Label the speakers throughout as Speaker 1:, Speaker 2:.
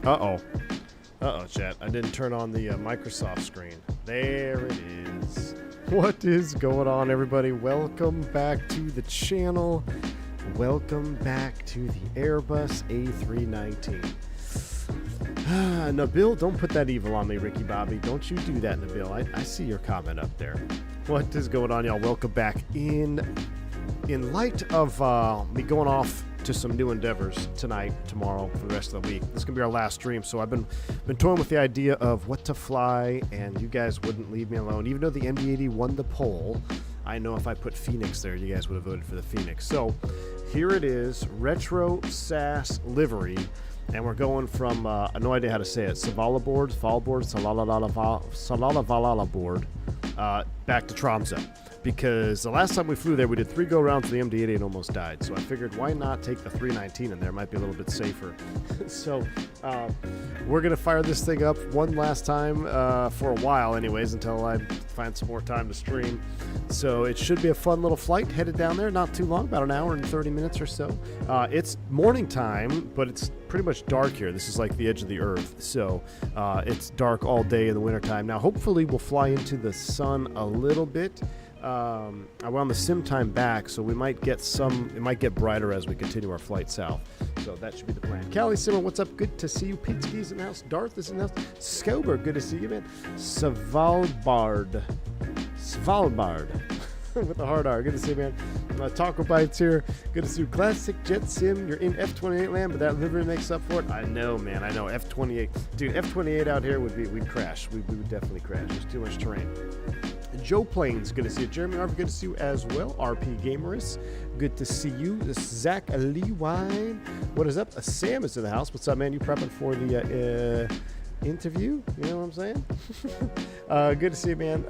Speaker 1: Uh-oh. Uh-oh, chat. I didn't turn on the Microsoft screen. There it is. What is going on, everybody? Welcome back to the channel. Welcome back to the Airbus A319. Nabil, don't put that evil on me, Ricky Bobby. Don't you do that, Nabil. I see your comment up there. What is going on, y'all? Welcome back. In light of me going off to some new endeavors tonight, tomorrow, for the rest of the week. This is going to be our last stream, so I've been toying with the idea of what to fly, and you guys wouldn't leave me alone. Even though the MD-80 won the poll, I know if I put Fenix there, you guys would have voted for the Fenix. So here it is, retro SAS livery, and we're going from, I have no idea how to say it, Savala board, Salalavalala board, back to Tromso. Because the last time we flew there, we did 3 go-rounds with the MD-80 and almost died. So I figured, why not take the 319 in there? It might be a little bit safer. So we're going to fire this thing up one last time for a while anyways, until I find some more time to stream. So it should be a fun little flight headed down there. Not too long, about an hour and 30 minutes or so. It's morning time, but it's pretty much dark here. This is like the edge of the earth. So it's dark all day in the wintertime. Now, hopefully we'll fly into the sun a little bit. I wound the sim time back, so we might get it might get brighter as we continue our flight south. So that should be the plan. Callie Simmer, what's up? Good to see you. Pitsky's in the house. Darth is in the house. Skober, good to see you, man. Svalbard. With the hard R. Good to see you, man. Taco Bites here. Good to see you. Classic Jet Sim. You're in F28 land, but that livery makes up for it. I know, man. I know. F28. Dude, F28 out here we'd crash. We would definitely crash. There's too much terrain. Joe Plains, good to see you. Jeremy Arthur, good to see you as well. RP Gamerus, good to see you. Zach Lewine, what is up? Sam is in the house. What's up, man? You prepping for the interview? You know what I'm saying? Good to see you, man.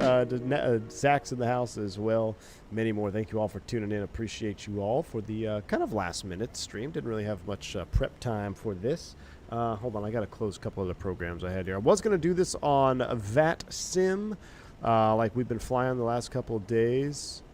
Speaker 1: Zach's in the house as well. Many more. Thank you all for tuning in. Appreciate you all for the kind of last minute stream. Didn't really have much prep time for this. Hold on, I got to close a couple of the programs I had here. I was going to do this on VATSIM. Like we've been flying the last couple of days.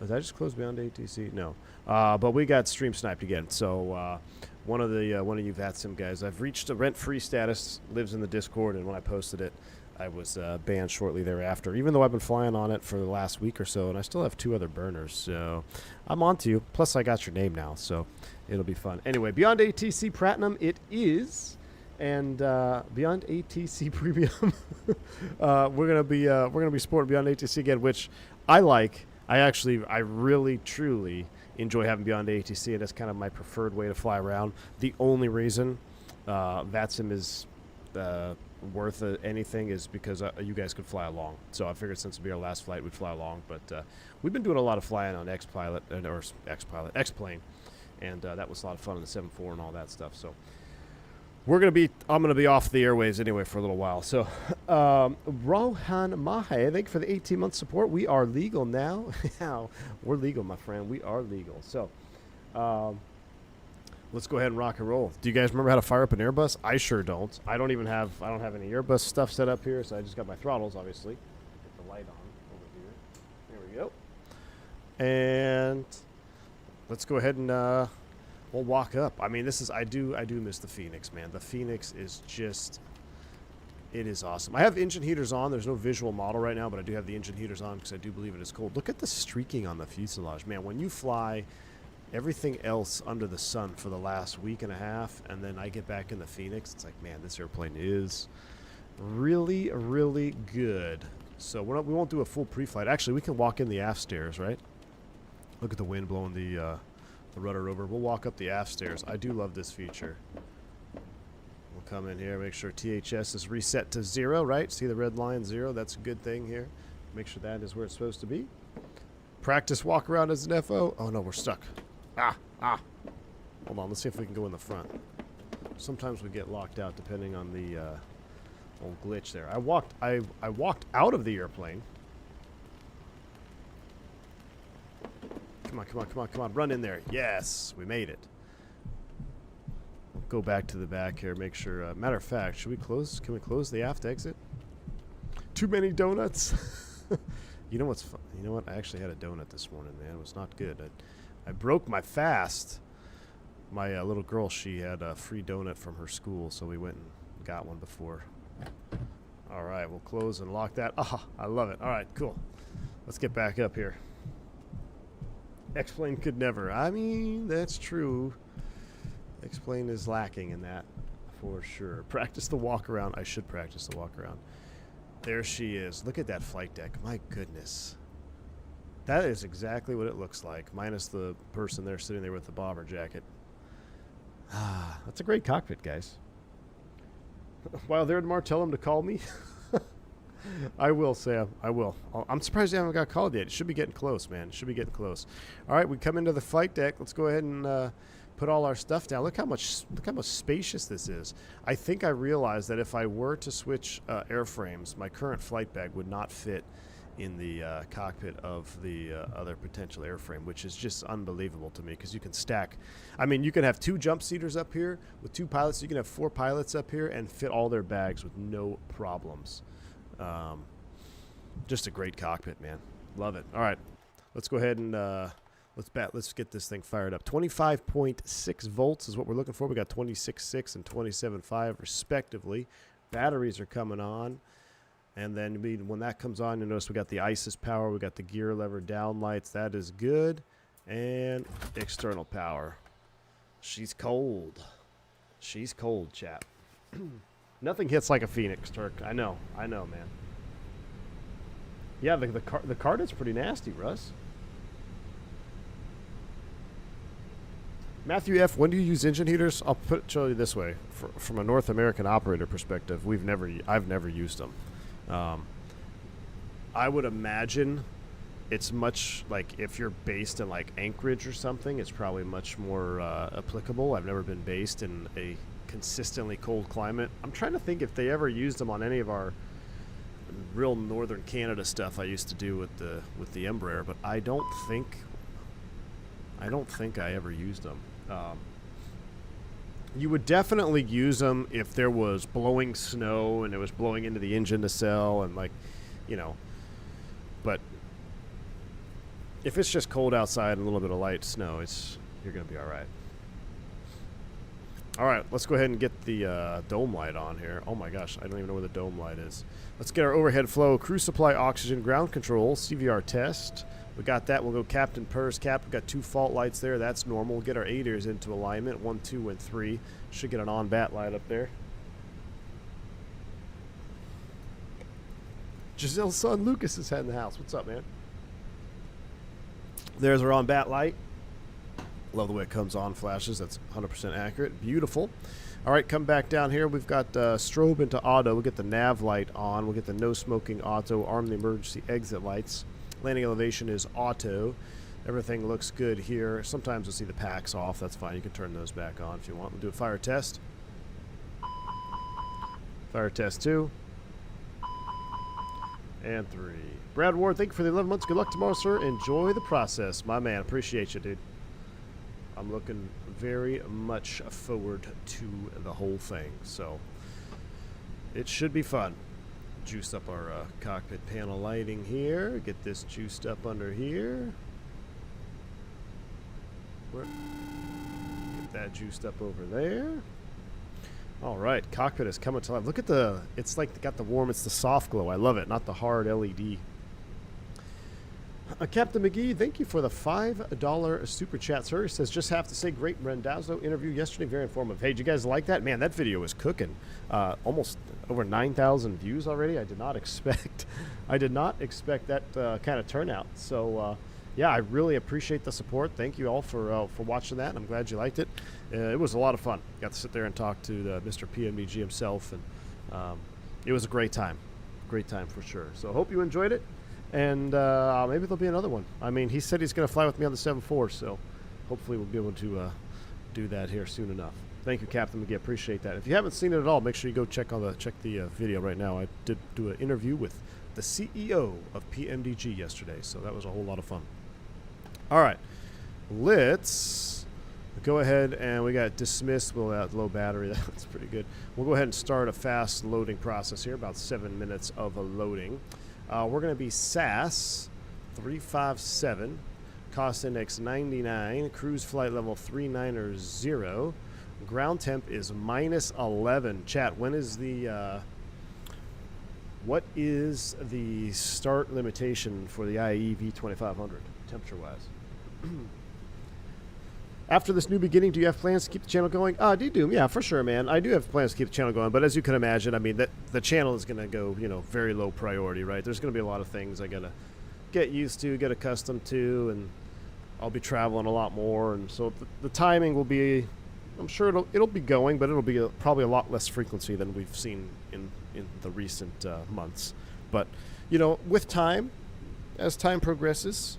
Speaker 1: Did I just close Beyond ATC? No. But we got stream sniped again. So one of you VATSIM guys, I've reached a rent-free status, lives in the Discord, and when I posted it, I was banned shortly thereafter, even though I've been flying on it for the last week or so, and I still have 2 other burners. So I'm on to you. Plus, I got your name now, so it'll be fun. Anyway, Beyond ATC Platinum it is. And Beyond ATC Premium, we're gonna be sporting Beyond ATC again, which I like. I really truly enjoy having Beyond ATC, and it's kind of my preferred way to fly around. The only reason VATSIM is worth anything is because you guys could fly along. So I figured since it'd be our last flight, we'd fly along. But we've been doing a lot of flying on X-Plane, and that was a lot of fun on the 7.4 and all that stuff. So. I'm going to be off the airwaves anyway for a little while. So, Rohan Mahe, thank you for the 18-month support. We are legal now. We're legal, my friend. We are legal. So, let's go ahead and rock and roll. Do you guys remember how to fire up an Airbus? I sure don't. I don't have any Airbus stuff set up here, so I just got my throttles, obviously. Get the light on over here. There we go. And let's go ahead and we'll walk up. I mean, I do miss the Fenix, man. The Fenix is just, it is awesome. I have engine heaters on. There's no visual model right now, but I do have the engine heaters on because I do believe it is cold. Look at the streaking on the fuselage, man. When you fly everything else under the sun for the last week and a half, and then I get back in the Fenix, it's like, man, this airplane is really, really good. So we won't do a full pre-flight. Actually, we can walk in the aft stairs, right? Look at the wind blowing the rudder over. We'll walk up the aft stairs. I do love this feature. We'll come in here, make sure THS is reset to 0, right? See the red line, 0. That's a good thing here. Make sure that is where it's supposed to be. Practice walk around as an FO. Oh no, we're stuck. Hold on, let's see if we can go in the front. Sometimes we get locked out depending on the old glitch there. I walked out of the airplane. Come on. Run in there. Yes, we made it. We'll go back to the back here, make sure. Matter of fact, can we close the aft exit? Too many donuts. You know what's fun? You know what? I actually had a donut this morning, man. It was not good. I broke my fast My little girl, she had a free donut from her school, so we went and got one before. All right, we'll close and lock that. Ah, I love it. All right, cool. Let's get back up here. X-Plane could never. I mean, that's true. X-Plane is lacking in that for sure. Practice the walk around. I should practice the walk around. There she is. Look at that flight deck. My goodness. That is exactly what it looks like, minus the person there sitting there with the bomber jacket. Ah, that's a great cockpit, guys. While they're tomorrow, tell them to call me. I will, Sam. I will. I'm surprised they haven't got called yet. It should be getting close, man. It should be getting close. All right, we come into the flight deck. Let's go ahead and put all our stuff down. Look how much spacious this is. I think I realized that if I were to switch airframes, my current flight bag would not fit in the cockpit of the other potential airframe, which is just unbelievable to me because you can stack. I mean, you can have 2 jump seaters up here with 2 pilots. You can have 4 pilots up here and fit all their bags with no problems. Just a great cockpit, man. Love it. All right, let's go ahead and let's get this thing fired up. 25.6 volts is what we're looking for. We got 26.6 and 27.5 respectively. Batteries are coming on. And then when that comes on, you notice we got the ISIS power. We got the gear lever down lights. That is good. And external power. She's cold. She's cold, chap. Nothing hits like a Fenix, Turk. I know, man. Yeah, the card is pretty nasty, Russ. Matthew F., when do you use engine heaters? I'll show you this way. From a North American operator perspective, I've never used them. I would imagine it's much like if you're based in like Anchorage or something, it's probably much more applicable. I've never been based in a consistently cold climate. I'm trying to think if they ever used them on any of our real northern Canada stuff I used to do with the Embraer, but I don't think I ever used them. You would definitely use them if there was blowing snow and it was blowing into the engine nacelle and like, you know, but if it's just cold outside and a little bit of light snow, you're going to be all right. All right, let's go ahead and get the dome light on here. Oh my gosh, I don't even know where the dome light is. Let's get our overhead flow, crew supply, oxygen, ground control, CVR test. We got that. We'll go Captain Pers Cap. We've got 2 fault lights there. That's normal. We'll get our aiders into alignment. 1, 2, and 3. Should get an on-bat light up there. Giselle's son Lucas is heading the house. What's up, man? There's our on-bat light. Love the way it comes on, flashes. That's 100% accurate. Beautiful. All right, come back down here. We've got strobe into auto. We'll get the nav light on. We'll get the no smoking auto. Arm the emergency exit lights. Landing elevation is auto. Everything looks good here. Sometimes you'll see the packs off. That's fine. You can turn those back on if you want. We'll do a fire test. Fire test 2. And 3. Brad Ward, thank you for the 11 months. Good luck tomorrow, sir. Enjoy the process. My man, appreciate you, dude. I'm looking very much forward to the whole thing. So it should be fun. Juice up our cockpit panel lighting here. Get this juiced up under here. Get that juiced up over there. All right, cockpit is coming to life. Look at it's like got the warm, it's the soft glow. I love it, not the hard LED. Captain McGee, thank you for the $5 super chat, sir. He says, just have to say, great Rendazzo interview yesterday, very informative. Hey, did you guys like that? Man, that video was cooking. Almost over 9,000 views already. I did not expect that kind of turnout. So, yeah, I really appreciate the support. Thank you all for watching that. I'm glad you liked it. It was a lot of fun. Got to sit there and talk to Mr. PMDG himself, and it was a great time. Great time for sure. So I hope you enjoyed it. And maybe there'll be another one. I mean, he said he's going to fly with me on the 7-4, so hopefully we'll be able to do that here soon enough. Thank you, Captain McGee. Appreciate that. If you haven't seen it at all, make sure you go check the video right now. I did do an interview with the CEO of PMDG yesterday, so that was a whole lot of fun. All right, let's go ahead and we got dismissed. We'll have low battery. That's pretty good. We'll go ahead and start a fast loading process here, about 7 minutes of a loading. We're going to be SAS 357, Cost index 99. Cruise flight level 390. Ground temp is -11. Chat, when is the what is the start limitation for the IE V2500 temperature-wise? After this new beginning, do you have plans to keep the channel going? Do you do? Yeah, for sure, man. I do have plans to keep the channel going, but as you can imagine, I mean, the channel is going to go, you know, very low priority, right? There's going to be a lot of things I got to get used to, get accustomed to, and I'll be traveling a lot more, and so the timing will be, I'm sure it'll be going, but it'll be probably a lot less frequency than we've seen in the recent months. But, you know, with time, as time progresses,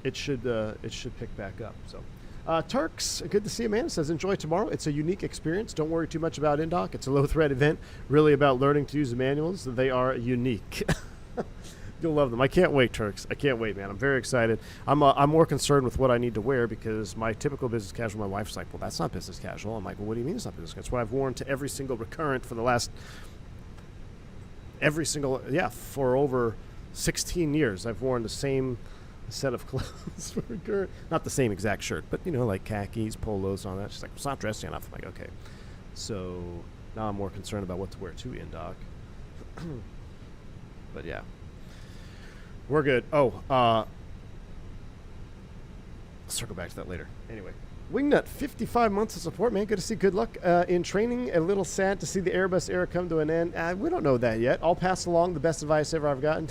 Speaker 1: it should pick back up. So, Turks, good to see you, man. It says, enjoy tomorrow. It's a unique experience. Don't worry too much about INDOC. It's a low-threat event, really about learning to use the manuals. They are unique. You'll love them. I can't wait, Turks. I can't wait, man. I'm very excited. I'm more concerned with what I need to wear because my typical business casual, my wife's like, well, that's not business casual. I'm like, well, what do you mean it's not business casual? It's what I've worn to every single recurrent for the last, for over 16 years. I've worn the same set of clothes for recurrent. Not the same exact shirt, but, you know, like khakis, polos, and all that. She's like, well, it's not dressing enough. I'm like, okay. So now I'm more concerned about what to wear to INDOC. But, yeah. We're good. Circle back to that later. Anyway, Wingnut, 55 months of support, man. Good to see. Good luck in training. A little sad to see the Airbus era come to an end. We don't know that yet. I'll pass along the best advice ever I've gotten.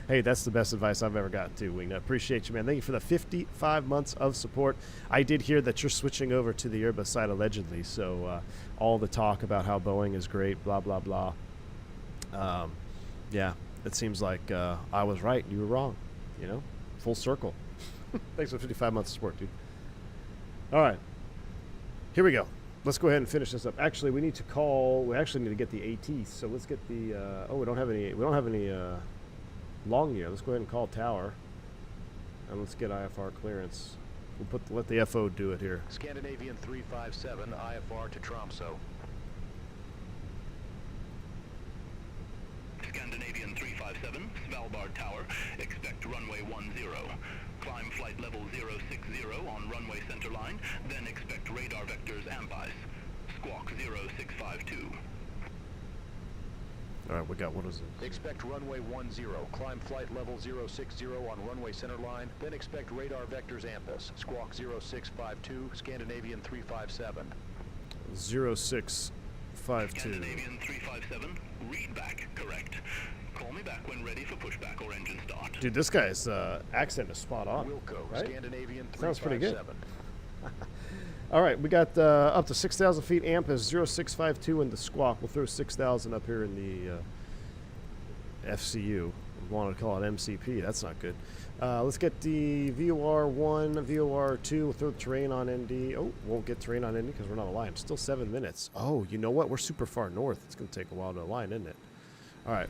Speaker 1: Hey, that's the best advice I've ever gotten too, Wingnut. Appreciate you, man. Thank you for the 55 months of support. I did hear that you're switching over to the Airbus side allegedly, so all the talk about how Boeing is great, blah, blah, blah. Yeah. It seems like I was right and you were wrong, you know, full circle. Thanks for 55 months of support, dude. All right, here we go. Let's go ahead and finish this up. Actually, we actually need to get the ATs. So let's get the, we don't have any long gear. Let's go ahead and call tower and let's get IFR clearance. We'll let the FO do it here.
Speaker 2: Scandinavian 357, IFR to Tromso. Scandinavian 357, Svalbard Tower, expect runway 10. Climb flight level 060 on runway centerline, then expect radar vectors Arbus. Squawk 0652.
Speaker 1: Alright, we got, what is it?
Speaker 2: Expect runway 10, climb flight level 060 on runway centerline, then expect radar vectors Arbus. Squawk 0652, Scandinavian 357.
Speaker 1: 0652.
Speaker 2: Scandinavian 357, read back, correct. Call me back when ready for pushback or engine start.
Speaker 1: Dude, this guy's accent is spot on.
Speaker 2: Wilco,
Speaker 1: right?
Speaker 2: Scandinavian 357.
Speaker 1: Sounds pretty good. All right, we got up to 6,000 feet. AMP is 0652 in the squawk. We'll throw 6,000 up here in the FCU. We wanted to call it MCP. That's not good. Let's get the VOR1, VOR2. We'll throw the terrain on ND. Oh, won't get terrain on ND because we're not aligned. Still 7 minutes. Oh, you know what? We're super far north. It's going to take a while to align, isn't it? All right.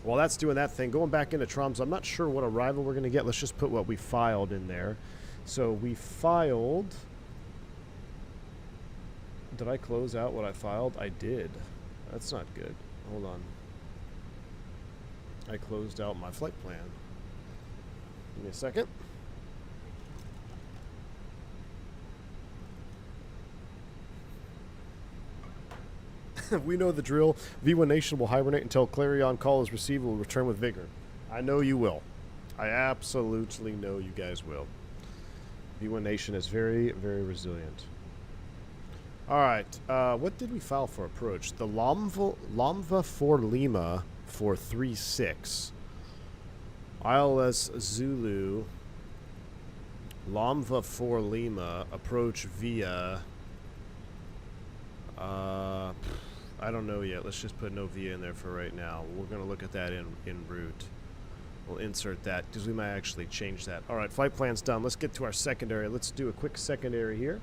Speaker 1: While that's doing that thing, going back into Tromso, I'm not sure what arrival we're going to get. Let's just put what we filed in there. So we filed... Did I close out what I filed? I did. That's not good. Hold on. I closed out my flight plan. Give me a second. We know the drill. V1 Nation will hibernate until Clarion call is received. Will return with vigor. I know you will. I absolutely know you guys will. V1 Nation is very, very resilient. All right. What did we file for approach? The Lomva for Lima for 3-6. ILS Zulu. Lomva for Lima. Approach via... I don't know yet. Let's just put no via in there for right now. We're going to look at that in route. We'll insert that because we might actually change that. All right, flight plan's done. Let's get to our secondary. Let's do a quick secondary here.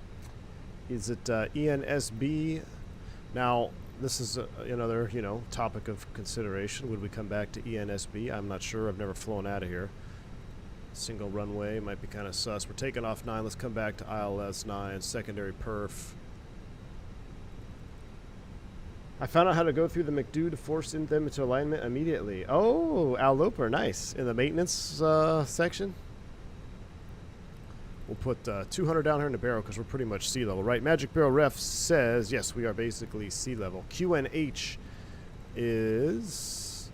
Speaker 1: Is it ENSB? Now, this is another, topic of consideration. Would we come back to ENSB? I'm not sure. I've never flown out of here. Single runway might be kind of sus. We're taking off 9. Let's come back to ILS 9, secondary perf. I found out how to go through the McDo to force them into alignment immediately. Oh, Al Loper, nice. In the maintenance section. We'll put 200 down here in the barrel because we're pretty much sea level, right? Magic Barrel Ref says, yes, we are basically sea level. QNH is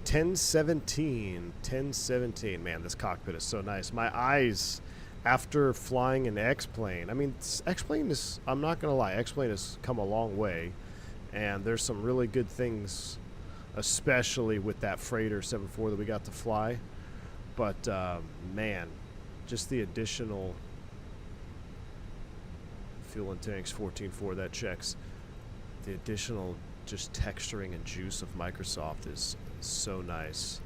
Speaker 1: 1017. 1017. Man, this cockpit is so nice. My eyes, after flying an X-Plane, I mean, X-Plane is, I'm not going to lie, X-Plane has come a long way. And there's some really good things, especially with that freighter 7.4 that we got to fly. But, man, just the additional fuel and tanks, 14.4, that checks. The additional just texturing and juice of Microsoft is so nice.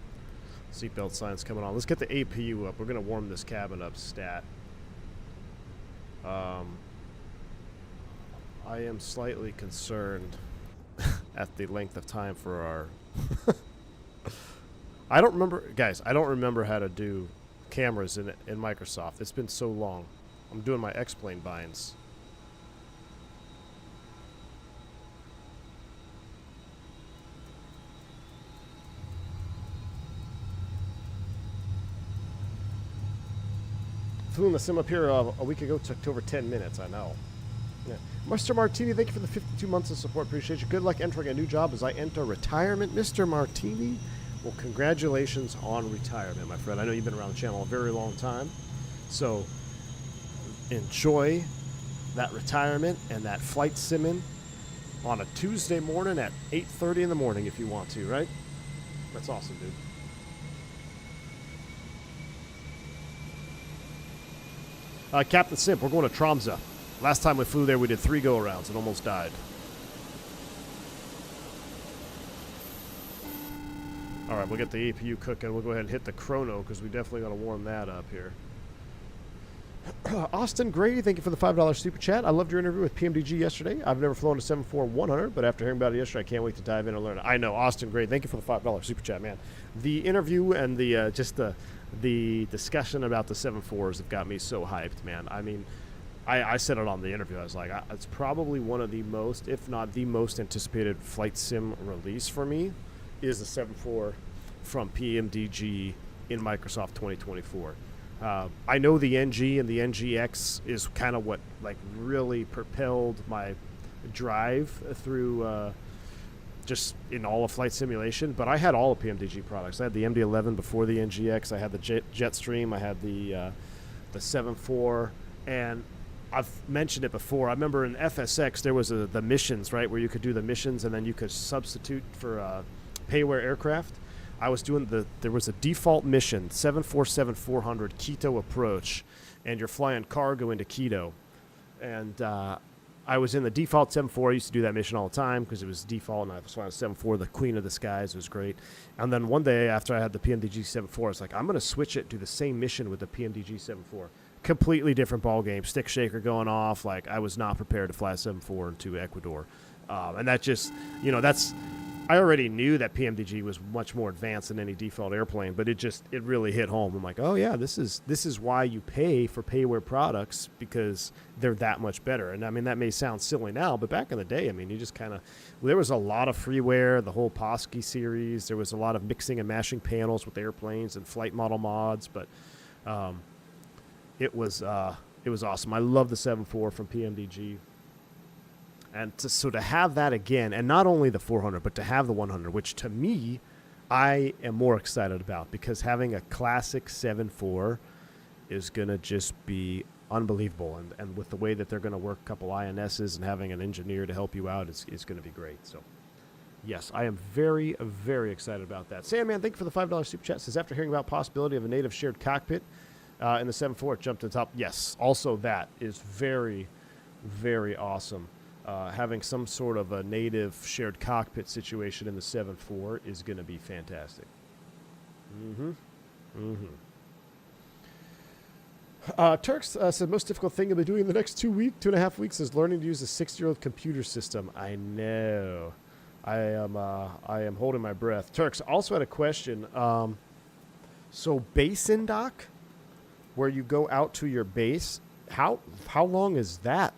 Speaker 1: Seatbelt signs coming on. Let's get the APU up. We're going to warm this cabin up stat. I am slightly concerned at the length of time for our I don't remember, guys, I don't remember how to do cameras in Microsoft. It's been so long. I'm doing my X-Plane binds. Flew in the sim up here a week ago. Took over 10 minutes. I know. Yeah. Mr. Martini, thank you for the 52 months of support. Appreciate you. Good luck entering a new job as I enter retirement. Mr. Martini, well, congratulations on retirement, my friend. I know you've been around the channel a very long time. So enjoy that retirement and that flight simming on a Tuesday morning at 8:30 in the morning if you want to, right? That's awesome, dude. Captain Simp, we're going to Tromso. Last time we flew there, we did 3 go-arounds and almost died. All right, we'll get the APU cooking. We'll go ahead and hit the chrono because we definitely got to warm that up here. Austin Grady, thank you for the $5 super chat. I loved your interview with PMDG yesterday. I've never flown a 747-100, but after hearing about it yesterday, I can't wait to dive in and learn it. I know, Austin Grady, thank you for the $5 super chat, man. The interview and the just the discussion about the 747s have got me so hyped, man. I mean, I said it on the interview. I was like, it's probably one of the most, if not the most anticipated flight sim release for me is the 747 from PMDG in Microsoft 2024. I know the NG and the NGX is kind of what like really propelled my drive through just in all of flight simulation, but I had all of PMDG products. I had the MD-11 before the NGX. I had the Jetstream. I had the 7.4, and I've mentioned it before. I remember in FSX there was the missions, right, where you could do the missions and then you could substitute for payware aircraft. I was doing there was a default mission, 747-400 Quito approach, and you're flying cargo into Quito. And I was in the default 7.4. I used to do that mission all the time because it was default, and I was flying 7.4, the queen of the skies. It was great. And then one day after I had the PMDG 7.4, I was like, I'm going to switch it to the same mission with the PMDG 7.4. Completely different ball game. Stick shaker going off. Like, I was not prepared to fly a 7.4 into Ecuador. And that just, that's... I already knew that PMDG was much more advanced than any default airplane, but it really hit home. I'm like, oh yeah, this is why you pay for payware products, because they're that much better. And I mean, that may sound silly now, but back in the day, I mean, you just kind of, there was a lot of freeware, the whole Posky series. There was a lot of mixing and mashing panels with airplanes and flight model mods, but it was awesome. I love the 7.4 from PMDG. And so to have that again, and not only the 400, but to have the 100, which to me, I am more excited about, because having a classic 7.4 is going to just be unbelievable. And with the way that they're going to work a couple INSs and having an engineer to help you out is going to be great. So, yes, I am very, very excited about that. Sandman, thank you for the $5 super chat. Says, after hearing about possibility of a native shared cockpit in the 7.4, it jumped to the top. Yes, also that is very, very awesome. Having some sort of a native shared cockpit situation in the 7.4 is going to be fantastic. Turks said, most difficult thing you'll be doing in the next 2.5 weeks is learning to use a 6-year-old computer system. I know. I am holding my breath. Turks also had a question. So basin dock, where you go out to your base, how long is that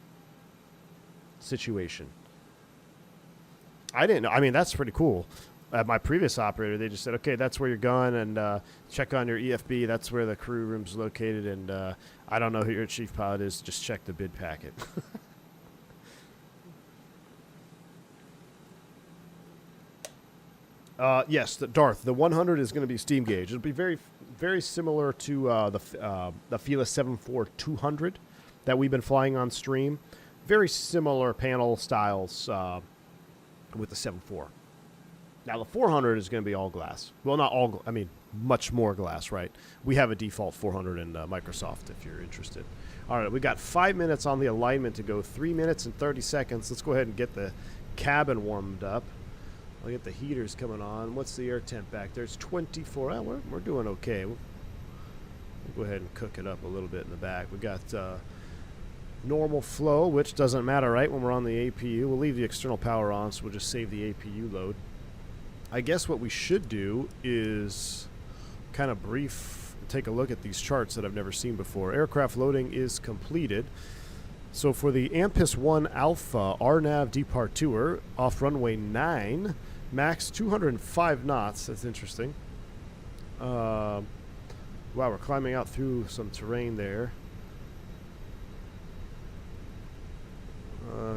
Speaker 1: situation? I didn't know. I mean, that's pretty cool. At my previous operator, they just said, okay, that's where you're going, and check on your EFB. That's where the crew room's located, and I don't know who your chief pilot is. Just check the bid packet. Yes, Darth. The 100 is going to be steam gauge. It'll be very, very similar to the Fila 74-200 that we've been flying on stream. Very similar panel styles with the 74. Now, the 400 is going to be all glass. Well, not all, I mean, much more glass, right? We have a default 400 in Microsoft if you're interested. All right, we got 5 minutes on the alignment to go, 3 minutes and 30 seconds. Let's go ahead and get the cabin warmed up. I'll get the heaters coming on. What's the air temp back there? It's 24. Oh, we're doing okay. We'll go ahead and cook it up a little bit in the back. We got normal flow, which doesn't matter, right, when we're on the APU. We'll leave the external power on, so we'll just save the APU load. I guess what we should do is kind of take a look at these charts that I've never seen before. Aircraft loading is completed. So for the Ampus 1 Alpha RNAV departure off runway 9, max 205 knots. That's interesting. Wow, we're climbing out through some terrain there.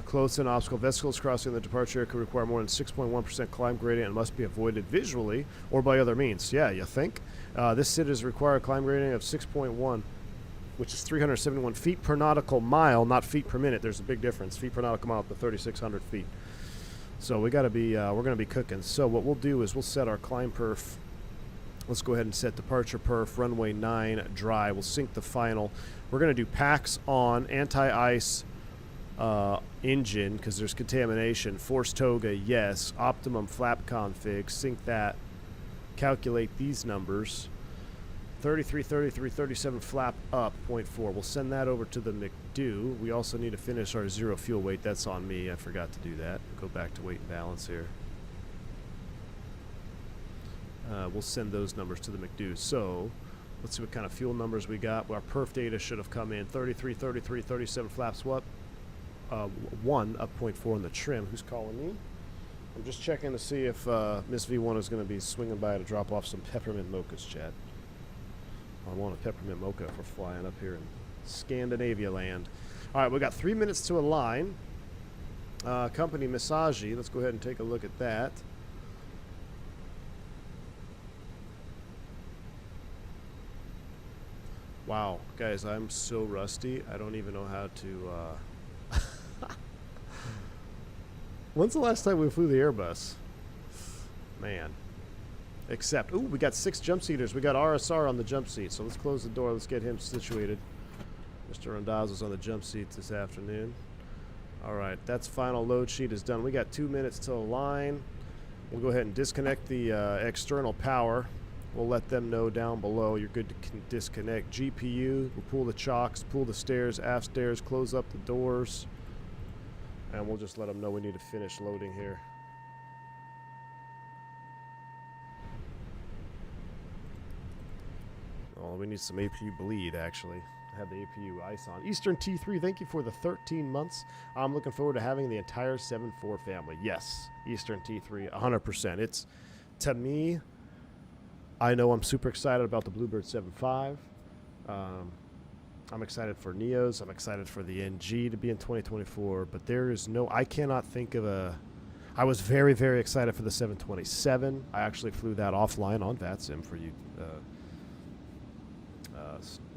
Speaker 1: Close-in obstacle vesicles crossing the departure area could require more than 6.1% climb gradient and must be avoided visually or by other means. Yeah, you think? This SID is required climb gradient of 6.1, which is 371 feet per nautical mile, not feet per minute. There's a big difference. Feet per nautical mile up to 3,600 feet. So we got to be, we're going to be cooking. So what we'll do is we'll set our climb perf. Let's go ahead and set departure perf, runway 9 dry. We'll sync the final. We're going to do packs on, anti-ice, engine because there's contamination. Force Toga, yes. Optimum flap config, sync that. Calculate these numbers. 33, 33, 37 flap up, 0.4. We'll send that over to the McDo. We also need to finish our zero fuel weight. That's on me. I forgot to do that. Go back to weight and balance here. We'll send those numbers to the McDo. So let's see what kind of fuel numbers we got. Well, our perf data should have come in. 33, 33, 37 flaps. What? 1 up 0.4 in the trim. Who's calling me? I'm just checking to see if Miss V1 is going to be swinging by to drop off some peppermint mochas, chat. I want a peppermint mocha if we're flying up here in Scandinavia land. All right, we got 3 minutes to align. Company Misagi. Let's go ahead and take a look at that. Wow, guys, I'm so rusty. I don't even know how to... When's the last time we flew the Airbus? Man. Except, ooh, we got 6 jump seaters. We got RSR on the jump seat. So let's close the door. Let's get him situated. Mr. Randazzo's on the jump seat this afternoon. All right, that's final load sheet is done. We got 2 minutes to align. We'll go ahead and disconnect the external power. We'll let them know down below you're good to disconnect. GPU, we'll pull the chocks, pull the stairs, aft stairs, close up the doors. And we'll just let them know we need to finish loading here. Oh, we need some APU bleed, actually. I have the APU ice on. Eastern T3, thank you for the 13 months. I'm looking forward to having the entire 7.4 family. Yes, Eastern T3, 100%. It's, to me, I know I'm super excited about the Bluebird 7.5. I'm excited for Neos. I'm excited for the NG to be in 2024. But there is no, I cannot think of a, I was very, very excited for the 727. I actually flew that offline on VATSIM for you,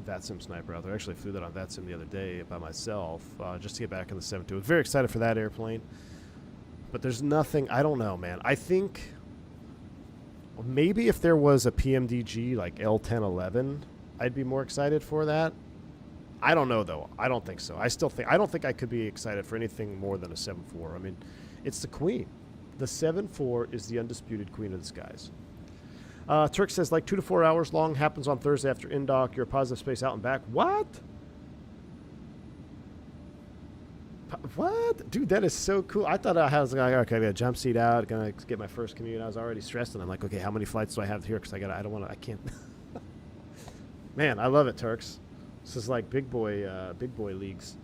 Speaker 1: VATSIM sniper out there. I actually flew that on VATSIM the other day by myself just to get back in the 7.2. I was very excited for that airplane. But there's nothing, I don't know, man. I think maybe if there was a PMDG like L1011, I'd be more excited for that. I don't know, though. I don't think so. I don't think I could be excited for anything more than a 7.4. I mean, it's the queen. The 7.4 is the undisputed queen of the skies. Turk says, like 2 to 4 hours long, happens on Thursday after in-dock. You're a positive space out and back. What? What? Dude, that is so cool. I thought I was like, okay, I got a jump seat out, gonna get my first commute. I was already stressed, and I'm like, okay, how many flights do I have here? Because I can't. Man, I love it, Turks. This is like big boy leagues.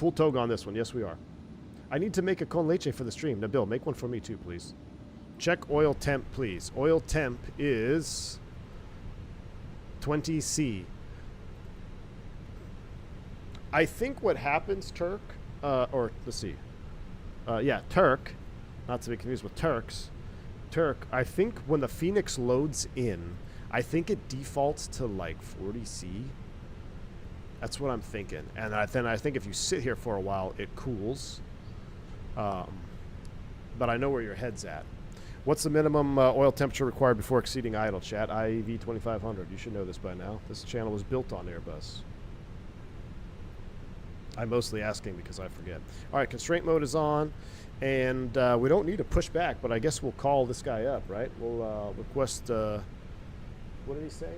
Speaker 1: Full toga on this one. Yes, we are. I need to make a con leche for the stream. Nabil, make one for me too, please. Check oil temp, please. Oil temp is 20C. I think what happens, Turk, or let's see. Yeah, Turk, not to be confused with Turks. Turk, I think when the Fenix loads in, I think it defaults to like 40C. That's what I'm thinking. And then I think if you sit here for a while, it cools. But I know where your head's at. What's the minimum oil temperature required before exceeding idle, chat? IEV 2500. You should know this by now. This channel was built on Airbus. I'm mostly asking because I forget. All right, constraint mode is on. And we don't need to push back, but I guess we'll call this guy up, right? We'll request, what did he say?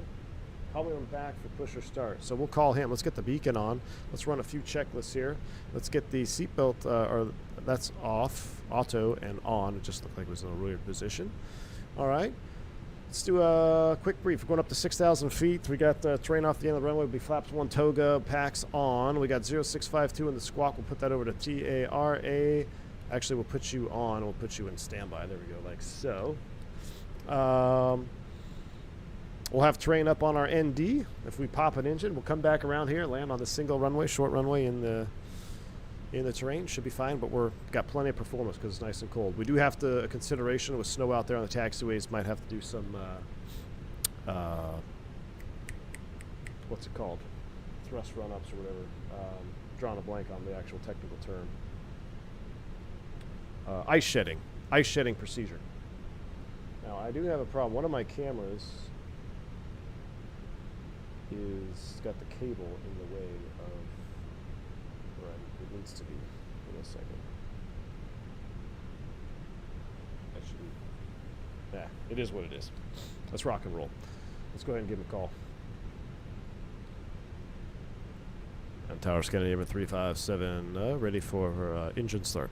Speaker 1: Call me on back for push or start. So we'll call him. Let's get the beacon on. Let's run a few checklists here. Let's get the seatbelt, or that's off, auto, and on. It just looked like it was in a weird position. All right. Let's do a quick brief. We're going up to 6,000 feet. We got terrain off the end of the runway. We'll be flaps 1 toga, packs on. We got 0652 in the squawk. We'll put that over to TARA. Actually, we'll put you on. We'll put you in standby. There we go, like so. We'll have terrain up on our ND. If we pop an engine, we'll come back around here, land on the single runway, short runway in the terrain. Should be fine, but we're got plenty of performance because it's nice and cold. We do have to, a consideration with snow out there on the taxiways, might have to do some, what's it called? Thrust run-ups or whatever. Drawing a blank on the actual technical term. Ice shedding procedure. Now, I do have a problem. One of my cameras is got the cable in the way of right. It needs to be. Give me a second. That should be. Yeah, it is what it is. Let's rock and roll. Let's go ahead and give him a call. And Tower Scandinavian 357, ready for engine start.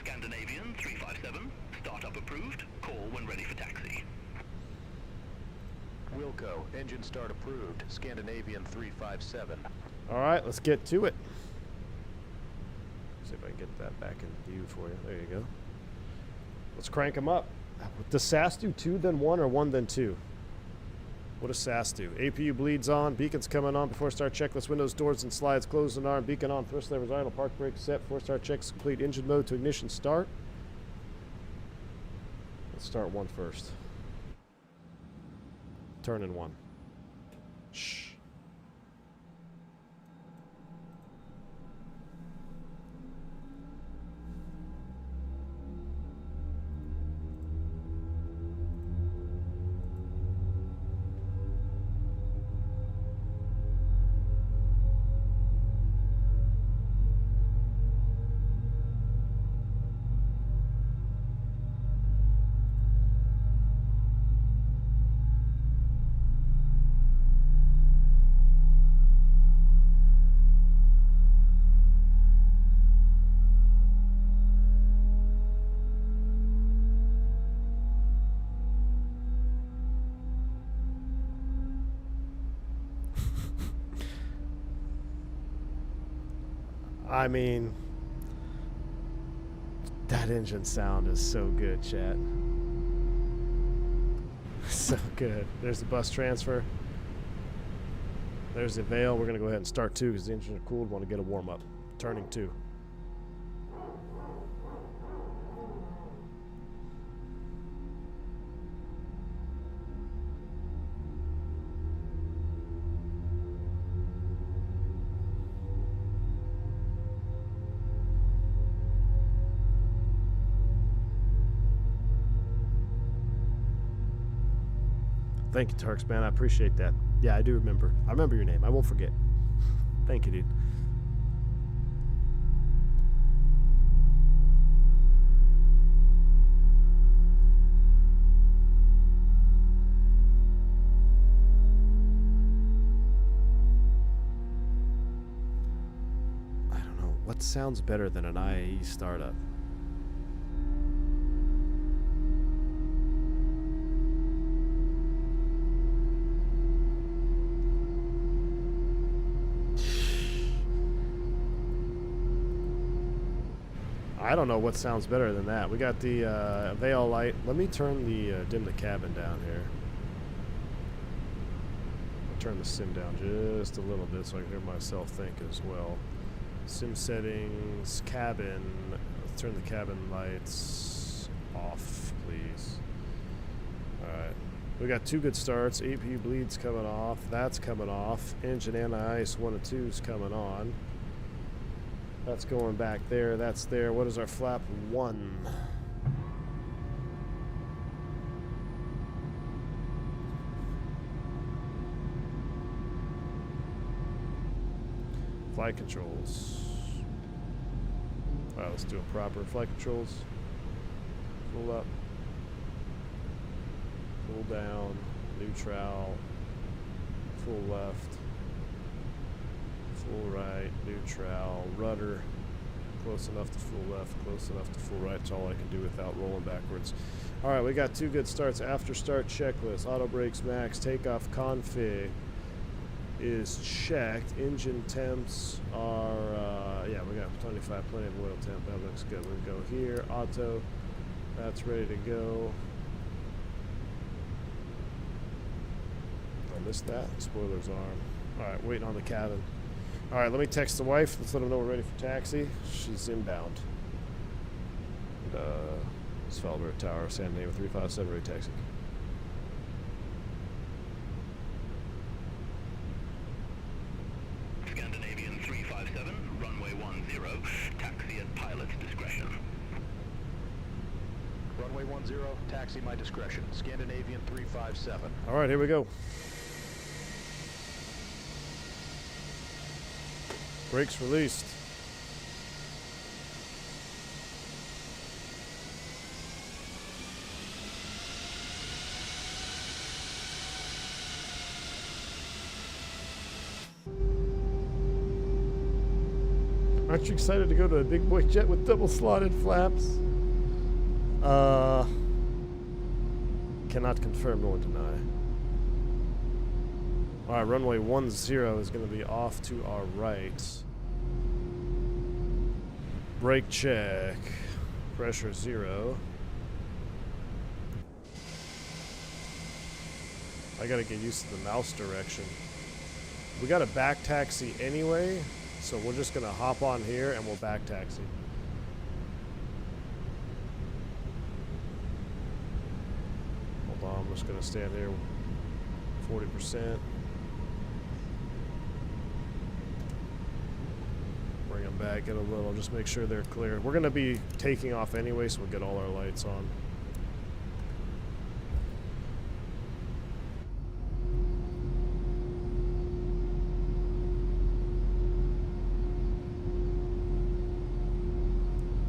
Speaker 2: Scandinavian 357, startup approved. Call when ready for taxi.
Speaker 3: Wilco, engine start approved. Scandinavian 357.
Speaker 1: All right, let's get to it. See if I can get that back in view for you. There you go. Let's crank them up. Does SAS do 2 then 1 or 1 then 2? What does SAS do? APU bleeds on. Beacon's coming on. Before start checklist. Windows, doors, and slides closed and arm. Beacon on. Thrust levers idle. Park brake set. 4 start checks complete. Engine mode to ignition start. Let's start 1 first. Turn in 1. Shh. I mean, that engine sound is so good, chat. So good. There's the bus transfer. There's the veil. We're going to go ahead and start 2 because the engines are cooled. Want to get a warm up. Turning 2. Thank you, Turks, man. I appreciate that. Yeah, I do remember. I remember your name. I won't forget. Thank you, dude. I don't know. What sounds better than an IAE startup? I don't know what sounds better than that. We got the veil light. Let me turn the dim the cabin down here. I'll turn the sim down just a little bit so I can hear myself think as well. Sim settings, cabin. Let's turn the cabin lights off, please. Alright. We got 2 good starts. APU bleeds coming off. That's coming off. Engine anti-ice 1 and 2 is coming on. That's going back there. That's there. What is our flap 1? Flight controls. Alright, let's do a proper flight controls. Full up. Full down. Neutral. Full left. Full right, neutral, rudder, close enough to full left, close enough to full right. That's all I can do without rolling backwards. All right, we got 2 good starts. After start checklist, auto brakes max, takeoff config is checked. Engine temps are, yeah, we got 25, plenty of oil temp. That looks good. We'll go here, auto, that's ready to go. I missed that, spoilers arm. All right, waiting on the cabin. All right, let me text the wife. Let's let them know we're ready for taxi. She's inbound. Svalbard Tower, San Diego 357, ready taxi.
Speaker 2: Scandinavian 357, runway 10, taxi at pilot's discretion.
Speaker 3: Runway 10, taxi my discretion. Scandinavian 357.
Speaker 1: All right, here we go. Brakes released. Aren't you excited to go to a big boy jet with double slotted flaps? Cannot confirm nor deny. Alright, runway 10 is going to be off to our right. Brake check. Pressure 0. I gotta get used to the mouse direction. We got a back taxi anyway, so we're just gonna hop on here and we'll back taxi. Hold on, I'm just gonna stand here 40%. Bring them back, get a little, just make sure they're clear. We're going to be taking off anyway, so we'll get all our lights on.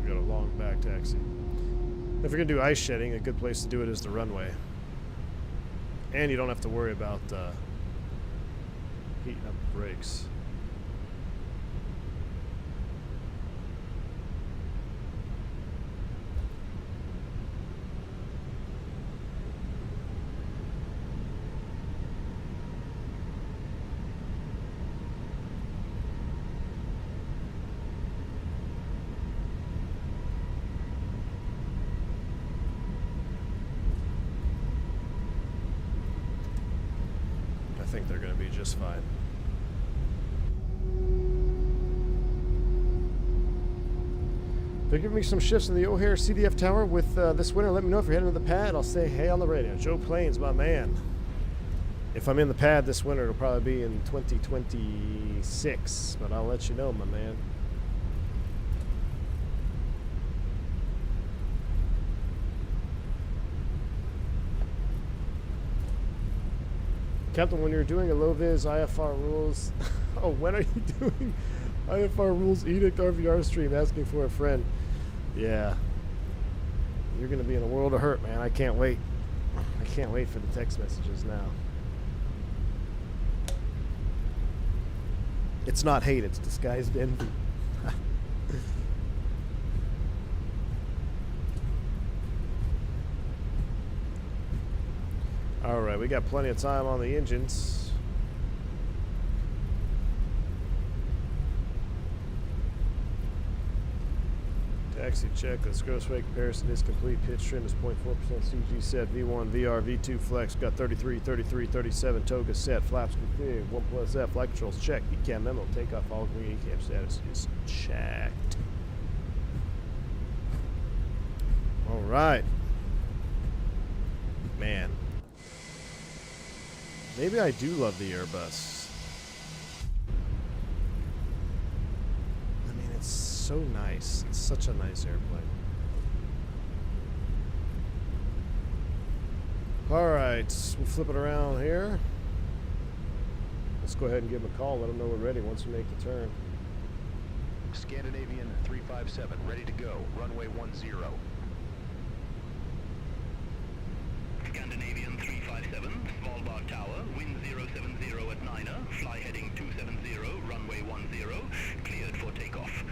Speaker 1: We got a long back taxi. If you're going to do ice shedding, a good place to do it is the runway. And you don't have to worry about heating up the brakes. I think they're going to be just fine. They're giving me some shifts in the O'Hare CDF tower with this winter. Let me know if you're heading to the pad. I'll say hey on the radio. Joe Plains, my man. If I'm in the pad this winter, it'll probably be in 2026, but I'll let you know, my man. Captain, when you're doing a low-vis IFR rules... oh, when are you doing IFR rules edict RVR stream asking for a friend? Yeah. You're going to be in a world of hurt, man. I can't wait. I can't wait for the text messages now. It's not hate, it's disguised envy. Alright, we got plenty of time on the engines. Taxi checklist. Gross weight comparison is complete. Pitch trim is 0.4%. CG set. V1, VR, V2 flex. Got 33, 33, 37. Toga set. Flaps config. 1 plus F. Flight controls check. ECAM memo. Takeoff all green. ECAM status is checked. All right. Man. Maybe I do love the Airbus. I mean, it's so nice. It's such a nice airplane. Alright, we'll flip it around here. Let's go ahead and give them a call. Let them know we're ready once we make the turn.
Speaker 3: Scandinavian 357, ready to go. Runway 10.
Speaker 2: Scandinavian 357, Svalbard Tower, wind 070 at Niner, fly heading 270, runway 10, cleared for takeoff.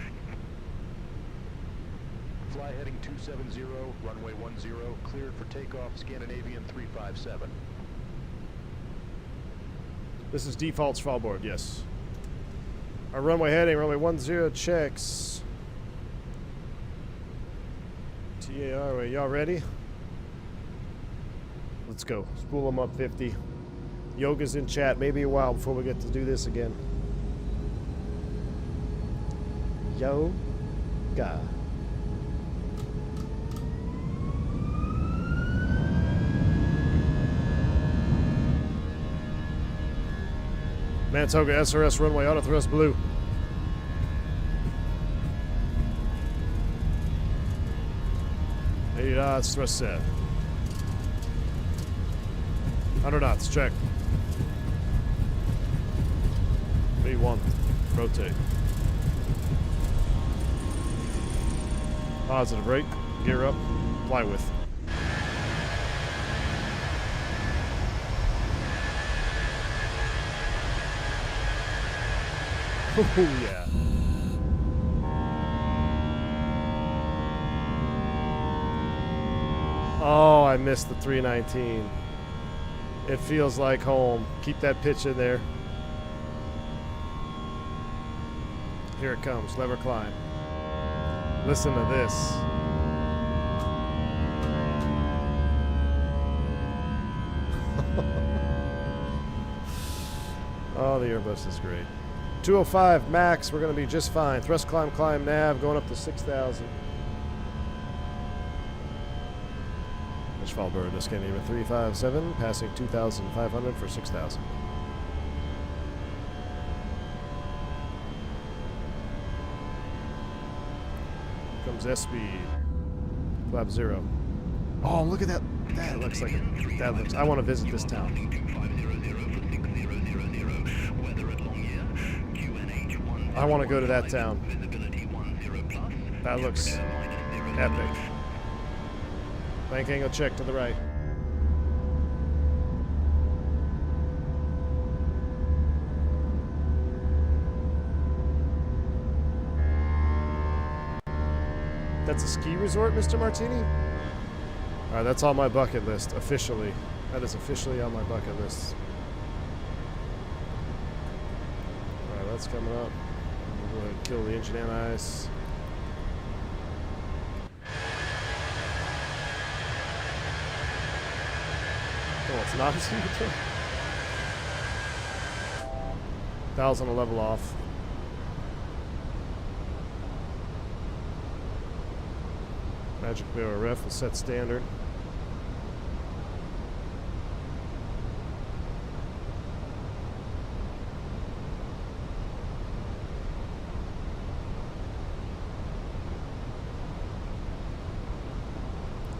Speaker 3: Fly heading 270, runway 10, cleared for takeoff, Scandinavian 357.
Speaker 1: This is default Svalbard, yes. Our runway heading, runway 10 checks. TAR, y'all ready? Let's go. Spool them up 50. Yoga's in chat. Maybe a while before we get to do this again. Yoga. Mantoga SRS runway auto thrust blue. Knots thrust set. 100 knots, check. V1, rotate. Positive rate, gear up, fly with. Oh yeah. Oh, I missed the 319. It feels like home. Keep that pitch in there. Here it comes. Lever climb. Listen to this. Oh, the Airbus is great. 205 max. We're going to be just fine. Thrust climb, climb, nav. Going up to 6,000. Blackbird, Scandinavian 357, passing 2,500 for 6,000. Comes S speed. Flap 0. Oh, look at that. That looks like it. That looks. I want to visit this town. I want to go to that town. That looks epic. Bank angle check to the right. That's a ski resort, Mr. Martini? Alright, that's on my bucket list, officially. That is officially on my bucket list. Alright, that's coming up. We'll go ahead and kill the engine and ice. Oh, it's not a signature. 1,000 to level off. Magic Mirror ref will set standard.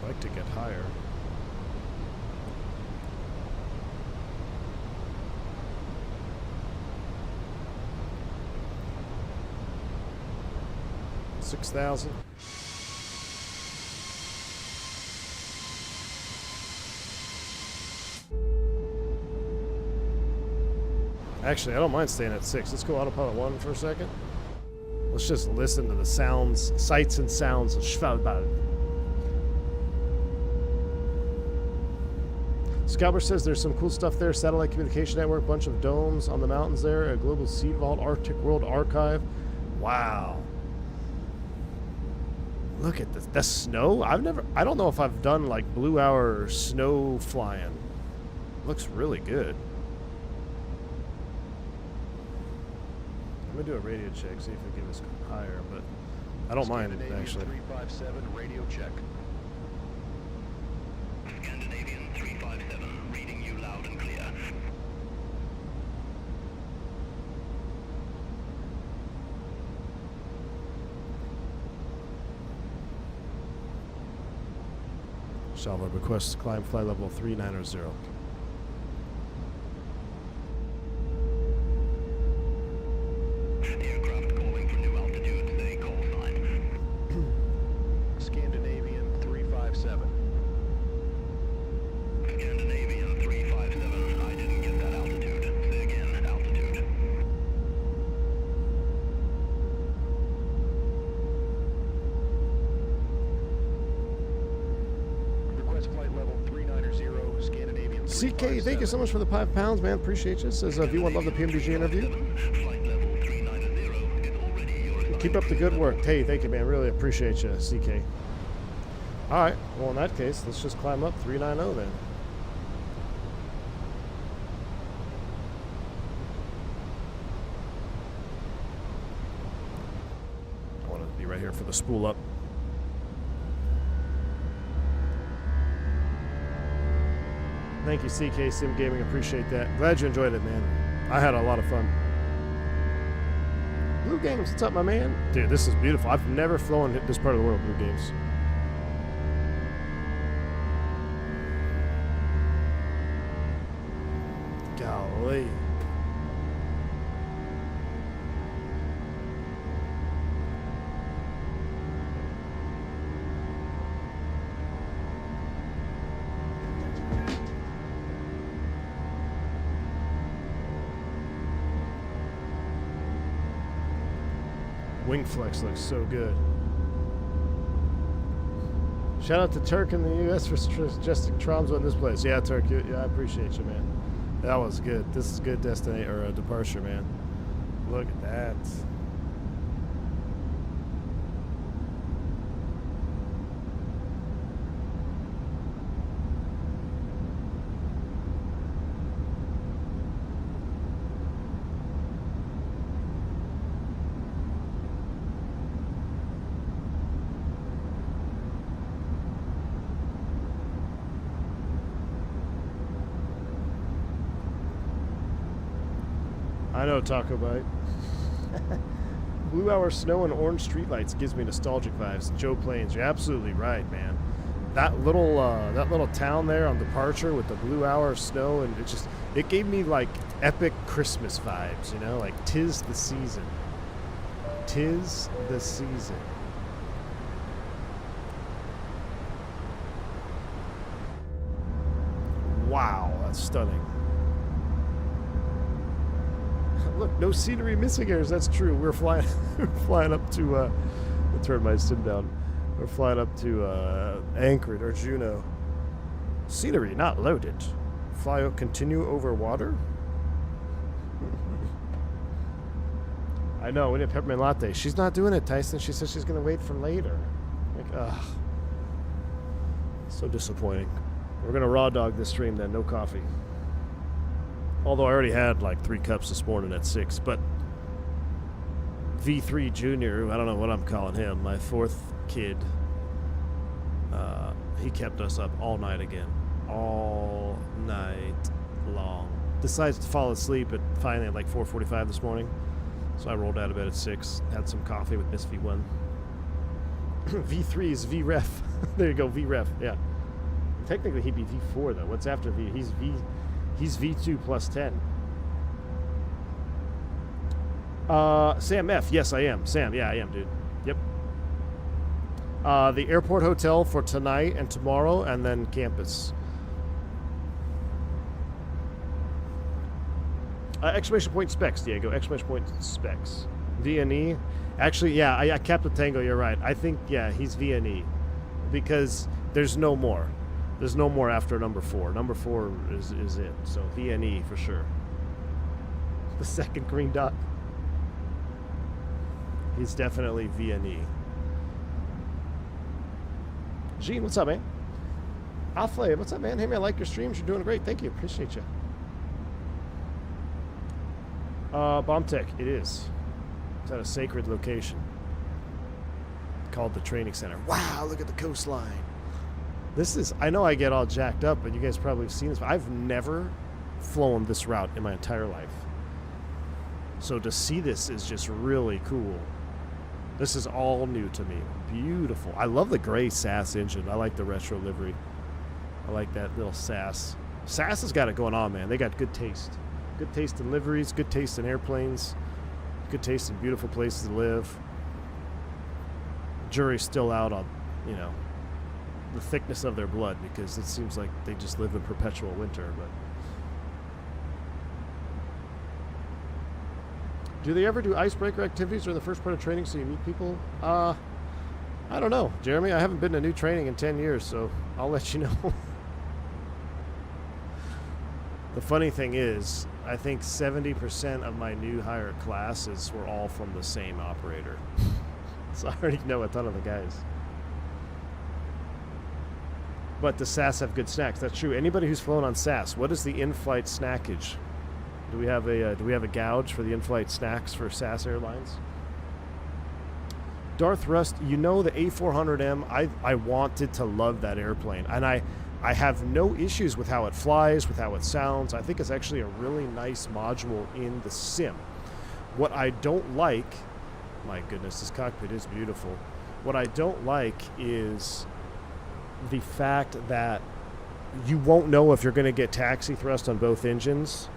Speaker 1: I'd like to get higher. $6,000. Actually, I don't mind staying at 6. Let's go autopilot 1 for a second. Let's just listen to the sounds, sights and sounds of Svalbard. Scalper says there's some cool stuff there. Satellite communication network, bunch of domes on the mountains there, a global seed vault, Arctic World Archive. Wow. Look at this. The snow? I don't know if I've done like blue hour snow flying. Looks really good. I'm gonna do a radio check, see if it gives us higher, but I don't mind it actually.
Speaker 3: 357 radio check.
Speaker 2: Scandinavian 357, reading you loud and clear.
Speaker 1: Salvo requests climb flight level 390.
Speaker 2: Aircraft calling for new altitude, say call sign.
Speaker 3: Scandinavian 357.
Speaker 2: Scandinavian 357, I didn't get that altitude. Say again, altitude.
Speaker 3: Request flight level 390, Scandinavian
Speaker 1: CK, thank you so much for the £5, man. Appreciate you. Says if you want love the PMDG interview.
Speaker 2: Flight level 390 is already yours.
Speaker 1: Keep up the good work. Hey, thank you, man. Really appreciate you, CK. All right. Well, in that case, let's just climb up 390 then. I want to be right here for the spool up. Thank you, CK Sim Gaming. Appreciate that. Glad you enjoyed it, man. I had a lot of fun. Blue Games, what's up, my man? Dude, this is beautiful. I've never flown this part of the world, Blue Games. Golly. Wing flex looks so good. Shout out to Turk in the U.S. for suggesting Tromso in this place. Yeah, Turk, yeah, I appreciate you, man. That was good. This is good destination or departure, man. Look at that. I know, Taco Bite. Blue hour snow and orange streetlights gives me nostalgic vibes. Joe Plains, you're absolutely right, man. That little town there on departure with the blue hour snow, and it gave me like epic Christmas vibes, you know, like 'tis the season. 'Tis the season. Wow, that's stunning. Look, no scenery missing here. That's true. We're flying up to I'll turn my sim down. We're flying up to Anchorage or Juneau. Scenery not loaded. Continue over water. I know, we need a peppermint latte. She's not doing it, Tyson. She says she's gonna wait for later. Like, ugh. So disappointing. We're gonna raw dog this stream then, no coffee. Although I already had like 3 cups this morning at 6, but V3 Junior, I don't know what I'm calling him, my 4th kid, he kept us up all night again. All night long. Decides to fall asleep finally at like 4:45 this morning. So I rolled out of bed at 6, had some coffee with Miss V1. V3 is VREF. There you go, VREF, yeah. Technically he'd be V4 though. What's after V? He's V2 plus 10. Sam F. Yes, I am. Sam, yeah, I am, dude. Yep. The airport hotel for tonight and tomorrow, and then campus. Exclamation point specs, Diego. Exclamation point specs. VNE. Actually, yeah, I Captain Tango, you're right. I think, yeah, he's VNE. Because there's no more. There's no more after number 4. Number 4 is it. So VNE for sure. The second green dot. He's definitely VNE. Gene, what's up, man? Alflay, what's up, man? Hey, man, I like your streams. You're doing great. Thank you. Appreciate you. Bombtech, it is. It's at a sacred location called the training center. Wow, look at the coastline. This is, I know I get all jacked up, but you guys probably have seen this. I've never flown this route in my entire life. So to see this is just really cool. This is all new to me. Beautiful. I love the gray SAS engine. I like the retro livery. I like that little SAS. SAS has got it going on, man. They got good taste. Good taste in liveries, good taste in airplanes, good taste in beautiful places to live. Jury's still out on, you know, the thickness of their blood because it seems like they just live in perpetual winter. But do they ever do icebreaker activities during the first part of training so you meet people? I don't know, Jeremy. I haven't been to new training in 10 years, so I'll let you know. The funny thing is, I think 70% of my new hire classes were all from the same operator. So I already know a ton of the guys. But the SAS have good snacks. That's true. Anybody who's flown on SAS, what is the in-flight snackage? Do we have a gouge for the in-flight snacks for SAS Airlines? Darth Rust, you know the A400M. I wanted to love that airplane, and I have no issues with how it flies, with how it sounds. I think it's actually a really nice module in the sim. What I don't like, my goodness, this cockpit is beautiful. What I don't like is the fact that you won't know if you're going to get taxi thrust on both engines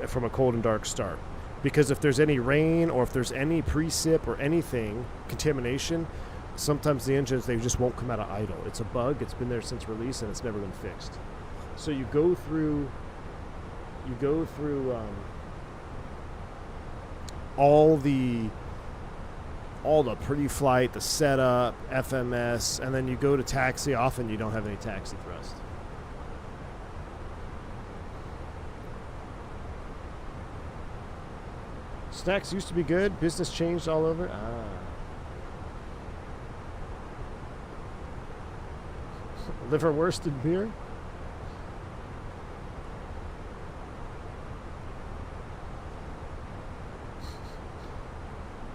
Speaker 1: from a cold and dark start. Because if there's any rain or if there's any precip or anything, contamination, sometimes the engines, they just won't come out of idle. It's a bug. It's been there since release, and it's never been fixed. So you go through all the pre-flight, the setup, FMS, and then you go to taxi. Often you don't have any taxi thrust. Snacks used to be good. Business changed all over. Liver worse than beer?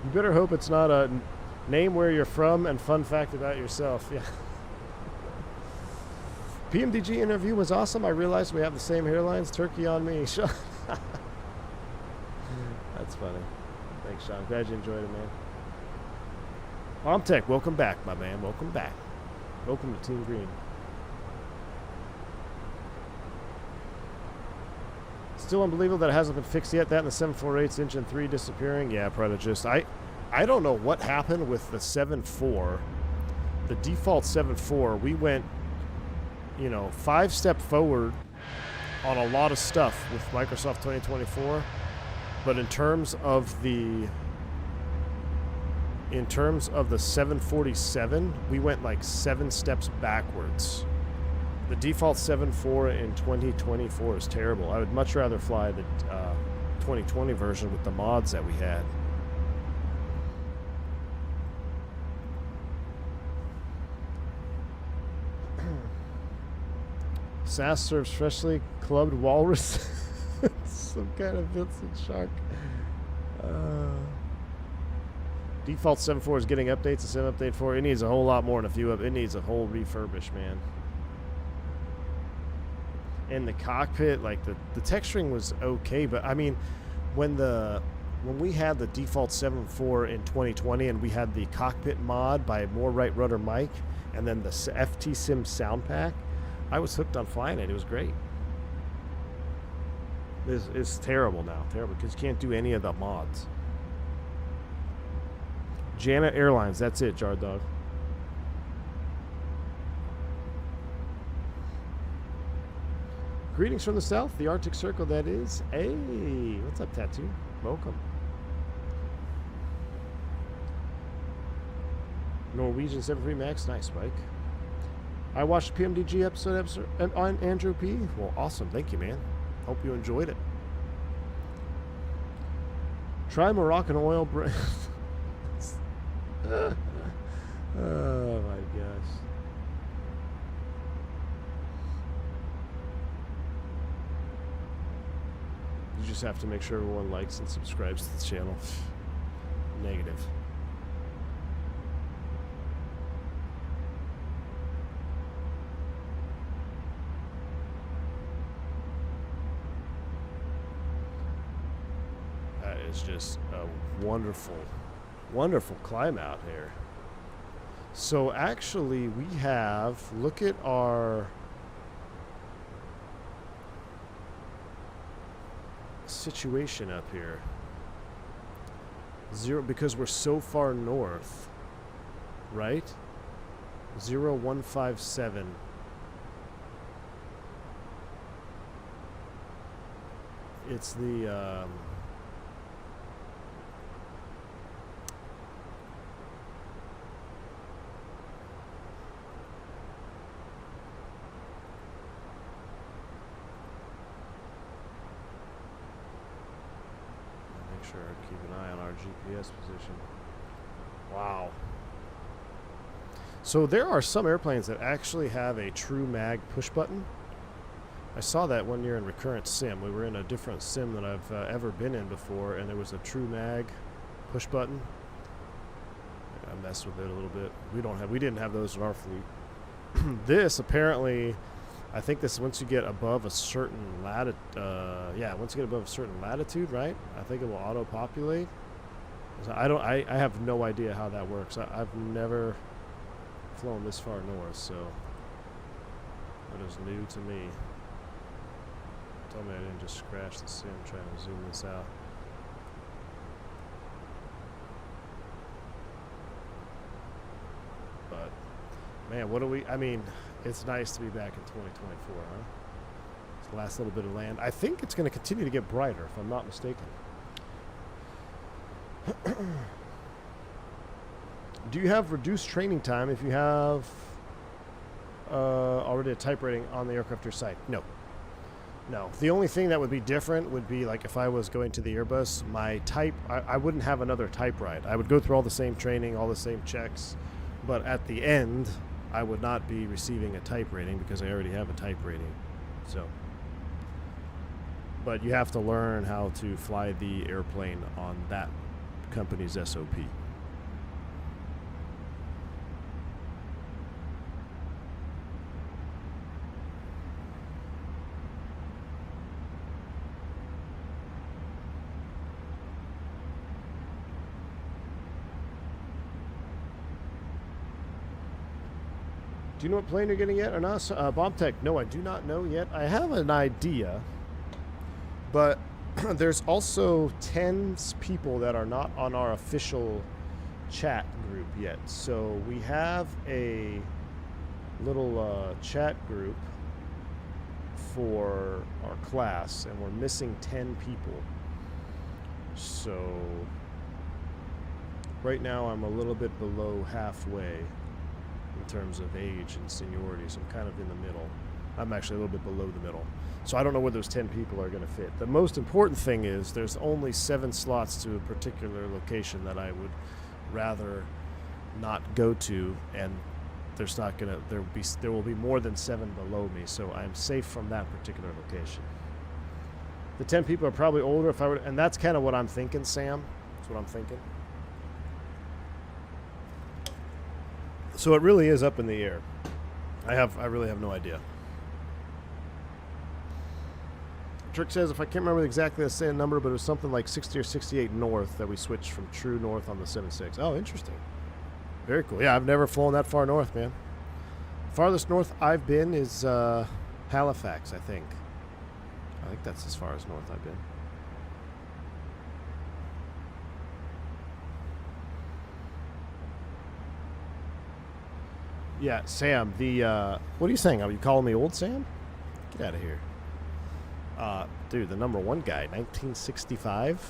Speaker 1: You better hope it's not a name where you're from and fun fact about yourself. Yeah. PMDG interview was awesome. I realized we have the same hairlines. Turkey on me. Sean. That's funny. Thanks, Sean. Glad you enjoyed it, man. Bombtech, welcome back, my man. Welcome back. Welcome to Team Green. Still unbelievable that it hasn't been fixed yet. That and the 748's engine 3 disappearing. Yeah, Prodigist. I don't know what happened with the 7.4. The default 7.4, we went, 5 step forward on a lot of stuff with Microsoft 2024. But in terms of the 747, we went like 7 steps backwards. The default 7.4 in 2024 is terrible. I would much rather fly the 2020 version with the mods that we had. SAS serves freshly clubbed walrus. Some kind of Vincent shark. Default 7.4 is getting updates. The 7 update 4. It needs a whole lot more than a few. It needs a whole refurbish, man. And the cockpit, like the texturing was okay, but I mean, when we had the default 7.4 in 2020 and we had the cockpit mod by More Right Rudder Mike and then the FT Sim sound pack, I was hooked on flying it. It was great. It's terrible now, terrible, because you can't do any of the mods. Janet Airlines, that's it, Jar Dog. Greetings from the south, the Arctic Circle, that is. Hey, what's up, Tattoo? Welcome. Norwegian 73 Max, nice, Spike. I watched the PMDG episode on Andrew P. Well, awesome, thank you, man. Hope you enjoyed it. Try Moroccan oil brand. Oh my gosh. just have to make sure everyone likes and subscribes to the channel. Negative. That is just a wonderful, wonderful climb out here. So actually we have, look at our situation up here. 0, because we're so far north, right? 0157. It's the sure keep an eye on our GPS position. Wow. So there are some airplanes that actually have a true mag push button. I saw that one year in Recurrent Sim. We were in a different sim than I've ever been in before, and there was a true mag push button. I messed with it a little bit. We didn't have those in our fleet. This apparently, I think this once you get above a certain latitude, once you get above a certain latitude, right? I think it will auto-populate. So I have no idea how that works. I've never flown this far north, so that is new to me. Tell me I didn't just scratch the sim trying to zoom this out. But man, what do we? I mean, it's nice to be back in 2024, huh? It's the last little bit of land. I think it's going to continue to get brighter, if I'm not mistaken. Do you have reduced training time if you have already a type rating on the aircraft or site? No. No. The only thing that would be different would be like if I was going to the Airbus, my type, I wouldn't have another type ride. I would go through all the same training, all the same checks, but at the end, I would not be receiving a type rating because I already have a type rating. So, but you have to learn how to fly the airplane on that company's SOP. Do you know what plane you're getting yet or not? Bombtech, no, I do not know yet. I have an idea, but there's also 10 people that are not on our official chat group yet. So we have a little chat group for our class, and we're missing 10 people. So right now I'm a little bit below halfway in terms of age and seniority, so I'm kind of in the middle. I'm actually a little bit below the middle. So I don't know where those 10 people are going to fit. The most important thing is there's only 7 slots to a particular location that I would rather not go to, and there's not going to, there will be more than 7 below me, so I'm safe from that particular location. The 10 people are probably older if I were, and that's kind of what I'm thinking, Sam. That's what I'm thinking. So it really is up in the air. I really have no idea. Trick says, if I can't remember exactly the same number, but it was something like 60 or 68 north that we switched from true north on the 76. Oh, interesting. Very cool. Yeah, I've never flown that far north, man. Farthest north I've been is Halifax, I think. I think that's as far as north I've been. Yeah, Sam, what are you saying? Are you calling me old Sam? Get out of here. Dude, the number 1 guy, 1965.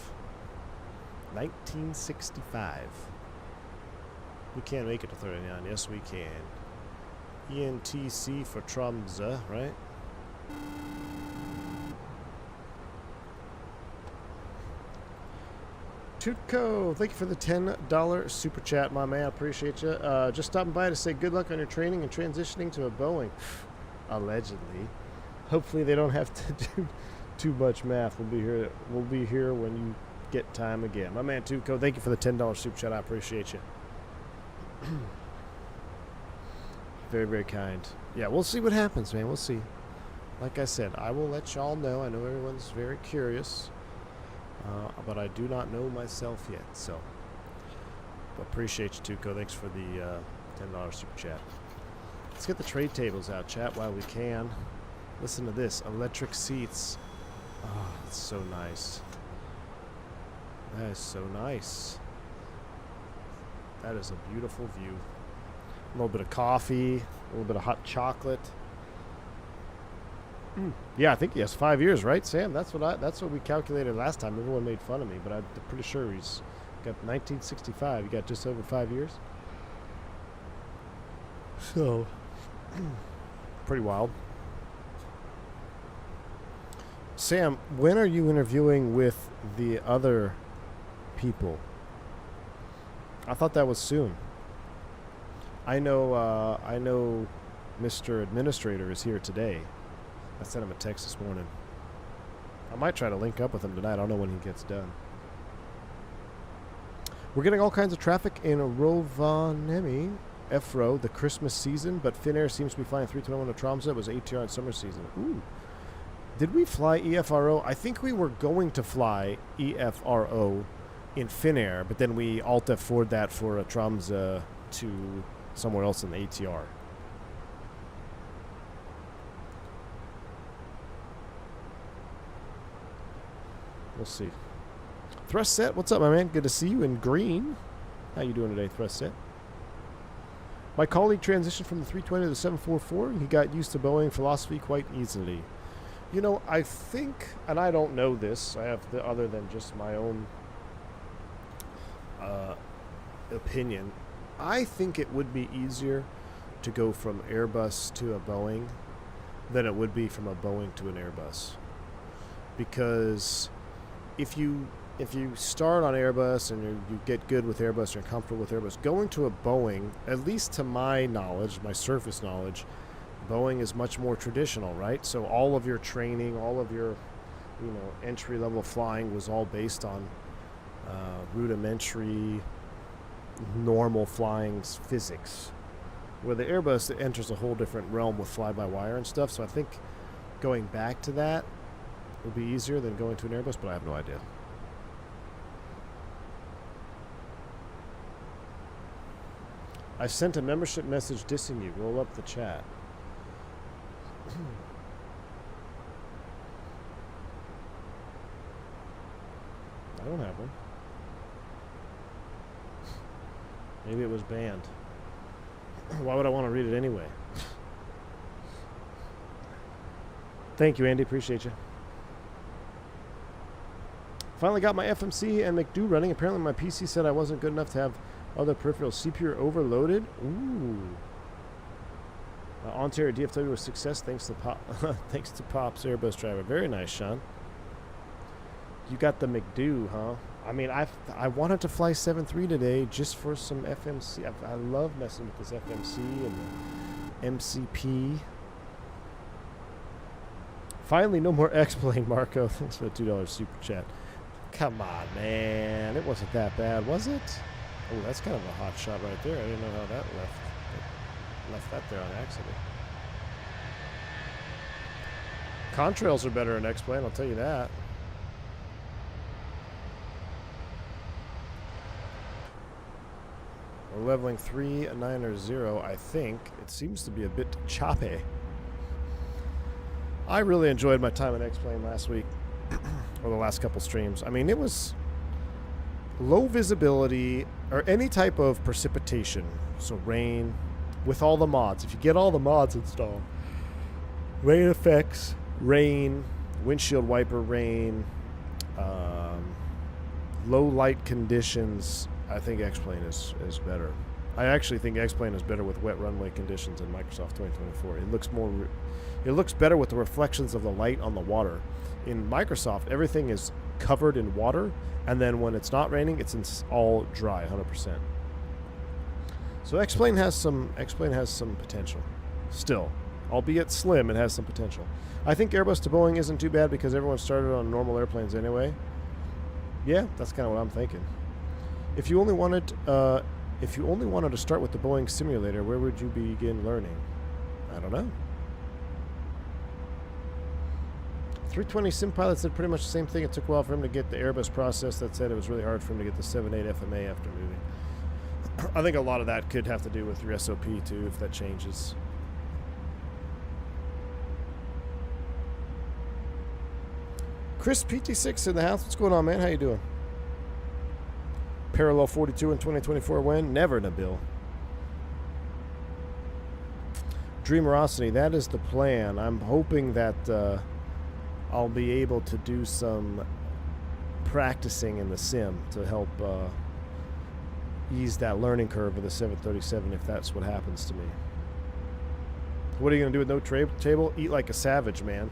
Speaker 1: 1965. We can't make it to 39. Yes, we can. ENTC for Tromso, right? Tutko, thank you for the $10 super chat, my man. I appreciate you. Just stopping by to say good luck on your training and transitioning to a Boeing. Allegedly. Hopefully they don't have to Too much math. We'll be here. We'll be here when you get time again. My man Tuco, thank you for the $10 super chat. I appreciate you. Very, very kind. Yeah, we'll see what happens, man. We'll see. Like I said, I will let y'all know. I know everyone's very curious, but I do not know myself yet. So, appreciate you, Tuco. Thanks for the $10 super chat. Let's get the trade tables out, chat, while we can. Listen to this. Electric seats. Oh, it's so nice. That is so nice. That is a beautiful view. A little bit of coffee, a little bit of hot chocolate. Yeah, I think he has 5 years, right, Sam? That's what we calculated last time. Everyone made fun of me, but I'm pretty sure he's got 1965. He got just over 5 years. So, pretty wild. Sam, when are you interviewing with the other people? I thought that was soon. I know Mr. Administrator is here today. I sent him a text this morning. I might try to link up with him tonight. I don't know when he gets done. We're getting all kinds of traffic in Rovaniemi, FRO, the Christmas season, but Finnair seems to be flying 321 to Tromso. It was ATR in summer season. Ooh. Did we fly EFRO? I think we were going to fly EFRO in Finnair, but then we Alt F4'd that for a Tromso to somewhere else in the ATR. We'll see. Thrust Set, what's up, my man? Good to see you in green. How you doing today, Thrust Set? My colleague transitioned from the 320 to the 744, and he got used to Boeing philosophy quite easily. You know, I think, and I don't know this, I have other than just my own opinion, I think it would be easier to go from Airbus to a Boeing than it would be from a Boeing to an Airbus. Because if you start on Airbus and you get good with Airbus, you're comfortable with Airbus, going to a Boeing, at least to my knowledge, my surface knowledge, Boeing is much more traditional, right? So all of your training, all of your, entry-level flying was all based on rudimentary, normal flying physics. Where the Airbus, it enters a whole different realm with fly-by-wire and stuff. So I think going back to that would be easier than going to an Airbus, but I have no idea. I sent a membership message dissing you. Roll up the chat. I don't have one. Maybe it was banned. Why would I want to read it anyway? Thank you, Andy. Appreciate you. Finally got my FMC and McDo running. Apparently my PC said I wasn't good enough to have other peripherals. CPU overloaded. Ooh. Ontario DFW was success thanks to thanks to Pop's Airbus driver. Very nice, Sean. You got the McDo, huh? I mean, I wanted to fly 7.3 today just for some FMC. I love messing with this FMC and the MCP. Finally, no more X-Plane, Marco. Thanks for the $2 super chat. Come on, man. It wasn't that bad, was it? Oh, that's kind of a hot shot right there. I didn't know how that left that there on accident. Contrails are better in X-Plane, I'll tell you that. We're leveling 390, I think. It seems to be a bit choppy. I really enjoyed my time in X-Plane last week, or the last couple streams. I mean, it was low visibility, or any type of precipitation, so rain, with all the mods. If you get all the mods installed, rain effects, rain, windshield wiper rain, low light conditions, I think X-Plane is better. I actually think X-Plane is better with wet runway conditions in Microsoft 2024. It looks better with the reflections of the light on the water. In Microsoft, everything is covered in water, and then when it's not raining, it's all dry, 100%. So X-Plane has some potential, still. Albeit slim, it has some potential. I think Airbus to Boeing isn't too bad because everyone started on normal airplanes anyway. Yeah, that's kind of what I'm thinking. If you only wanted to start with the Boeing simulator, where would you begin learning? I don't know. 320 sim pilot said pretty much the same thing. It took a while for him to get the Airbus process. That said, it was really hard for him to get the 7.8 FMA after moving. I think a lot of that could have to do with your SOP too, if that changes. Chris PT6 in the house. What's going on, man? How you doing? Parallel 42 in 2024 when? Never, Nabil. Dreamerosity, that is the plan. I'm hoping that I'll be able to do some practicing in the sim to help ease that learning curve of the 737 if that's what happens to me. What are you going to do with no table? Eat like a savage, man.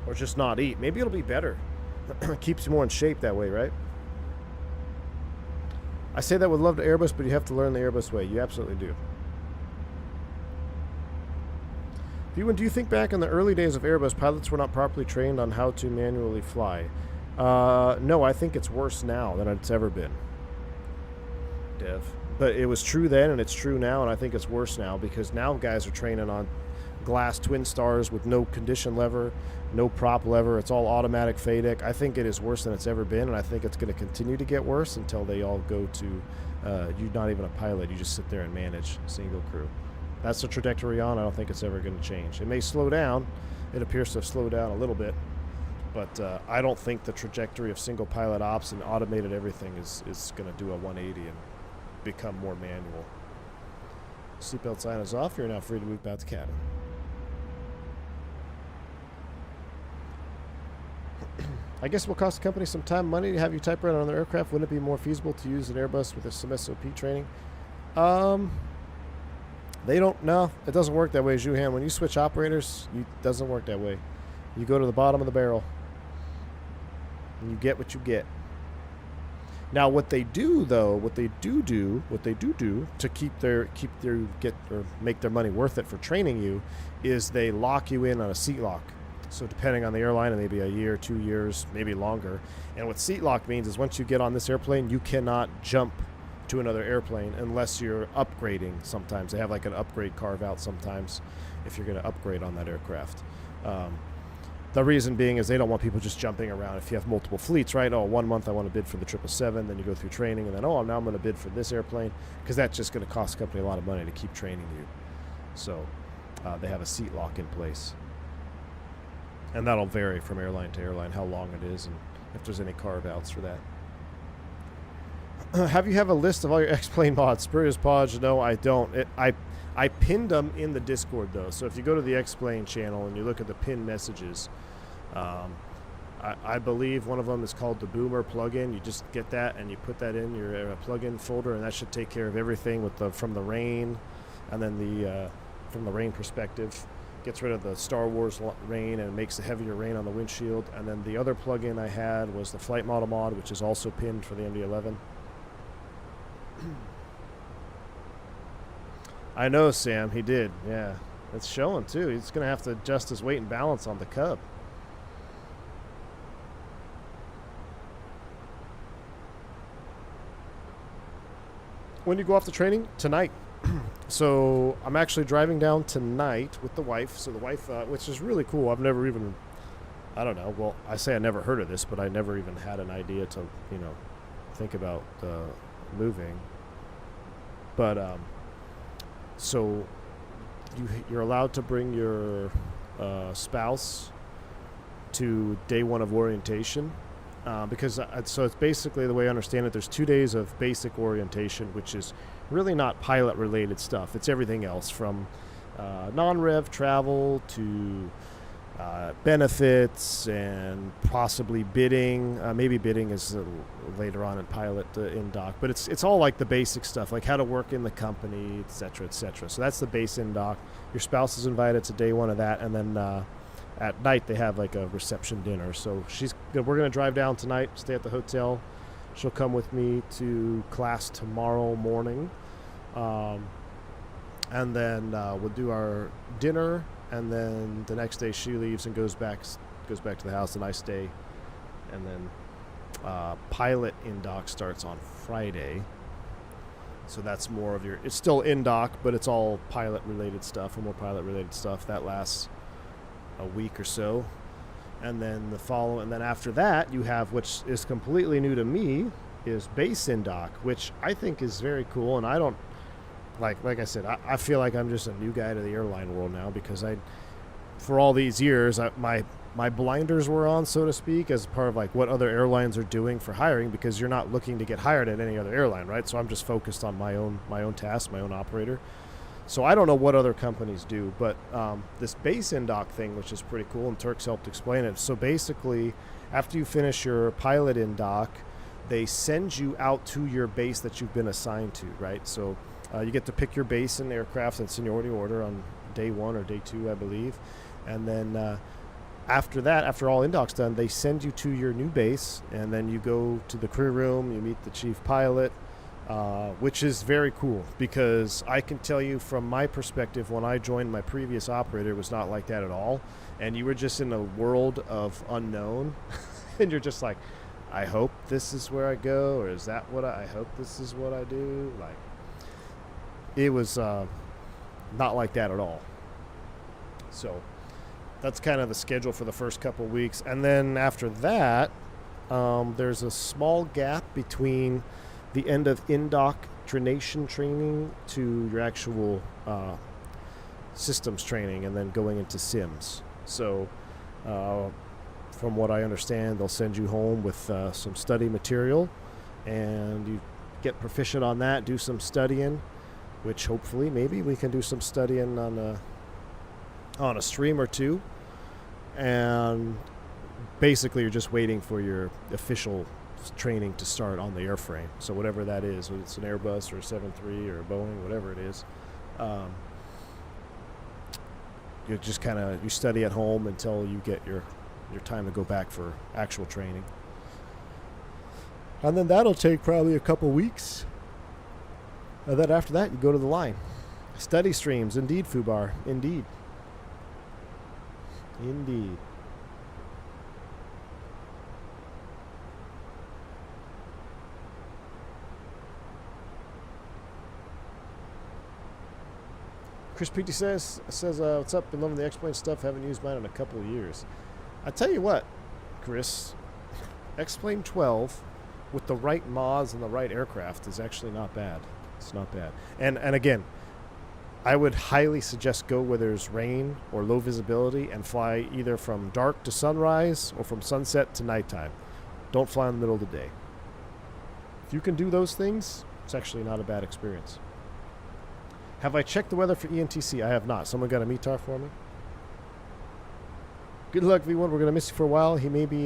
Speaker 1: Or just not eat. Maybe it'll be better. Keeps you more in shape that way, right? I say that with love to Airbus, but you have to learn the Airbus way. You absolutely do. Do you think back in the early days of Airbus, pilots were not properly trained on how to manually fly? No, I think it's worse now than it's ever been. Dev. But it was true then, and it's true now, and I think it's worse now because now guys are training on glass twin stars with no condition lever, no prop lever. It's all automatic FADEC. I think it is worse than it's ever been, and I think it's going to continue to get worse until they all go to you're not even a pilot. You just sit there and manage single crew. That's the trajectory on. I don't think it's ever going to change. It may slow down. It appears to have slowed down a little bit, but I don't think the trajectory of single pilot ops and automated everything is going to do a 180 and become more manual. Seatbelt sign is off. You're now free to move back to cabin. I guess it will cost the company some time and money to have you type right on their aircraft. Wouldn't it be more feasible to use an Airbus with some SOP training? They don't. No, it doesn't work that way, Juhan. When you switch operators, it doesn't work that way. You go to the bottom of the barrel, and you get what you get. Now, what they do, though, what they do to make their money worth it for training you, is they lock you in on a seat lock. So depending on the airline, it may be a year, 2 years, maybe longer. And what seat lock means is once you get on this airplane, you cannot jump to another airplane unless you're upgrading. Sometimes they have like an upgrade carve out sometimes if you're going to upgrade on that aircraft. The reason being is they don't want people just jumping around. If you have multiple fleets, right? Oh, 1 month I want to bid for the 777, then you go through training, and then, now I'm going to bid for this airplane, because that's just going to cost the company a lot of money to keep training you. So they have a seat lock in place. And that'll vary from airline to airline, how long it is, and if there's any carve-outs for that. Have you a list of all your X-Plane mods? Spurious Podge? No, I don't. I pinned them in the Discord, though. So if you go to the X-Plane channel and you look at the pinned messages, I believe one of them is called the Boomer plugin. You just get that and you put that in your plugin folder, and that should take care of everything with from the rain, and then from the rain perspective. Gets rid of the Star Wars rain and makes a heavier rain on the windshield. And then the other plugin I had was the Flight Model mod, which is also pinned for the MD-11. I know, Sam, he did. Yeah, it's showing too. He's going to have to adjust his weight and balance on the Cub. When you go off the training? Tonight. So I'm actually driving down tonight with the wife. So the wife, which is really cool. I've never even, I don't know. Well, I say I never heard of this, but I never even had an idea to, think about moving. But so you're allowed to bring your spouse to day one of orientation. Because so it's basically, the way I understand it, there's 2 days of basic orientation, which is really not pilot related stuff. It's everything else from non-rev travel to benefits and possibly bidding. Maybe bidding is later on in pilot in doc, but it's all like the basic stuff, like how to work in the company, etc., etc. So that's the base in doc. Your spouse is invited to day one of that, and then at night they have like a reception dinner. So we're going to drive down tonight, stay at the hotel. She'll come with me to class tomorrow morning. and then we'll do our dinner, and then the next day she leaves and goes back to the house, and I stay, and then pilot in dock starts on Friday. So that's more of your, it's still in dock, but it's all pilot related stuff, or more pilot related stuff. That lasts a week or so. And then and then after that you have, which is completely new to me, is base in dock, which I think is very cool. And I don't, like I said, I feel like I'm just a new guy to the airline world now, because for all these years, my blinders were on, so to speak, as part of like what other airlines are doing for hiring, because you're not looking to get hired at any other airline, right? So I'm just focused on my own task, my own operator. So I don't know what other companies do, but this base in dock thing, which is pretty cool, and Turks helped explain it. So basically, after you finish your pilot in dock, they send you out to your base that you've been assigned to, right? So you get to pick your base in aircraft in seniority order on day 1 or day 2, I believe. And then after that, after all in-dock's done, they send you to your new base, and then you go to the crew room, you meet the chief pilot, which is very cool, because I can tell you from my perspective, when I joined my previous operator, it was not like that at all. And you were just in a world of unknown, and you're just like, I hope this is where I go, or is that what I hope this is what I do? Like, it was not like that at all. So that's kind of the schedule for the first couple weeks. And then after that, there's a small gap between the end of indoctrination training to your actual systems training, and then going into sims. So from what I understand, they'll send you home with some study material, and you get proficient on that, do some studying, which hopefully maybe we can do some studying on a stream or two. And basically you're just waiting for your official training to start on the airframe. So whatever that is, whether it's an Airbus or a 737 or a Boeing, whatever it is, you just you study at home until you get your time to go back for actual training. And then that'll take probably a couple weeks. And then after that, you go to the line. Study streams, indeed, Fubar, indeed. Indeed. Chris Petey says, what's up? Been loving the X-Plane stuff. Haven't used mine in a couple of years. I tell you what, Chris, X-Plane 12 with the right mods and the right aircraft is actually not bad. It's not bad. And again, I would highly suggest go where there's rain or low visibility, and fly either from dark to sunrise or from sunset to nighttime. Don't fly in the middle of the day. If you can do those things, it's actually not a bad experience. Have I checked the weather for ENTC? I have not. Someone got a METAR for me? Good luck, V1. We're going to miss you for a while. He maybe,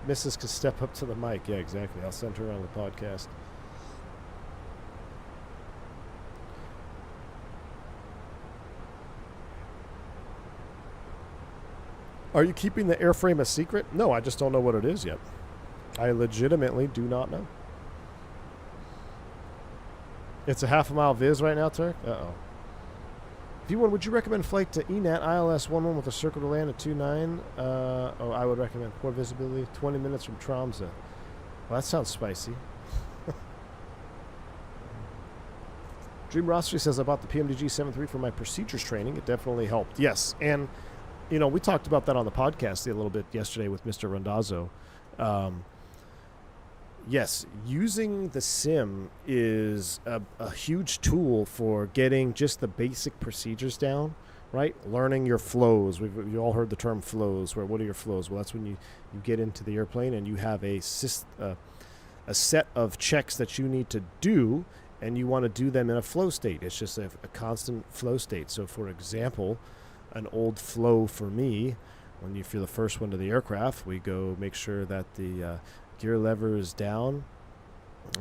Speaker 1: Mrs. could step up to the mic. Yeah, exactly. I'll send her on the podcast. Are you keeping the airframe a secret? No, I just don't know what it is yet. I legitimately do not know. It's a half a mile viz right now, Turk? Uh-oh. V1, would you recommend flight to ENAT ILS 11 with a circle to land at 29? I would recommend poor visibility, 20 minutes from Tromso. Well, that sounds spicy. Dream Rossi says, I bought the PMDG 7.3 for my procedures training. It definitely helped. Yes, and, we talked about that on the podcast a little bit yesterday with Mr. Randazzo. Yes, using the sim is a huge tool for getting just the basic procedures down, right? Learning your flows. You all heard the term flows. What are your flows? Well, that's when you get into the airplane and you have a set of checks that you need to do, and you want to do them in a flow state. It's just a constant flow state. So, for example, an old flow for me, if you're the first one to the aircraft, we go make sure that the gear lever is down,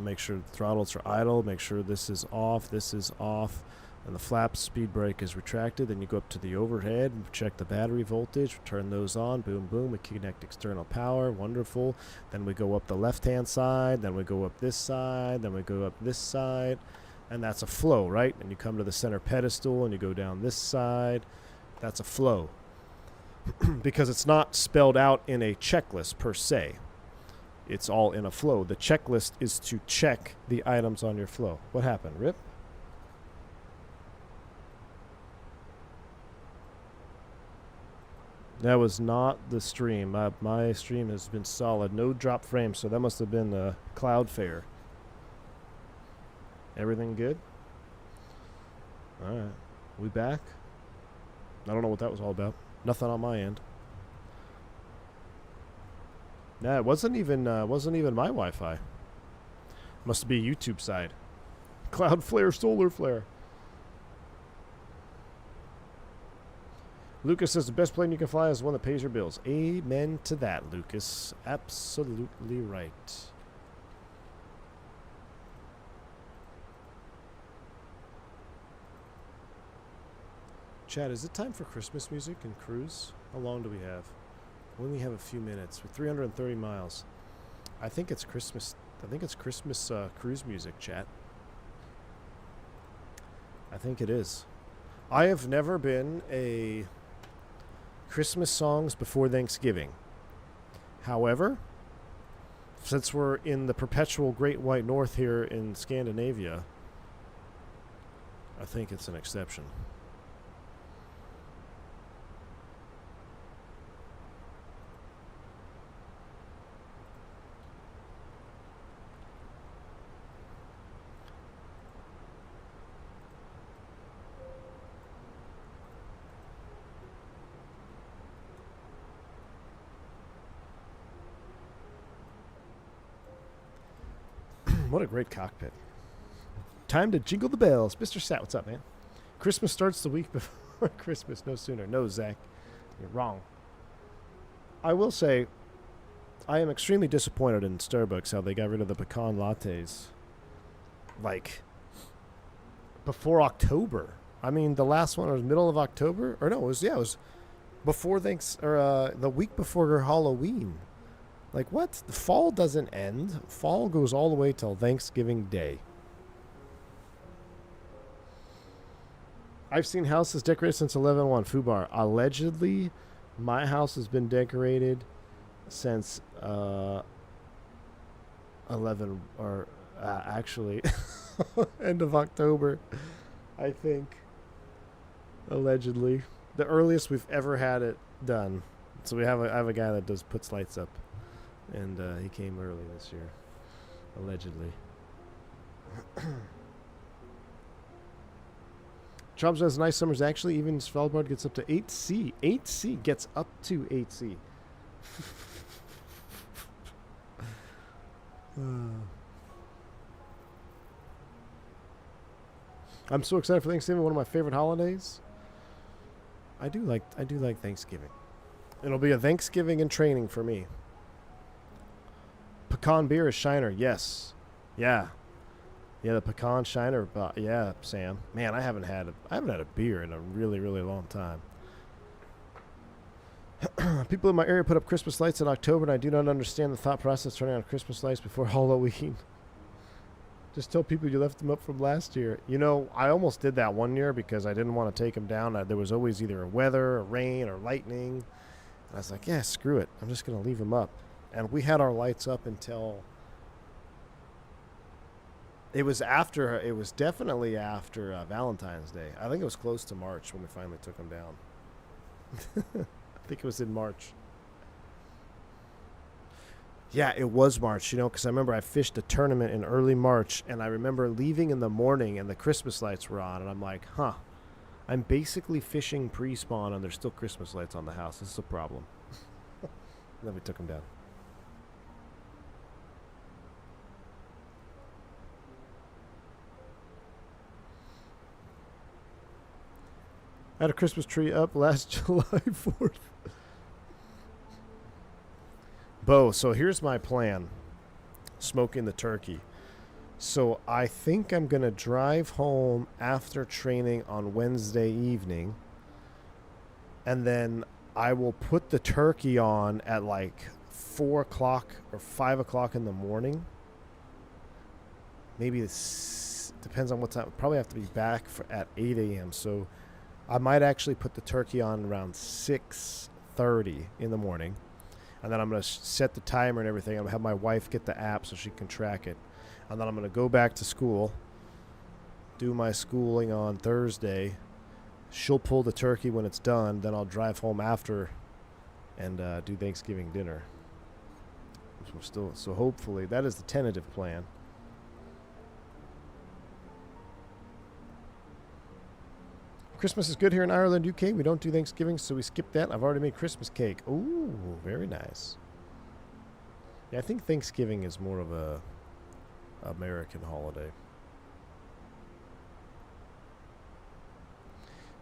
Speaker 1: make sure the throttles are idle, make sure this is off, and the flap speed brake is retracted. Then you go up to the overhead and check the battery voltage, turn those on, boom, boom, we connect external power, wonderful. Then we go up the left-hand side, then we go up this side, then we go up this side, And that's a flow, right? And you come to the center pedestal and you go down this side. That's a flow. Because it's not spelled out in a checklist per se. It's all in a flow. The checklist is to check the items on your flow. What happened, Rip? That was not the stream. My stream has been solid. No drop frames, so that must have been the Cloudflare. Everything good? Alright. We back? I don't know what that was all about. Nothing on my end. Nah, it wasn't even my Wi-Fi. Must be YouTube side. Cloudflare, solar flare. Lucas says the best plane you can fly is one that pays your bills. Amen to that, Lucas. Absolutely right. Chad, is it time for Christmas music and cruise? How long do we have? We only have a few minutes. We're 330 miles. I think it's Christmas. I think it's Christmas cruise music, chat. I think it is. I have never been a Christmas songs before Thanksgiving. However, since we're in the perpetual Great White North here in Scandinavia, I think it's an exception. What a great cockpit. Time to jingle the bells. Mr. Sat, what's up, man? Christmas starts the week before Christmas, no sooner. No, Zach. You're wrong. I will say, I am extremely disappointed in Starbucks how they got rid of the pecan lattes. Like, before October. I mean, the last one was middle of October. Or no, it was before the week before Halloween. Like, what? The fall doesn't end. Fall goes all the way till Thanksgiving Day. I've seen houses decorated since 11/1. Fubar. Allegedly, my house has been decorated since 11, or actually, end of October, I think. Allegedly. The earliest we've ever had it done. So I have a guy that puts lights up. And he came early this year, allegedly. Tromso has nice summers. Actually, even Svalbard gets up to 8C. 8C gets up to 8C. I'm so excited for Thanksgiving. One of my favorite holidays. I do like Thanksgiving. It'll be a Thanksgiving in training for me. Pecan beer is Shiner. Yes. Yeah. Yeah, the pecan Shiner. Yeah, Sam. Man, I haven't had a beer in a really, really long time. People in my area put up Christmas lights in October, and I do not understand the thought process turning on Christmas lights before Halloween. Just tell people you left them up from last year. You know, I almost did that one year because I didn't want to take them down. There was always either a weather, or rain, or lightning. And I was like, yeah, screw it. I'm just going to leave them up. And we had our lights up until it was definitely after Valentine's Day. I think it was close to March when we finally took them down. I think it was in March. Yeah, it was March, because I remember I fished a tournament in early March, and I remember leaving in the morning and the Christmas lights were on, and I'm like, I'm basically fishing pre-spawn and there's still Christmas lights on the house. This is a problem. Then we took them down. I had a Christmas tree up last July 4th. Bo, so here's my plan. Smoking the turkey. So I think I'm going to drive home after training on Wednesday evening. And then I will put the turkey on at like 4 o'clock or 5 o'clock in the morning. Maybe Depends on what time. Probably have to be back at 8 a.m. So I might actually put the turkey on around 6:30 in the morning. And then I'm going to set the timer and everything. I'm going to have my wife get the app so she can track it. And then I'm going to go back to school, do my schooling on Thursday. She'll pull the turkey when it's done. Then I'll drive home after and do Thanksgiving dinner. So hopefully that is the tentative plan. Christmas is good here in Ireland, UK. We don't do Thanksgiving, so we skip that. I've already made Christmas cake. Ooh, very nice. Yeah, I think Thanksgiving is more of a American holiday.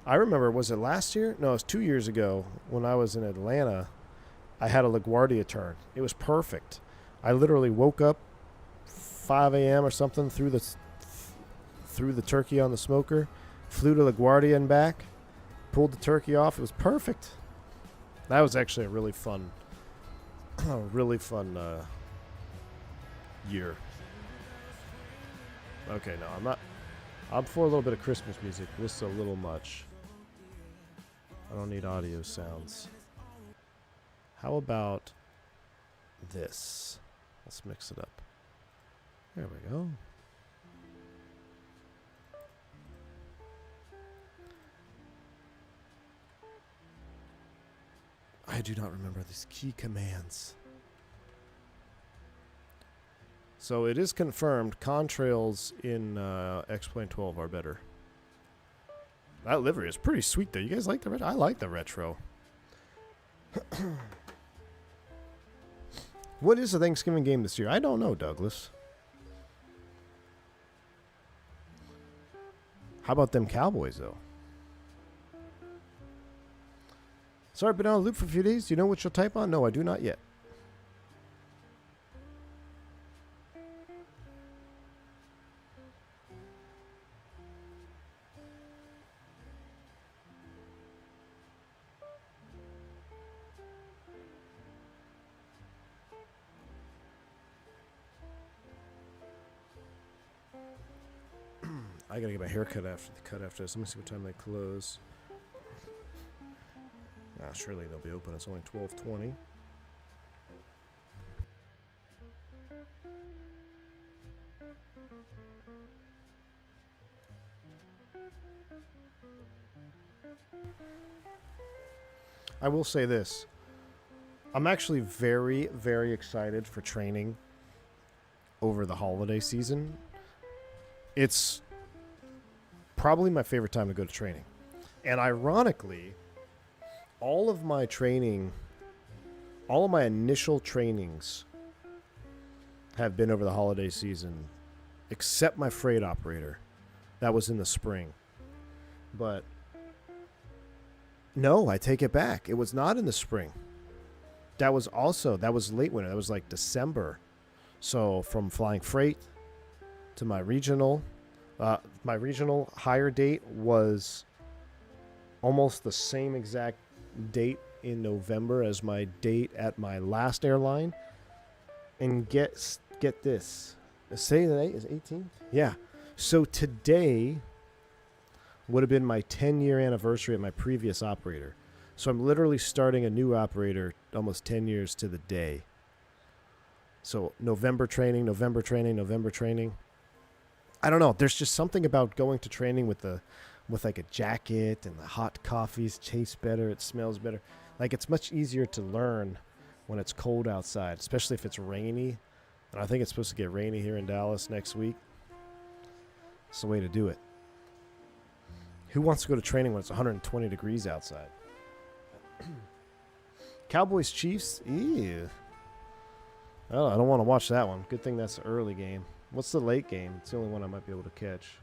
Speaker 1: I remember, was it last year? No, it was 2 years ago when I was in Atlanta. I had a LaGuardia turn. It was perfect. I literally woke up 5 a.m. or something, threw the turkey on the smoker, flew to LaGuardia and back, pulled the turkey off. It was perfect. That was actually a really fun year. Okay, no, I'm not. I'm for a little bit of Christmas music. This is a little much. I don't need audio sounds. How about this? Let's mix it up. There we go. I do not remember these key commands. So it is confirmed contrails in X-Plane 12 are better. That livery is pretty sweet though. You guys like the retro? I like the retro. What is the Thanksgiving game this year? I don't know, Douglas. How about them Cowboys though? Sorry, I've been on a loop for a few days. Do you know what you'll type on? No, I do not yet. I gotta get my hair cut after this. Let me see what time they close. Surely they'll be open. It's only 12:20. I will say this. I'm actually very, very excited for training over the holiday season. It's probably my favorite time to go to training. And ironically, all of my initial trainings have been over the holiday season, except my freight operator. That was in the spring. But no, I take it back. It was not in the spring. That was late winter. That was like December. So from flying freight to my regional hire date was almost the same exact date in November as my date at my last airline. And get this. Say the date is 18th? Yeah. So today would have been my 10-year anniversary at my previous operator. So I'm literally starting a new operator almost 10 years to the day. So November training. I don't know. There's just something about going to training with like a jacket and the hot coffees tastes better. It smells better. Like it's much easier to learn when it's cold outside, especially if it's rainy. And I think it's supposed to get rainy here in Dallas next week. It's the way to do it. Who wants to go to training when it's 120 degrees outside? Cowboys Chiefs? Ew. Oh, I don't want to watch that one. Good thing that's the early game. What's the late game? It's the only one I might be able to catch.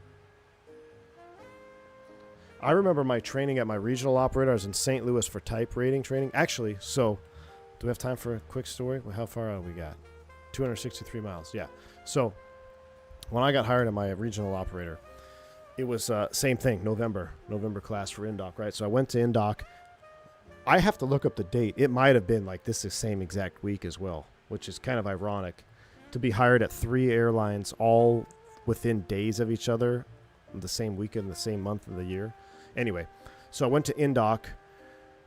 Speaker 1: I remember my training at my regional operator. I was in St. Louis for type rating training. Actually, so do we have time for a quick story? Well, how far out we got? 263 miles. Yeah. So when I got hired at my regional operator, it was same thing, November class for INDOC, right? So I went to INDOC. I have to look up the date. It might have been like this is same exact week as well, which is kind of ironic to be hired at 3 airlines all within days of each other, the same weekend, the same month of the year. Anyway, so I went to Indoc,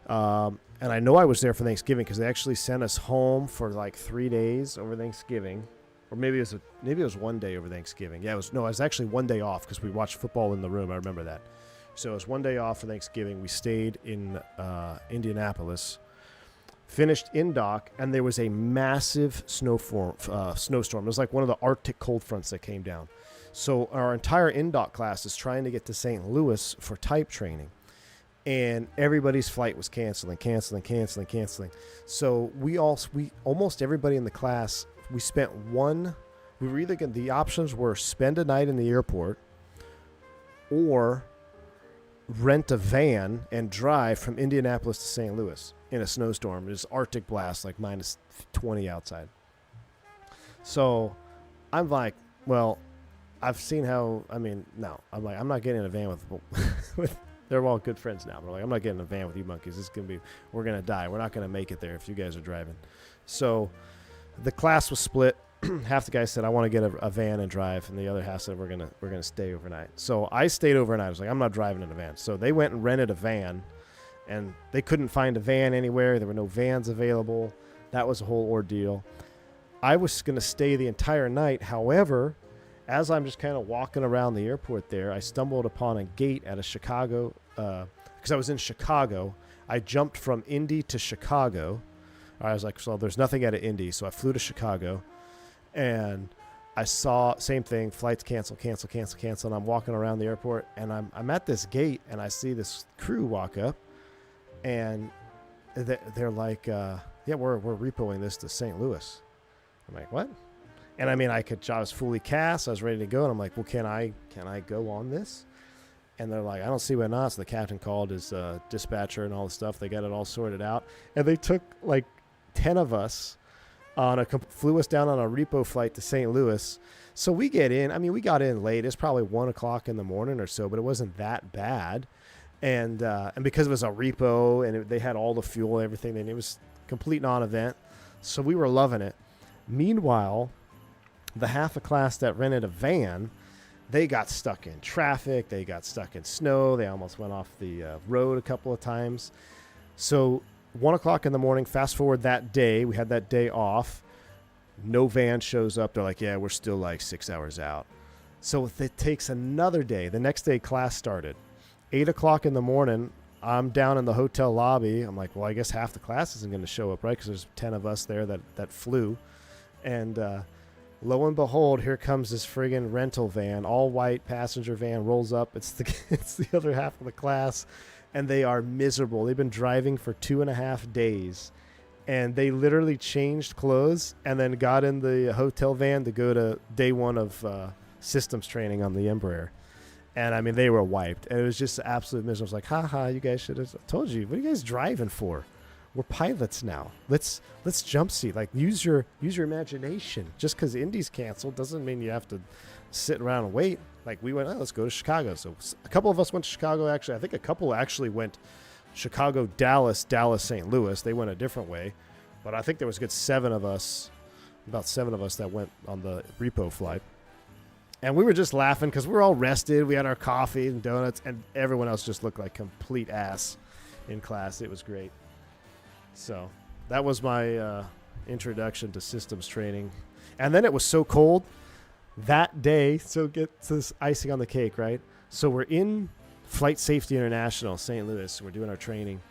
Speaker 1: and I know I was there for Thanksgiving because they actually sent us home for like 3 days over Thanksgiving, or maybe it was 1 day over Thanksgiving. Yeah, it was actually 1 day off because we watched football in the room. I remember that. So it was 1 day off for Thanksgiving. We stayed in Indianapolis, finished Indoc, and there was a massive snowstorm. It was like one of the Arctic cold fronts that came down. So our entire Indoc class is trying to get to St. Louis for type training. And everybody's flight was canceling. So we almost everybody in the class, we were either the options were spend a night in the airport or rent a van and drive from Indianapolis to St. Louis in a snowstorm. It's Arctic blast, like minus 20 outside. So I'm like, well, I've seen how, no. I'm like, I'm not getting in a van with they're all good friends now. We're like, I'm not getting in a van with you monkeys. We're going to die. We're not going to make it there if you guys are driving. So the class was split. Half the guys said, I want to get a van and drive. And the other half said, we're going to stay overnight. So I stayed overnight. I was like, I'm not driving in a van. So they went and rented a van, and they couldn't find a van anywhere. There were no vans available. That was a whole ordeal. I was going to stay the entire night. However, as I'm just kind of walking around the airport there, I stumbled upon a gate at a Chicago, because I was in Chicago. I jumped from Indy to Chicago. I was like, so there's nothing at Indy, so I flew to Chicago, and I saw, same thing, flights cancel, and I'm walking around the airport, and I'm at this gate, and I see this crew walk up, and they're like, yeah, we're repoing this to St. Louis. I'm like, what? And I was fully cast. I was ready to go. And I'm like, well, can I go on this? And they're like, I don't see why not. So the captain called his dispatcher and all the stuff. They got it all sorted out. And they took like 10 of us flew us down on a repo flight to St. Louis. So we get in. We got in late. It's probably 1 o'clock in the morning or so, but it wasn't that bad. And because it was a repo and they had all the fuel, everything, and it was a complete non-event. So we were loving it. Meanwhile, the half a class that rented a van, they got stuck in traffic. They got stuck in snow. They almost went off the road a couple of times. So 1 o'clock in the morning, fast forward that day, we had that day off. No van shows up. They're like, yeah, we're still like 6 hours out. So it takes another day. The next day class started. 8 o'clock in the morning, I'm down in the hotel lobby. I'm like, well, I guess half the class isn't going to show up, right? Because there's 10 of us there that flew. And lo and behold, here comes this friggin' rental van, all white passenger van, rolls up. It's the other half of the class, and they are miserable. They've been driving for 2.5 days, and they literally changed clothes and then got in the hotel van to go to day one of systems training on the Embraer. And they were wiped, and it was just absolute misery. I was like, haha, you guys should have told you. What are you guys driving for? We're pilots now. Let's jump seat. Like, use your imagination. Just because Indy's canceled doesn't mean you have to sit around and wait. Like, we went, let's go to Chicago. So a couple of us went to Chicago. Actually, I think a couple actually went Chicago, Dallas, St. Louis. They went a different way, but I think there was a good about seven of us that went on the repo flight. And we were just laughing because we were all rested. We had our coffee and donuts, and everyone else just looked like complete ass in class. It was great. So that was my introduction to systems training. And then it was so cold that day. So get this icing on the cake, right? So we're in Flight Safety International, St. Louis. We're doing our training.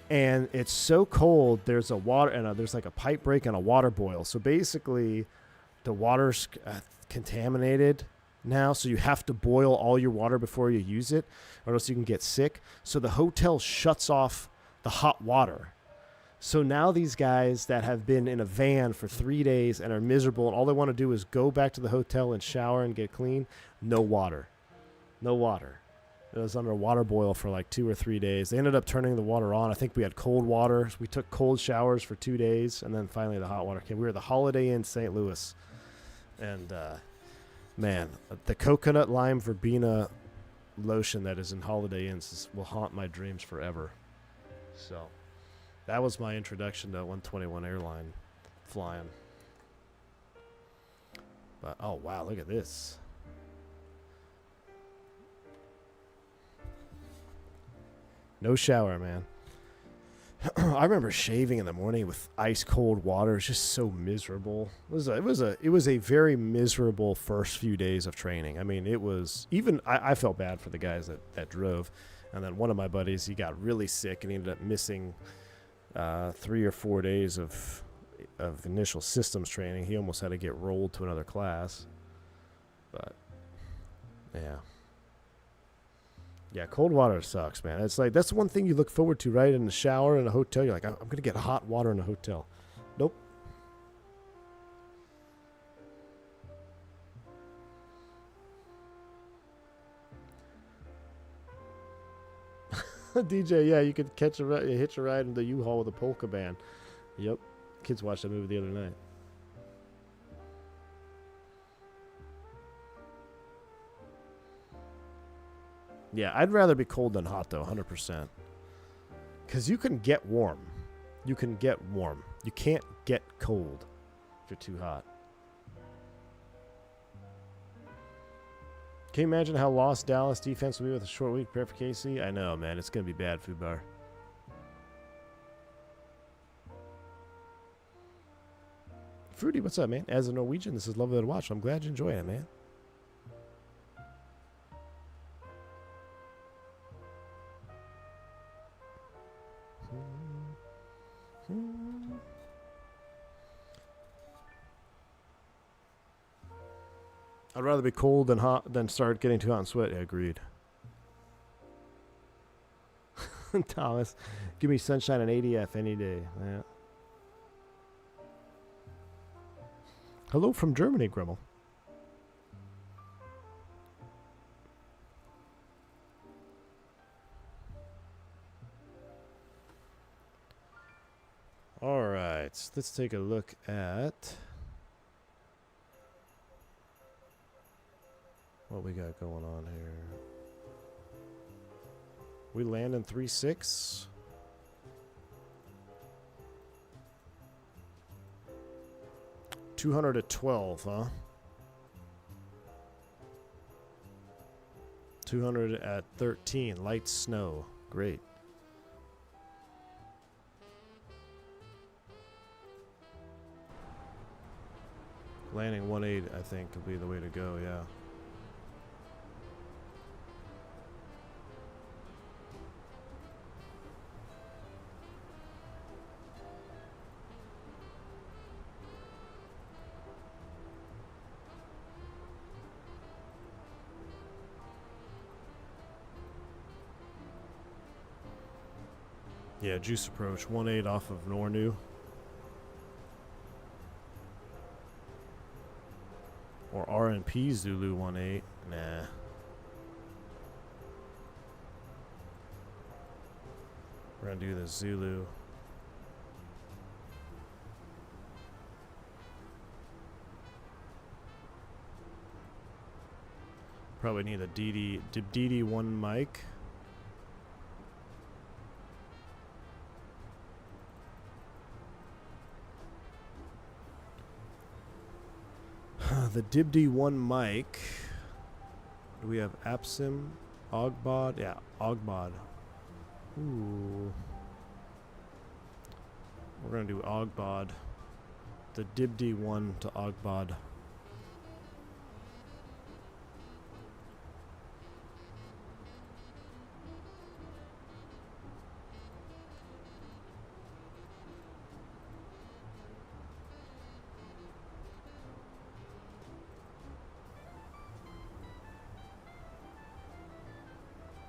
Speaker 1: And it's so cold, there's a water, and there's like a pipe break and a water boil. So basically the water's contaminated now. So you have to boil all your water before you use it, or else you can get sick. So the hotel shuts off the hot water. So now these guys that have been in a van for 3 days and are miserable, and all they want to do is go back to the hotel and shower and get clean, no water. No water. It was under a water boil for like 2 or 3 days. They ended up turning the water on. I think we had cold water. We took cold showers for 2 days, and then finally the hot water came. We were at the Holiday Inn St. Louis. And, man, the coconut lime verbena lotion that is in Holiday Inns will haunt my dreams forever. So that was my introduction to 121 airline flying. But, oh, wow, look at this. No shower, man. I remember shaving in the morning with ice cold water. It's just so miserable. It was a very miserable first few days of training. I mean, it was even I felt bad for the guys that drove, and then one of my buddies, he got really sick and he ended up missing 3 or 4 days of initial systems training. He almost had to get rolled to another class. But yeah. Yeah, cold water sucks, man. It's like, that's the one thing you look forward to, right? In the shower in a hotel, you're like, I'm going to get hot water in a hotel. Nope. DJ, yeah, you could hitch a ride in the U-Haul with a polka band. Yep. Kids watched that movie the other night. Yeah, I'd rather be cold than hot, though, 100%. Because you can get warm. You can get warm. You can't get cold if you're too hot. Can you imagine how lost Dallas defense will be with a short week prep for KC? I know, man. It's going to be bad, Fubar. Fruity, what's up, man? As a Norwegian, this is lovely to watch. I'm glad you enjoy it, man. I'd rather be cold than hot than start getting too hot and sweat. Yeah, agreed. Thomas, give me sunshine and ADF any day. Yeah. Hello from Germany, Grimmel. All right, let's take a look at what we got going on here. We land in 3.6. $200 at 12, huh? 200 at 13. Light snow. Great. Landing 1.8, I think, will be the way to go, yeah. Yeah, juice approach 1.8 off of Nornu. Or RNP Zulu 1.8. Nah. We're gonna do the Zulu. Probably need a DD1 mic. The DibD1 mic. Do we have Apsim? Ogbod? Yeah, Ogbod. Ooh. We're going to do Ogbod. The DibD1 to Ogbod.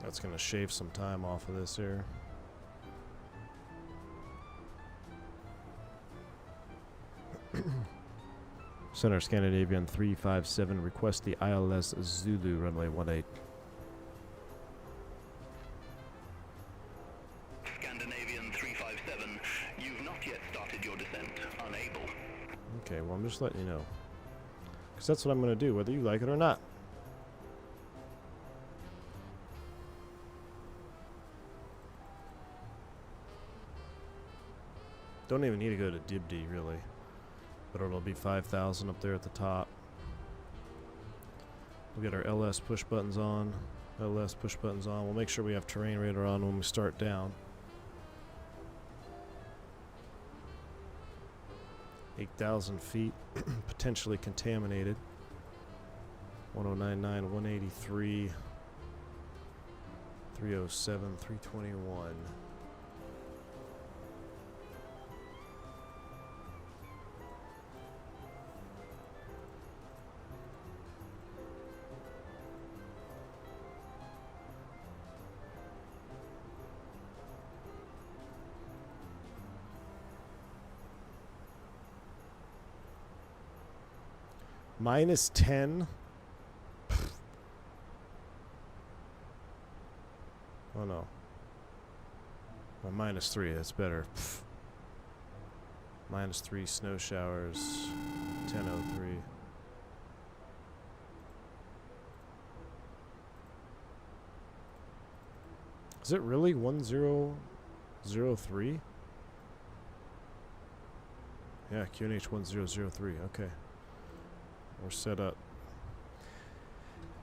Speaker 1: That's going to shave some time off of this here. Center Scandinavian 357, request the ILS Zulu runway 18.
Speaker 2: Scandinavian 357, you've not yet started your descent. Unable.
Speaker 1: Okay, well, I'm just letting you know. Because that's what I'm going to do, whether you like it or not. Don't even need to go to DibD, really. But it'll be 5,000 up there at the top. We'll get our LS push buttons on. LS push buttons on. We'll make sure we have terrain radar on when we start down. 8,000 feet, potentially contaminated. 1099, 183, 307, 321. Minus 10. Oh no. Well, minus 3, that's better. Minus 3 snow showers. 10:03. Is it really 1003? Yeah, QNH 1003. Okay. We're set up.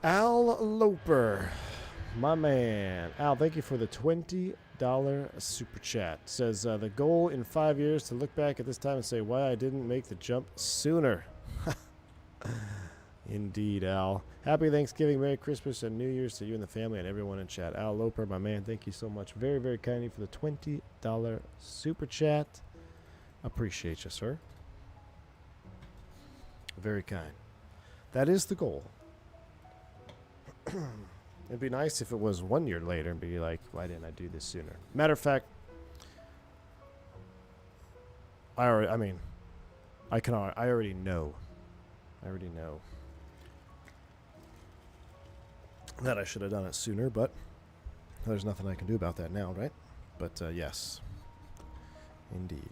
Speaker 1: Al Loper, my man. Al, thank you for the $20 super chat. Says the goal in 5 years to look back at this time and say why I didn't make the jump sooner. Indeed, Al. Happy Thanksgiving, Merry Christmas, and New Year's to you and the family and everyone in chat. Al Loper, my man, thank you so much. Very, very kind of you for the $20 super chat. Appreciate you, sir. Very kind. That is the goal. It'd be nice if it was 1 year later and be like, why didn't I do this sooner? Matter of fact, I already know. I already know that I should have done it sooner, but there's nothing I can do about that now, right? But yes, indeed.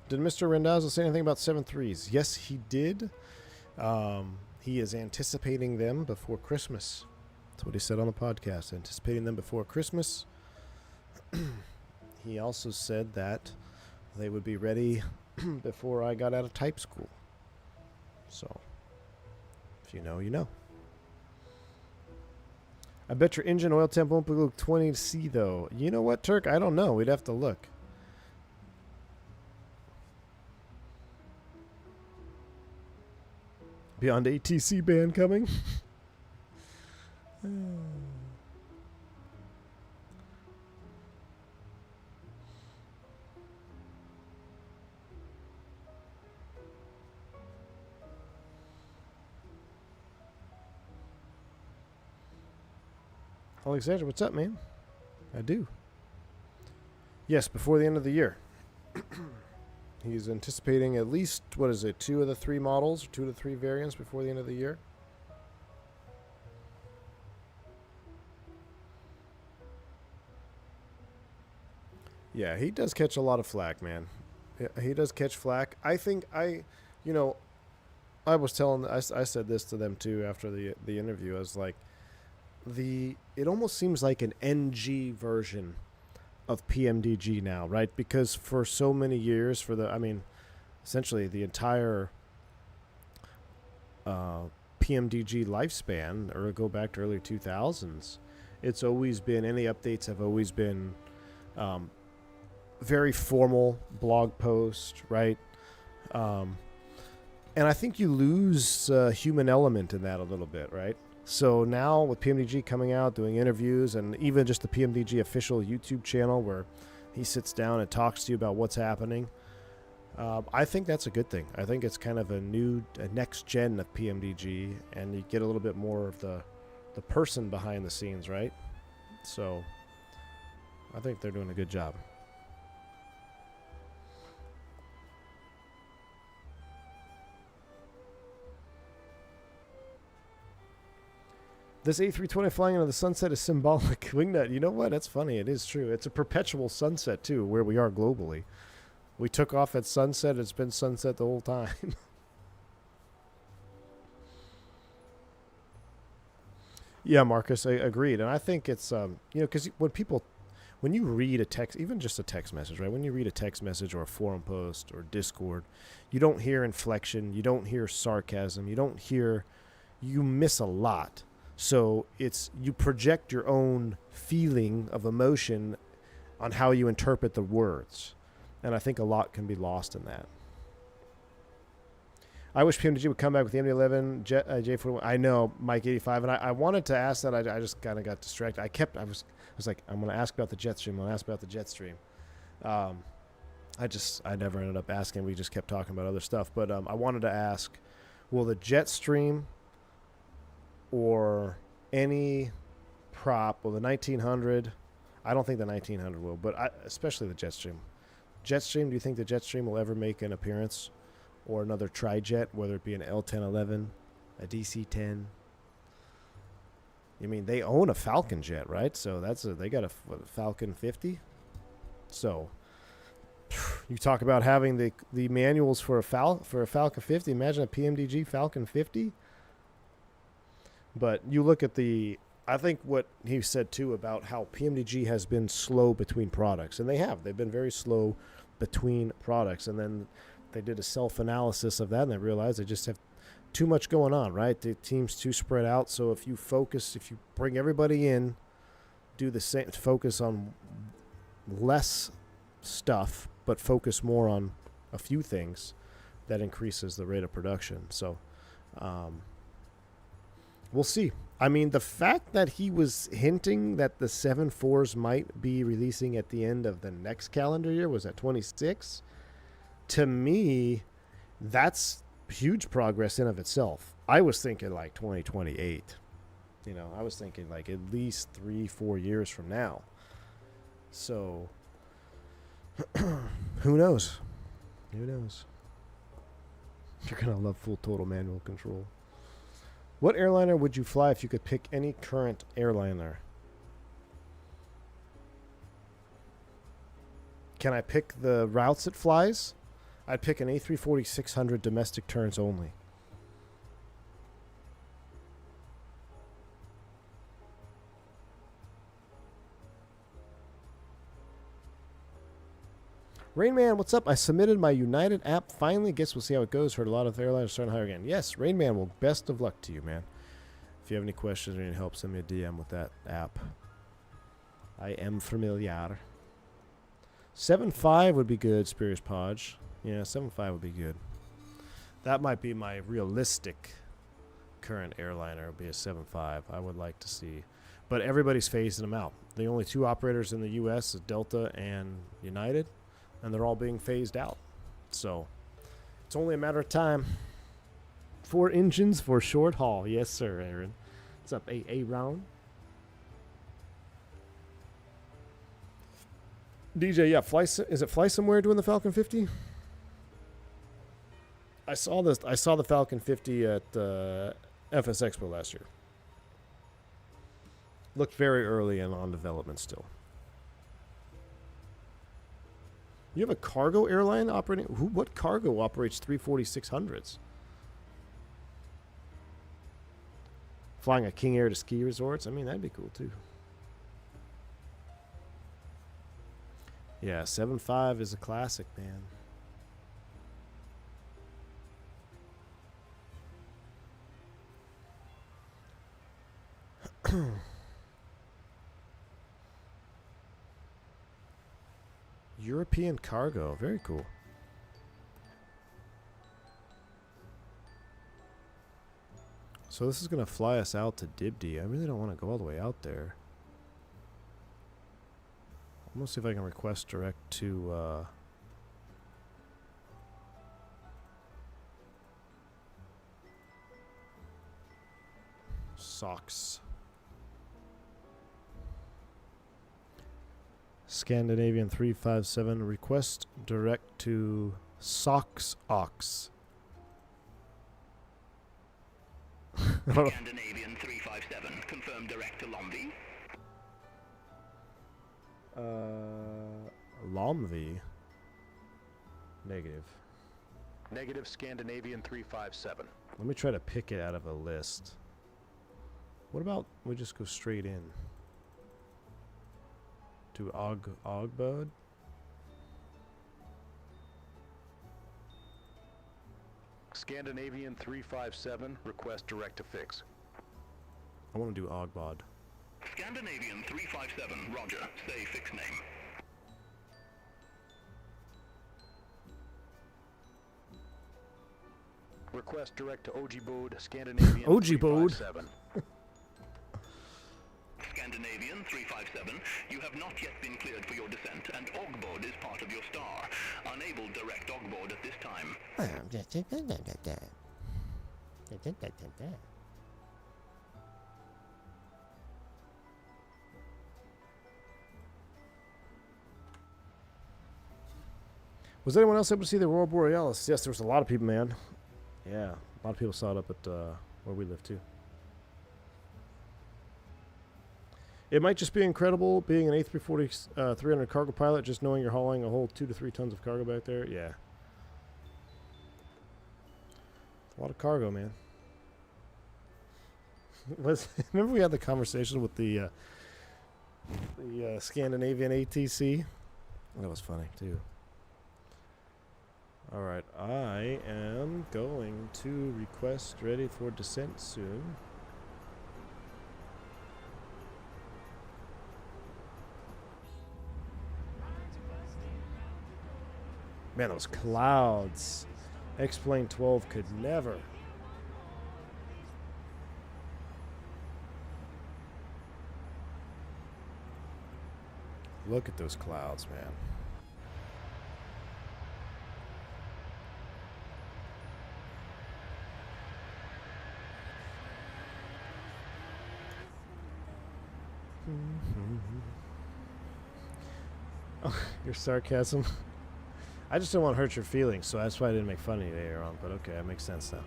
Speaker 1: Did Mr. Rendazzo say anything about 7.3s? Yes, he did. He is anticipating them before Christmas. That's what he said on the podcast, anticipating them before Christmas. He also said that they would be ready before I got out of type school. So, if you know, you know. I bet your engine oil temp won't be below 20C, though. You know what, Turk? I don't know. We'd have to look. Beyond ATC ban coming. Alexander, what's up, man? I do. Yes, before the end of the year. He's anticipating at least, 2 of the 3 models, or 2 of the 3 variants before the end of the year. Yeah, he does catch a lot of flack, man. He does catch flack. I think I was telling, I said this to them too after the interview. I was like, it almost seems like an NG version of PMDG now, right? Because for so many years, essentially the entire PMDG lifespan, or go back to early 2000s, it's always been, any updates have always been very formal blog post, right? And I think you lose human element in that a little bit, right? So now with PMDG coming out, doing interviews, and even just the PMDG official YouTube channel where he sits down and talks to you about what's happening, I think that's a good thing. I think it's kind of a next gen of PMDG, and you get a little bit more of the person behind the scenes, right? So I think they're doing a good job. This A320 flying into the sunset is symbolic. Wingnut, you know what? That's funny. It is true. It's a perpetual sunset, too, where we are globally. We took off at sunset. It's been sunset the whole time. Yeah, Marcus, I agreed. And I think it's, because when you read a text, even just a text message, right? When you read a text message or a forum post or Discord, you don't hear inflection. You don't hear sarcasm. You don't hear you miss a lot. So you project your own feeling of emotion on how you interpret the words. And I think a lot can be lost in that. I wish PMDG would come back with the MD-11 J41. I know, Mike 85, and I wanted to ask that. I just kind of got distracted. I was like, I'm going to ask about the Jetstream. I'm going to ask about the Jetstream. I never ended up asking. We just kept talking about other stuff. But I wanted to ask, will the Jetstream or any prop, well, the 1900, I don't think the 1900 will, but especially the Jetstream. Jetstream, do you think the Jetstream will ever make an appearance? Or another tri-jet, whether it be an L-1011, a DC-10. I mean, they own a Falcon jet, right? So they got a Falcon 50. So you talk about having the manuals for a Falcon 50. Imagine a PMDG Falcon 50. But you look at I think what he said too about how PMDG has been slow between products, and they've been very slow between products, and then they did a self-analysis of that, and they realized they just have too much going on, right? The team's too spread out. So if you bring everybody in, do the same, focus on less stuff, but focus more on a few things, that increases the rate of production. So we'll see. I mean, the fact that he was hinting that the 7.4s might be releasing at the end of the next calendar year, was at 26. To me, that's huge progress in of itself. I was thinking like 2028. I was thinking like at least 3-4 years from now. So, who knows? Who knows? You're going to love full total manual control. What airliner would you fly if you could pick any current airliner? Can I pick the routes it flies? I'd pick an A340-600 domestic turns only. Rainman, what's up? I submitted my United app finally. Guess we'll see how it goes. Heard a lot of airlines starting to hire again. Yes, Rainman, well, best of luck to you, man. If you have any questions or need help, send me a DM with that app. I am familiar. 7.5 would be good, Spurious Podge. Yeah, 7.5 would be good. That might be my realistic current airliner. Would be a 7.5. I would like to see. But everybody's phasing them out. The only two operators in the U.S. is Delta and United, and they're all being phased out. So it's only a matter of time. 4 engines for short haul. Yes, sir, Aaron. What's up, Aaron? DJ, yeah, is it Fly Somewhere doing the Falcon 50? I saw the Falcon 50 at FS Expo last year. Looked very early and on development still. You have a cargo airline operating? What cargo operates 340-600s? Flying a King Air to ski resorts? I mean, that'd be cool too. Yeah, 7.5 is a classic, man. European cargo, very cool. So this is going to fly us out to Dibdi. I really don't want to go all the way out there. I'm going to see if I can request direct to SOCs. Scandinavian 357, request direct to SOCs Ox.
Speaker 2: Scandinavian 357, confirm direct to Lomvi.
Speaker 1: Lomvi. Negative.
Speaker 3: Negative Scandinavian 357.
Speaker 1: Let me try to pick it out of a list. What about we just go straight in to
Speaker 3: Scandinavian 357, request direct to fix.
Speaker 1: I want to do Ogbod.
Speaker 2: Scandinavian 357, roger. Say fix name.
Speaker 3: Request direct to Ojibode, Scandinavian
Speaker 1: Ojibode?
Speaker 3: 357.
Speaker 2: Scandinavian 357, you have not yet been cleared for your descent, and Ogbod is part of your star. Unable direct Ogbod at this time.
Speaker 1: Was anyone else able to see the Aurora Borealis? Yes, there was a lot of people, man. Yeah, a lot of people saw it up at where we live, too. It might just be incredible being an A340 300 cargo pilot, just knowing you're hauling a whole 2 to 3 tons of cargo back there. Yeah. A lot of cargo, man. Remember we had the conversation with the Scandinavian ATC? That was funny, too. Alright, I am going to request ready for descent soon. Man, those clouds. X-Plane 12 could never. Look at those clouds, man. Oh, your sarcasm. I just don't want to hurt your feelings, so that's why I didn't make fun of you there, Aaron. But okay, that makes sense now.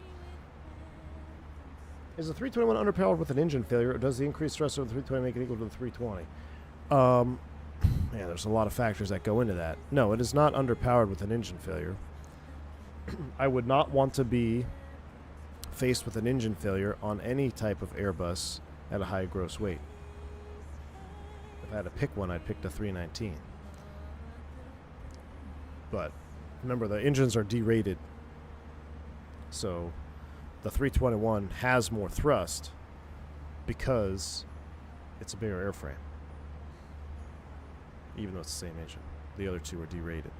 Speaker 1: Is the 321 underpowered with an engine failure, or does the increased thrust of the 320 make it equal to the 320? Yeah, there's a lot of factors that go into that. No, it is not underpowered with an engine failure. I would not want to be faced with an engine failure on any type of Airbus at a high gross weight. If I had to pick one, I'd pick the 319. But remember, the engines are derated. So the 321 has more thrust because it's a bigger airframe. Even though it's the same engine. The other two are derated.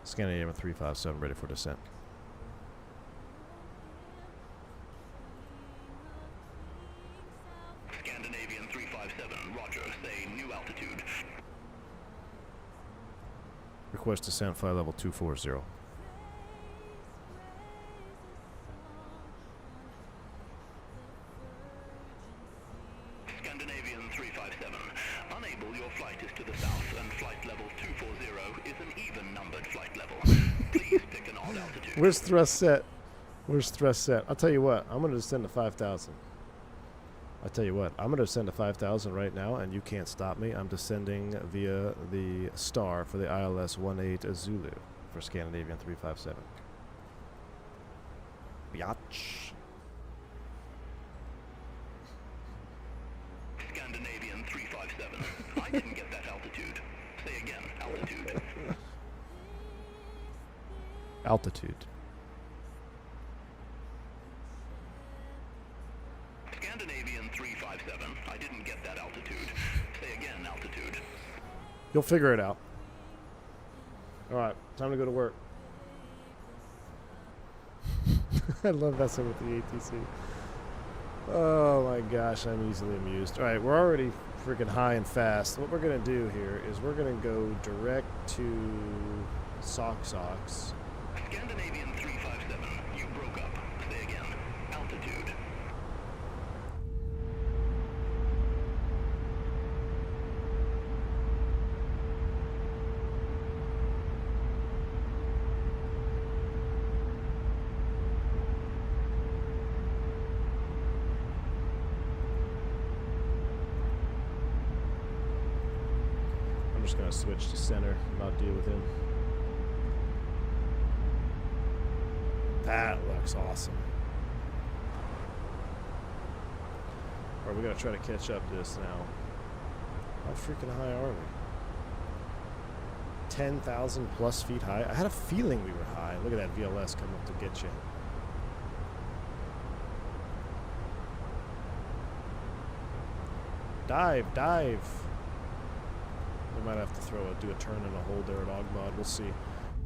Speaker 1: Scandinavian 357 ready for descent.
Speaker 2: Scandinavian 357, roger. Say new altitude.
Speaker 1: Request descent, flight level 240.
Speaker 2: Scandinavian 357, unable, your flight is to the south, and flight level 240 is an even numbered flight level. Please pick an odd altitude.
Speaker 1: Where's thrust set? Where's thrust set? I'll tell you what, I'm going to descend to 5,000. I'll tell you what, I'm going to descend to 5,000 right now, and you can't stop me. I'm descending via the star for the ILS-18 Zulu for Scandinavian 357. Biatch.
Speaker 2: Scandinavian 357, I didn't get that altitude. Say again, altitude.
Speaker 1: Altitude.
Speaker 2: Scandinavian 357, I didn't get that altitude. Say again, altitude.
Speaker 1: You'll figure it out. Alright, time to go to work. I love messing with the ATC. Oh my gosh, I'm easily amused. Alright, we're already freaking high and fast. What we're going to do here is we're going to go direct to Sox.
Speaker 2: Scandinavian 357, you broke up. Say again, altitude.
Speaker 1: I'm just going to switch to center and not deal with him. That looks awesome. Alright, we got to try to catch up to this now. How freaking high are we? 10,000 plus feet high? I had a feeling we were high. Look at that VLS coming up to get you. Dive, dive. We might have to do a turn and a hold there at Ogbod. We'll see.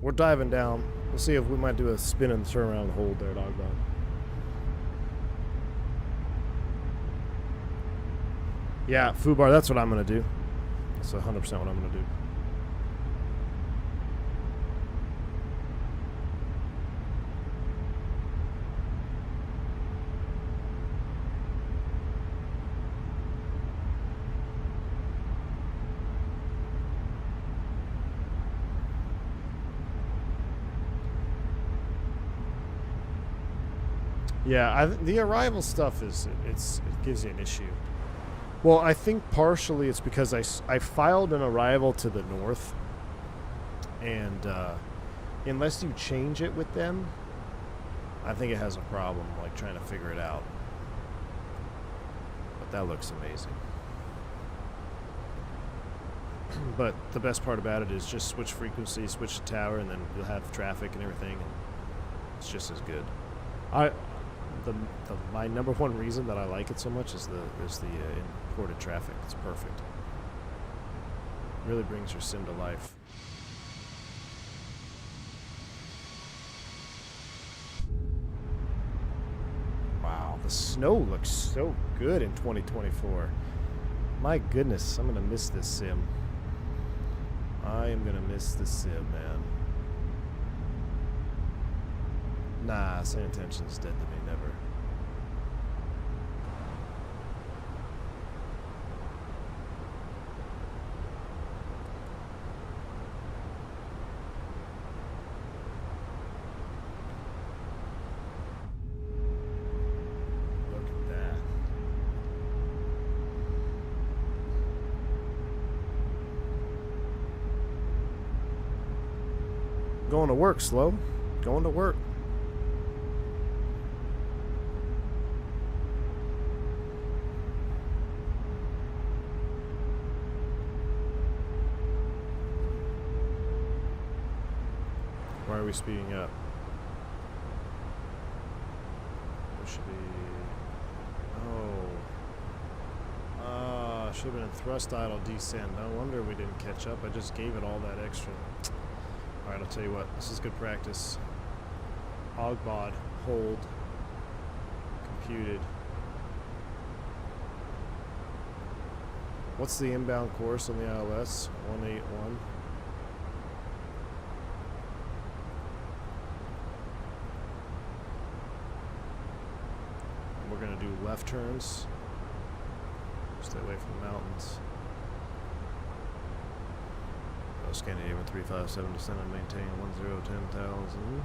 Speaker 1: We're diving down. We'll see if we might do a spin and turn around and hold there at Ogbod. Yeah, Fubar, that's what I'm going to do. That's 100% what I'm going to do. Yeah, the arrival stuff it gives you an issue. Well, I think partially it's because I filed an arrival to the north, and unless you change it with them, I think it has a problem, like trying to figure it out. But that looks amazing. But the best part about it is just switch frequency, switch the tower, and then you'll have traffic and everything, and it's just as good. My number one reason that I like it so much is the imported traffic. It's perfect. Really brings your sim to life. Wow, the snow looks so good in 2024. My goodness, I'm gonna miss this sim. I am gonna miss this sim, man. Nah, San Intention's dead to me, never. Look at that. Going to work, Slow. Going to work. Why are we speeding up? We should be... Oh. Should have been in thrust idle descent. No wonder we didn't catch up. I just gave it all that extra. Alright, I'll tell you what. This is good practice. Ogbod, hold, computed. What's the inbound course on the ILS? 181. We're going to do left turns. Stay away from the mountains. Scandinavian 357, descend and maintain 1010,000.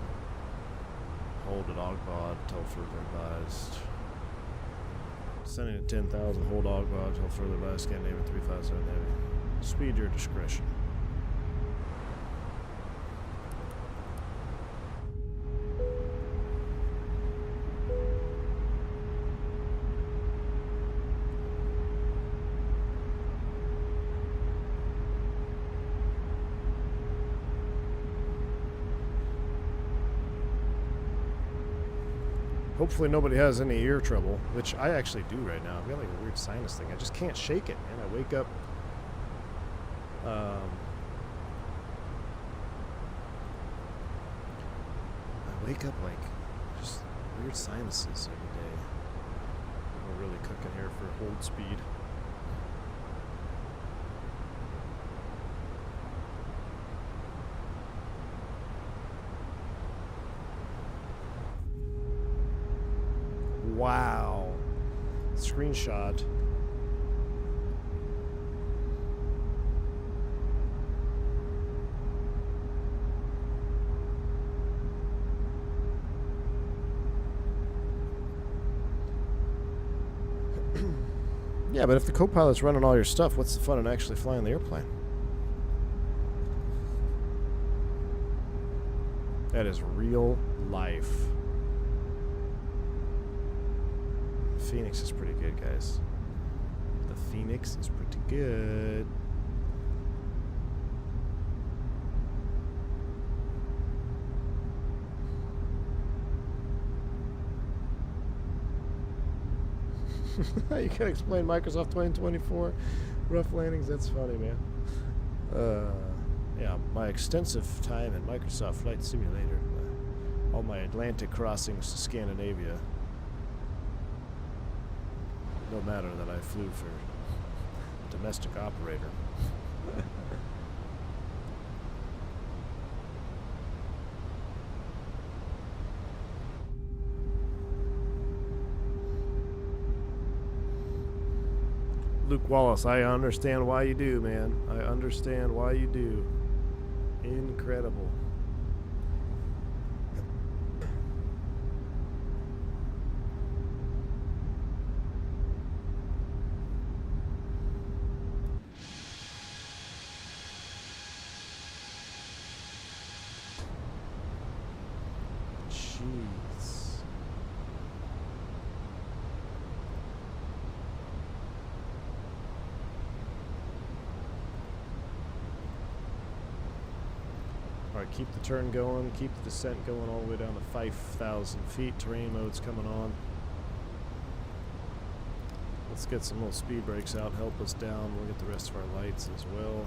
Speaker 1: Hold at Ogbod until further advised. Descending at 10,000, hold Ogbod until further advised. Scandinavian 357 heavy. Speed your discretion. Hopefully nobody has any ear trouble, which I actually do right now. I've got like a weird sinus thing. I just can't shake it, man. I wake up... like just weird sinuses every day. We're really cooking here for hold speed. Wow. Screenshot. Yeah, but if the co-pilot's running all your stuff, what's the fun in actually flying the airplane? That is real life. Fenix is pretty good, guys. The Fenix is pretty good. You can explain Microsoft 2024 rough landings. That's funny, man. Yeah, my extensive time in Microsoft Flight Simulator. All my Atlantic crossings to Scandinavia. No matter that I flew for a domestic operator. Luke Wallace, I understand why you do, man. I understand why you do. Incredible. Jeez. Alright, keep the turn going, keep the descent going all the way down to 5,000 feet. Terrain mode's coming on. Let's get some little speed brakes out, help us down. We'll get the rest of our lights as well.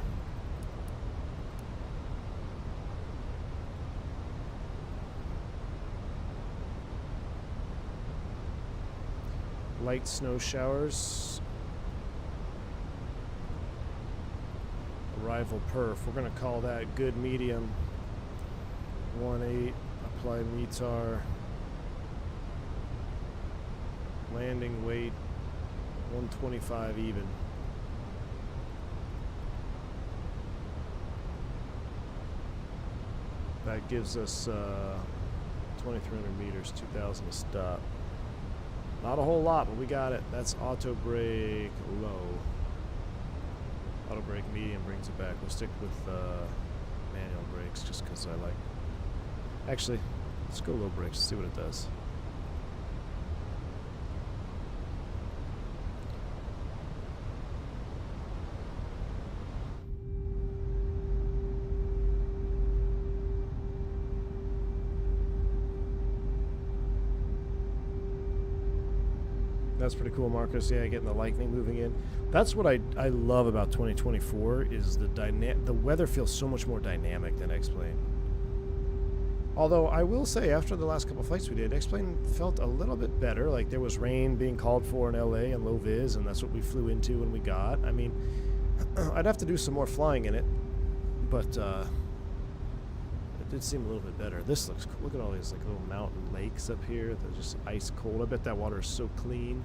Speaker 1: Light snow showers. Arrival perf. We're going to call that good medium. 1.8. Apply METAR. Landing weight 125 even. That gives us 2,300 meters, 2,000 to stop. Not a whole lot, but we got it. That's auto brake low. Auto brake medium brings it back. We'll stick with manual brakes just because I like. Actually, let's go low brakes, see what it does. That's pretty cool, Marcus. Yeah, getting the lightning moving in. That's what I love about 2024 is the weather feels so much more dynamic than X-Plane. Although I will say, after the last couple of flights we did, X-Plane felt a little bit better. Like there was rain being called for in LA and low vis, and that's what we flew into when we got. I mean, I'd have to do some more flying in it, but it did seem a little bit better. This looks cool. Look at all these like little mountain lakes up here. They're just ice cold. I bet that water is so clean.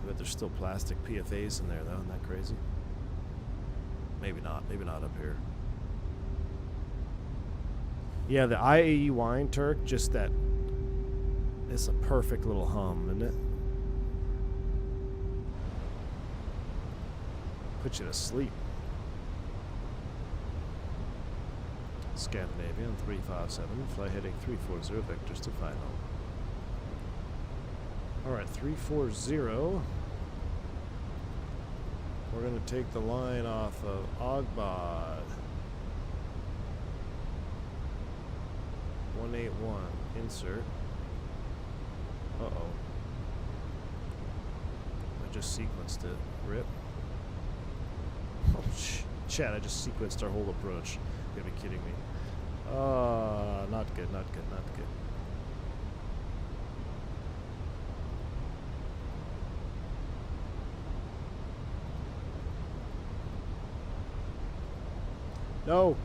Speaker 1: I bet there's still plastic PFAs in there though. Isn't that crazy? Maybe not. Maybe not up here. Yeah, the IAE wine Turk, just that. It's a perfect little hum, isn't it? Put you to sleep. Scandinavian 357, fly heading 340, vectors to final. Alright, 340. We're going to take the line off of Ogbod. 181, insert. Uh-oh. I just sequenced it. Rip. Oh, Chad, I just sequenced our whole approach. You gotta be kidding me. Not good, not good, not good. No!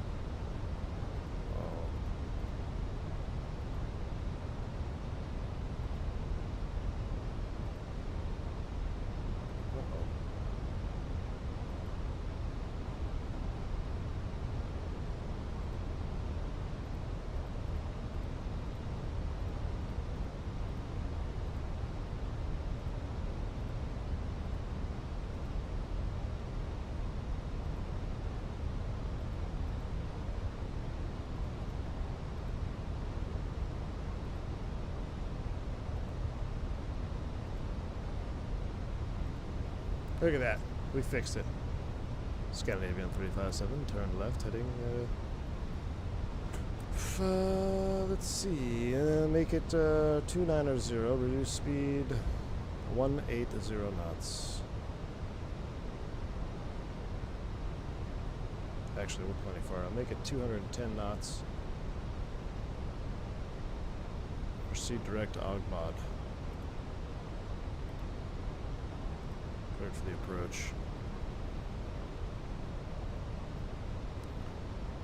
Speaker 1: Look at that. We fixed it. Scandinavian 357, turn left, heading... let's see. Make it 290, reduce speed 180 knots. Actually, we're plenty far. I'll make it 210 knots. Proceed direct to Ogbod. Cleared for the approach.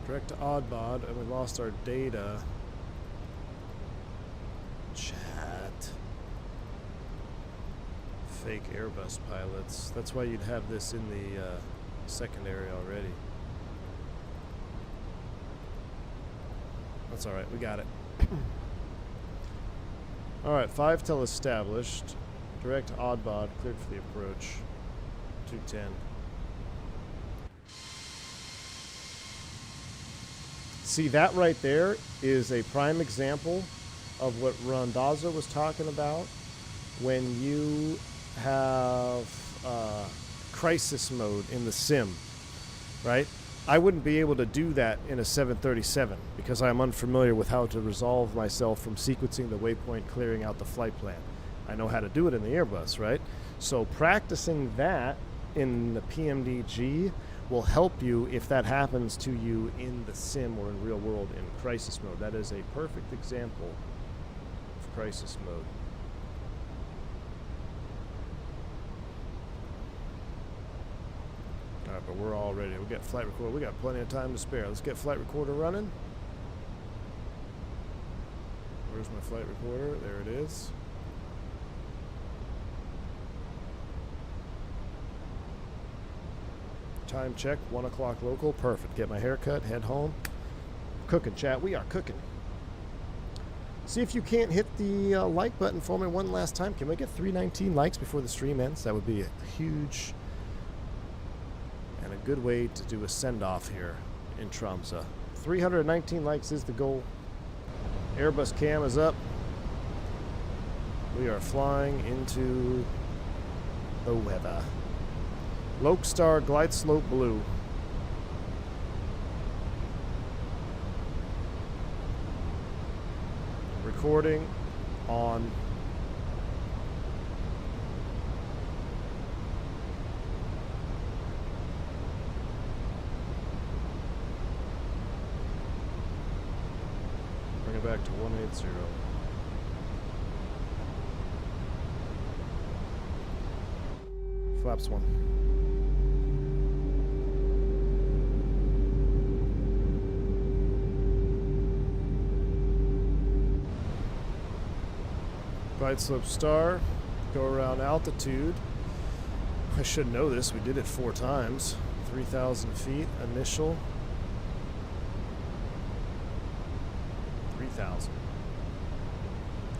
Speaker 1: Direct to Ogbod, and we lost our data. Chat. Fake Airbus pilots. That's why you'd have this in the secondary already. That's alright, we got it. Alright, 5 till established. Direct to Ogbod, cleared for the approach. 210. See, that right there is a prime example of what Randazzo was talking about when you have crisis mode in the sim, right? I wouldn't be able to do that in a 737 because I'm unfamiliar with how to resolve myself from sequencing the waypoint, clearing out the flight plan. I know how to do it in the Airbus, right? So practicing that in the PMDG will help you if that happens to you in the sim or in real world in crisis mode. That is a perfect example of crisis mode. All right, but we're all ready. We got flight recorder. We got plenty of time to spare. Let's get flight recorder running. Where's my flight recorder? There it is. Time check, 1 o'clock local. Perfect. Get my haircut, head home. Cooking, chat. We are cooking. See if you can't hit the like button for me one last time. Can we get 319 likes before the stream ends? That would be a huge and a good way to do a send-off here in Tromso. 319 likes is the goal. Airbus cam is up. We are flying into the weather. Lokestar glide slope blue. Recording on. Bring it back to 180. Flaps 1. Glide slope star, go around altitude. I should know this, we did it 4 times. 3,000 feet, initial. 3,000.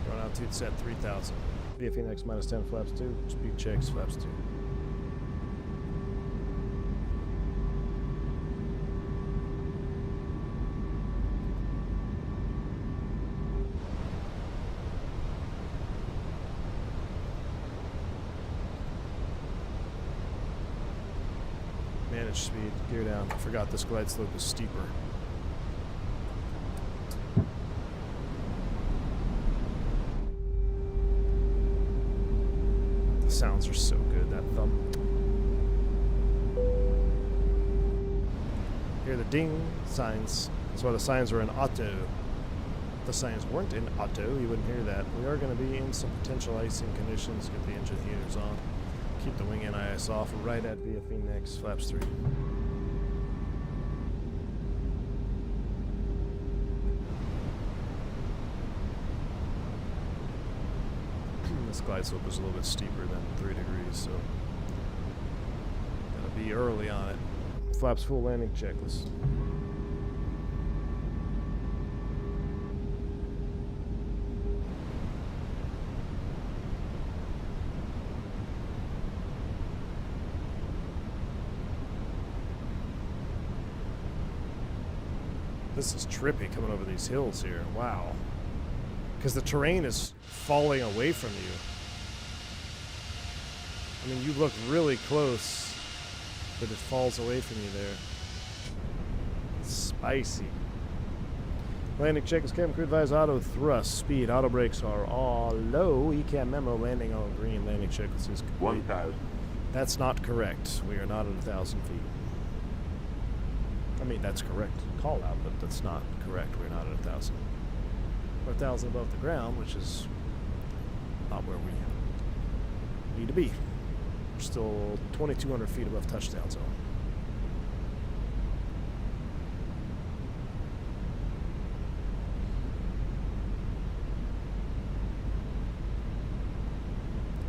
Speaker 1: Going altitude set 3,000. Via Fenix minus 10 flaps 2, speed checks flaps 2. Manage speed, gear down. I forgot this glide slope is steeper. The sounds are so good, that thump. Hear the ding signs. That's why the signs are in auto. If the signs weren't in auto, you wouldn't hear that. We are going to be in some potential icing conditions. Get the engine heaters on. Keep the wing NIS off, right at via Fenix, flaps 3. This glide slope is a little bit steeper than 3 degrees, so gotta be early on it. Flaps full landing checklist. This is trippy coming over these hills here. Wow. Because the terrain is falling away from you. I mean, you look really close, but it falls away from you there. Spicy. Landing check is cabin crew advise auto thrust. Speed. Auto brakes are all low. ECAM memo landing on green. Landing checklist is complete.
Speaker 4: 1,000.
Speaker 1: That's not correct. We are not at 1,000 feet. I mean, that's correct. Call out, but that's not correct. We're not at 1,000. We're 1,000 above the ground, which is not where we need to be. We're still 2,200 feet above touchdown zone.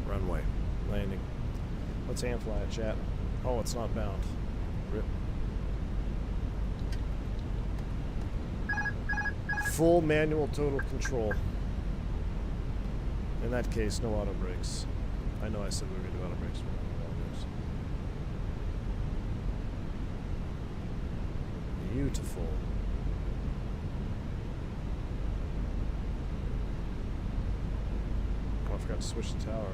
Speaker 1: Runway. Landing. Let's hand fly it, chat. Oh, it's not bound. Rip. Full manual total control. In that case, no auto brakes. I know I said we were going to do auto brakes. We're not doing auto brakes. Beautiful. Oh, I forgot to switch the tower.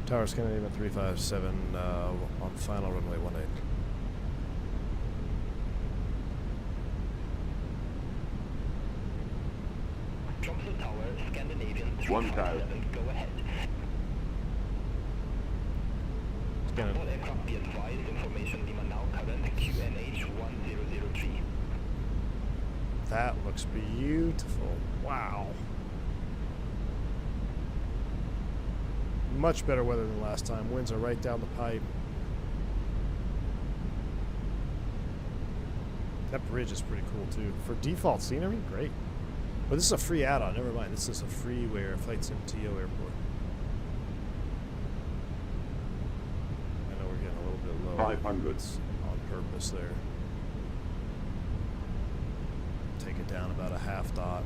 Speaker 1: Tower Scandinavian 357 on final runway 18.
Speaker 2: Tromso Tower, Scandinavian
Speaker 4: 1,000.
Speaker 2: 357, go ahead.
Speaker 1: Gonna,
Speaker 2: All aircraft be advised, information Lima now current QNH 1003.
Speaker 1: that looks beautiful. Wow. Much better weather than last time. Winds are right down the pipe. That bridge is pretty cool too. For default scenery, great. But this is a free add-on. Never mind. This is a freeware Flight Sim TO airport. I know we're getting a little bit low.
Speaker 4: 500.
Speaker 1: It's on purpose there. Take it down about a half dot.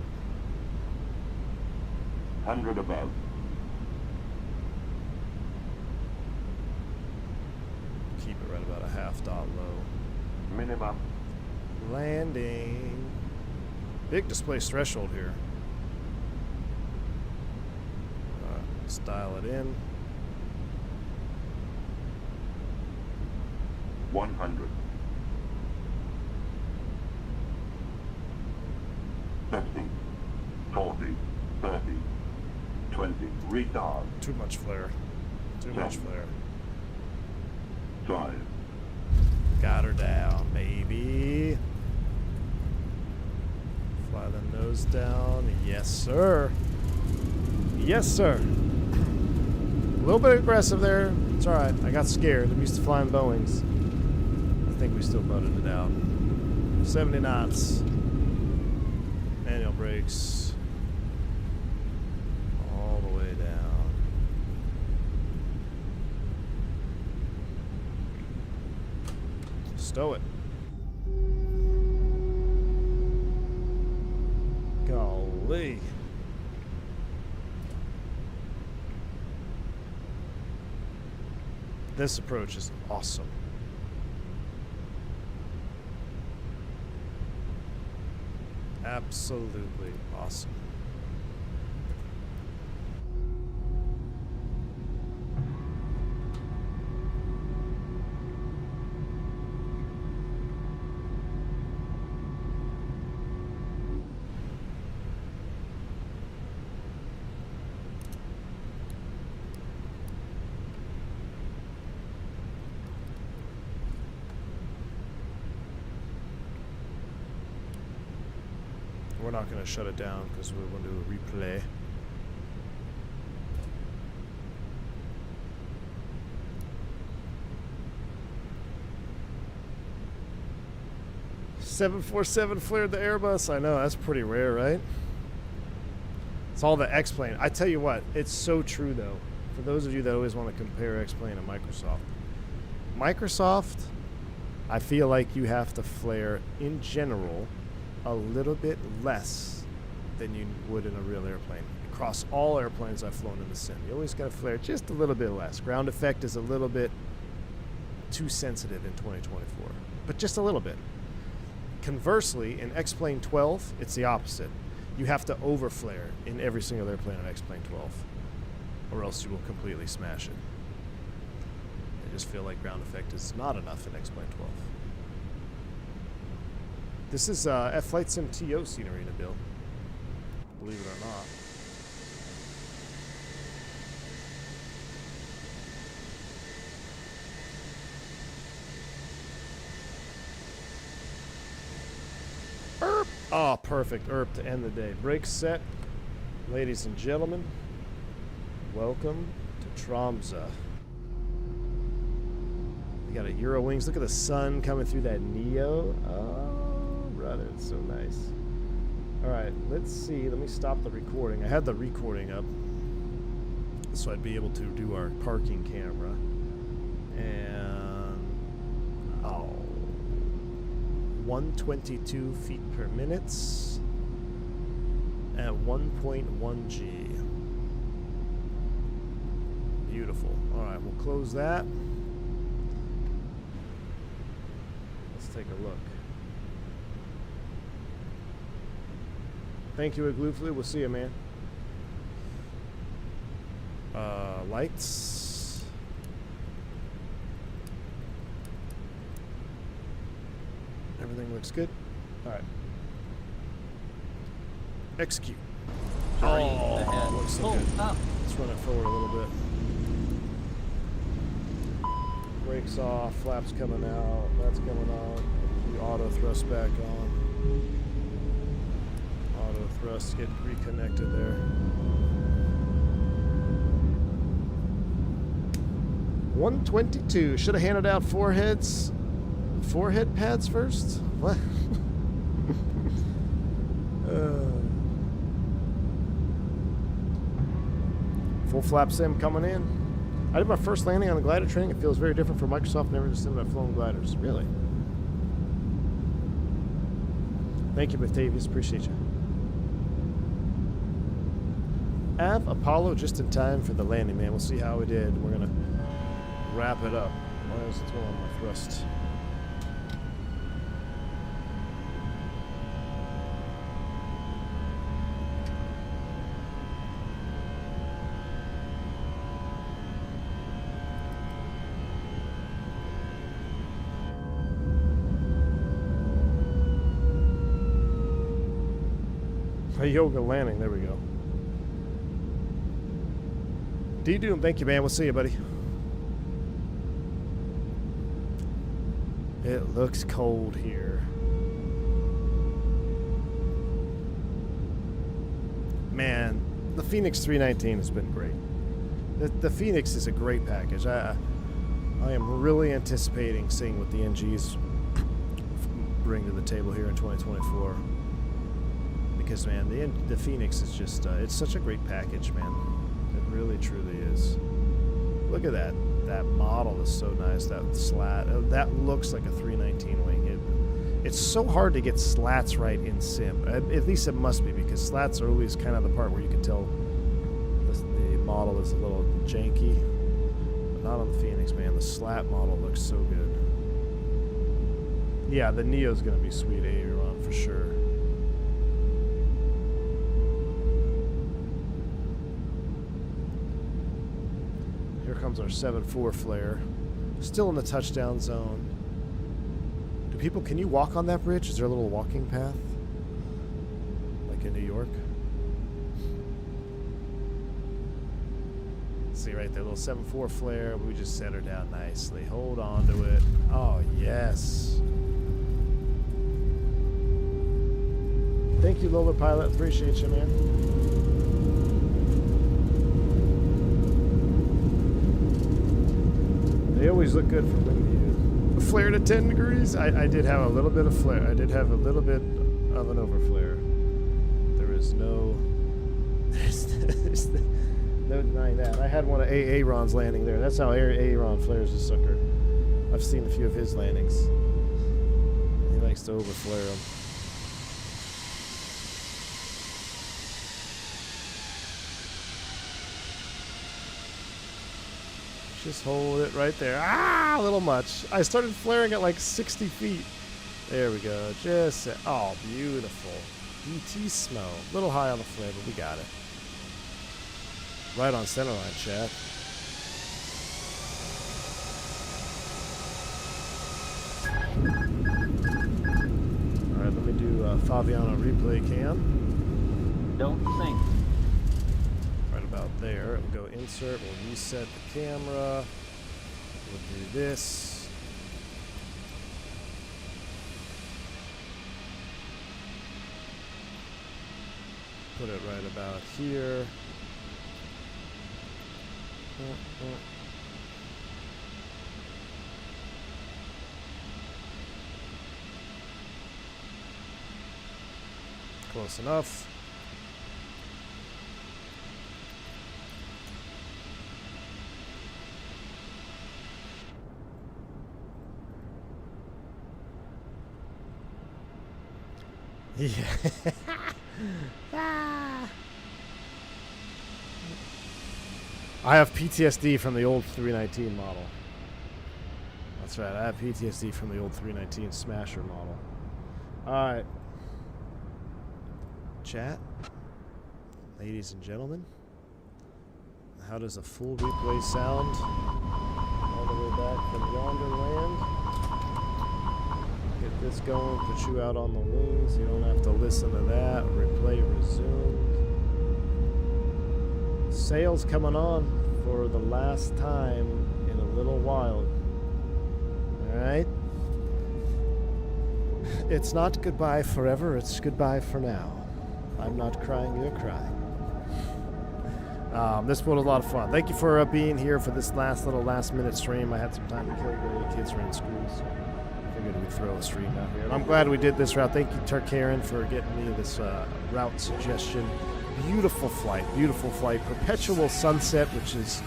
Speaker 4: 100 above.
Speaker 1: Keep it right about a half dot low.
Speaker 4: Minimum.
Speaker 1: Landing. Big displaced threshold here. Let's dial it in.
Speaker 4: 100. 50. 40. 30. 20. Retard.
Speaker 1: Too much flare. Too much flare.
Speaker 4: 5.
Speaker 1: Got her down, baby. Fly the nose down. Yes, sir. Yes, sir. A little bit aggressive there. It's alright. I got scared. I'm used to flying Boeings. I think we still butted it out. 70 knots. Manual brakes. All the way down. Stow it. Golly. This approach is awesome. Absolutely awesome. We're not going to shut it down because we're going to do a replay. .747 flared the Airbus. I know, that's pretty rare, right? It's all the X-Plane. I tell you what, it's so true though. For those of you that always want to compare X-Plane and Microsoft. Microsoft, I feel like you have to flare in general a little bit less than you would in a real airplane. Across all airplanes I've flown in the sim, you always got to flare just a little bit less. Ground effect is a little bit too sensitive in 2024, but just a little bit. Conversely, in X-Plane 12, it's the opposite. You have to overflare in every single airplane on X-Plane 12, or else you will completely smash it. I just feel like ground effect is not enough in X-Plane 12. This is F-Flight Sim TO scenery in a bill, believe it or not. Erp! Oh, perfect. Erp to end the day. Brakes set. Ladies and gentlemen, welcome to Tromso. We got a Euro wings. Look at the sun coming through that Neo. Oh, brother, it's so nice. All right, let's see. Let me stop the recording. I had the recording up so I'd be able to do our parking camera. And, oh, 122 feet per minute at 1.1 G. Beautiful. All right, we'll close that. Let's take a look. Thank you, Igloofly. We'll see you, man. Lights. Everything looks good. All right. Execute. Oh, looks so good. Let's run it forward a little bit. Brakes off. Flaps coming out. That's coming on. The auto thrust back on. Auto thrust get reconnected there. 122. Should have handed out forehead pads first. What? Full flap sim coming in. I did my first landing on the glider training. It feels very different from Microsoft. Never just simmed I've flown gliders. Really? Thank you, Batavius. Appreciate you. Av Apollo just in time for the landing, man. We'll see how we did. We're gonna wrap it up. Why is it throwing my thrust? A yoga landing. There we go. D-Doom, thank you, man. We'll see you, buddy. It looks cold here. Man, the Fenix 319 has been great. The Fenix is a great package. I am really anticipating seeing what the NGs bring to the table here in 2024. Because, man, the Fenix is just, it's such a great package, man. It really, truly is. Look at that. That model is so nice. That slat. That looks like a 319 wing. It's so hard to get slats right in sim. At least it must be, because slats are always kind of the part where you can tell the model is a little janky. But not on the Fenix, man. The slat model looks so good. Yeah, the Neo's going to be sweet aileron for sure. Comes our 7.4 flare, still in the touchdown zone. Do people, can you walk on that bridge? Is there a little walking path like in New York? See right there, little 7.4 flare. We just set her down nicely. Hold on to it. Oh yes. Thank you, Lola Pilot. Appreciate you, man. They always look good for wind view. Flare to 10 degrees. I did have a little bit of flare. I did have a little bit of an overflare. There is no, there's no denying that. I had one of Aaron's landing there. That's how Aaron flares his sucker. I've seen a few of his landings. He likes to overflare them. Just hold it right there. Ah, a little much. I started flaring at like 60 feet. There we go. Just, oh, beautiful. BT smell. A little high on the flare, but we got it. Right on center line, chat. Alright, let me do Fabiano replay cam.
Speaker 5: Don't think.
Speaker 1: Right about there. We'll go insert, we'll reset the camera. We'll do this. Put it right about here. Close enough. Yeah. I have PTSD from the old 319 model. That's right, I have PTSD from the old 319 Smasher model. Alright. Chat, ladies and gentlemen, how does a full replay sound all the way back from yonder land? Get this going, put you out on the wings, you don't have to listen to that. Replay resumed. Sails coming on for the last time in a little while. Alright? It's not goodbye forever, it's goodbye for now. I'm not crying, you're crying. This was a lot of fun. Thank you for being here for this last minute stream. I had some time to kill while the kids were in school, so I figured we'd throw a stream out here. And I'm glad we did this route. Thank you, Turkaren, for getting me this route suggestion. Beautiful flight, beautiful flight. Perpetual sunset, which is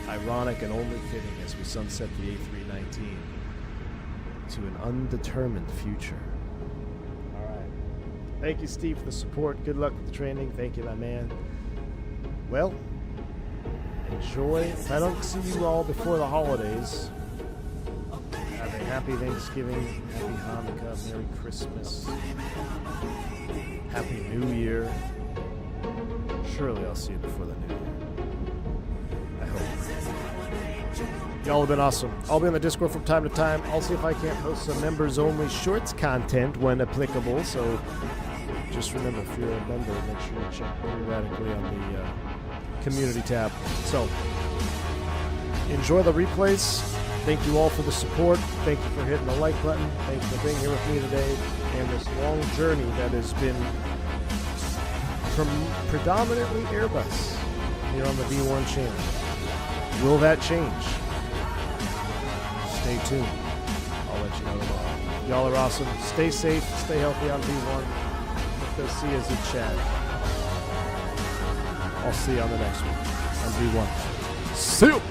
Speaker 1: ironic and only fitting as we sunset the A319 to an undetermined future. Thank you, Steve, for the support. Good luck with the training. Thank you, my man. Well, enjoy. If I don't see you all before the holidays, have a happy Thanksgiving, happy Hanukkah, Merry Christmas, Happy New Year. Surely I'll see you before the New Year. I hope. Y'all have been awesome. I'll be on the Discord from time to time. I'll see if I can't post some members-only shorts content when applicable, so just remember, if you're a member, make sure you check periodically on the community tab. So, enjoy the replays. Thank you all for the support. Thank you for hitting the like button. Thank you for being here with me today and this long journey that has been predominantly Airbus here on the V1 channel. Will that change? Stay tuned. I'll let you know tomorrow. Y'all are awesome. Stay safe. Stay healthy on V1. Go see us in chat. I'll see you on the next one on V1. See you!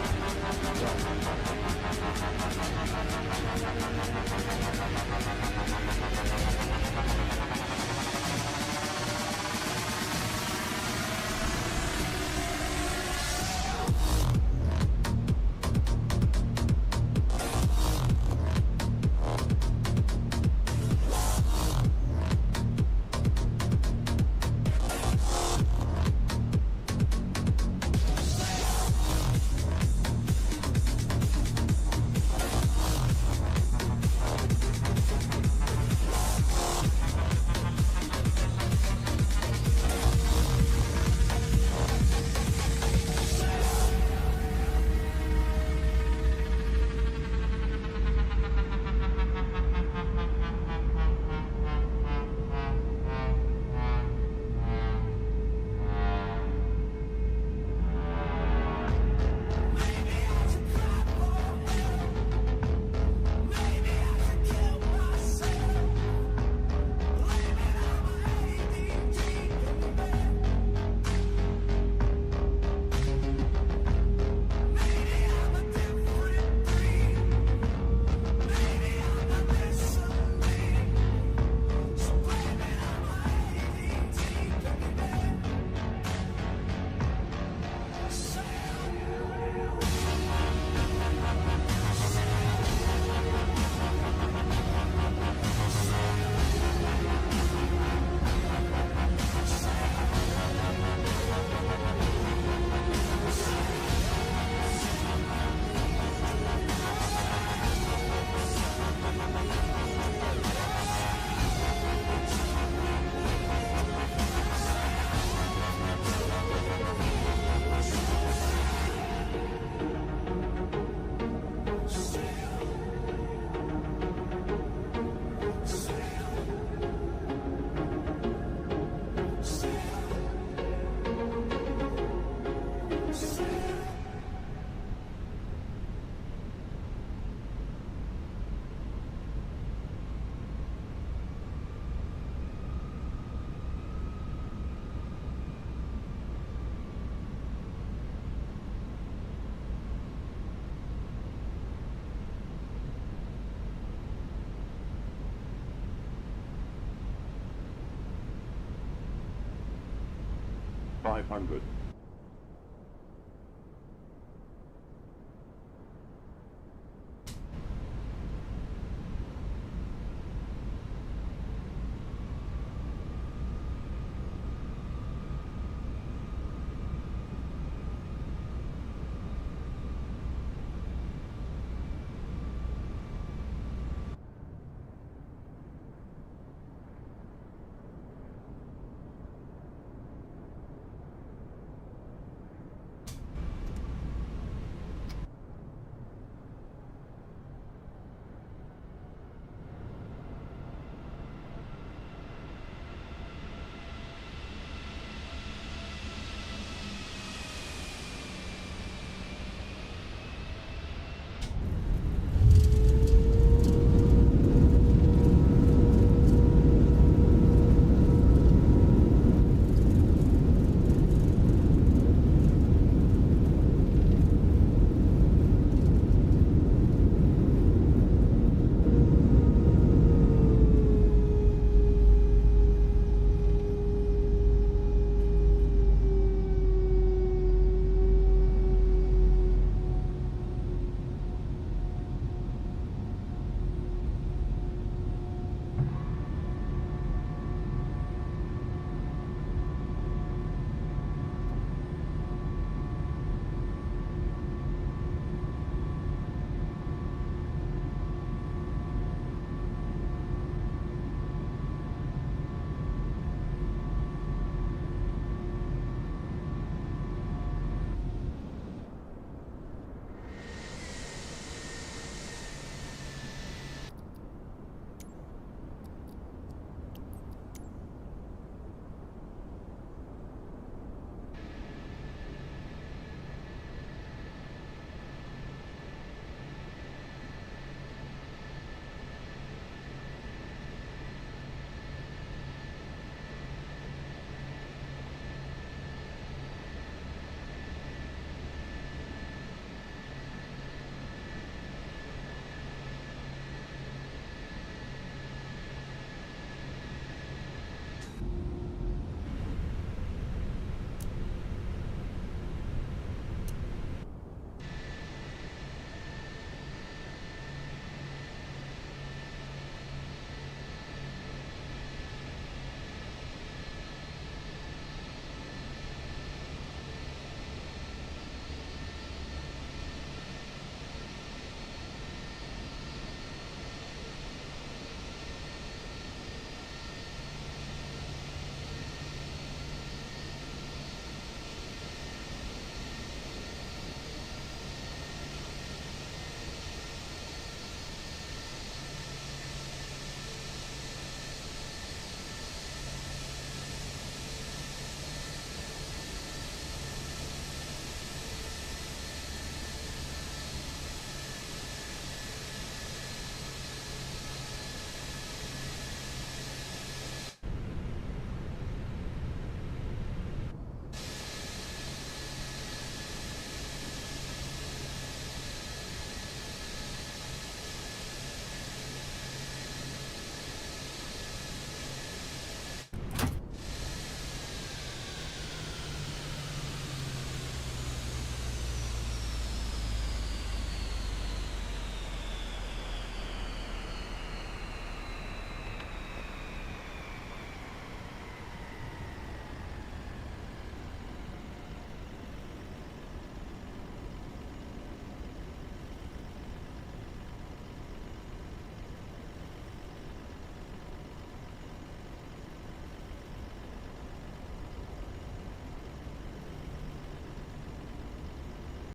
Speaker 4: 500.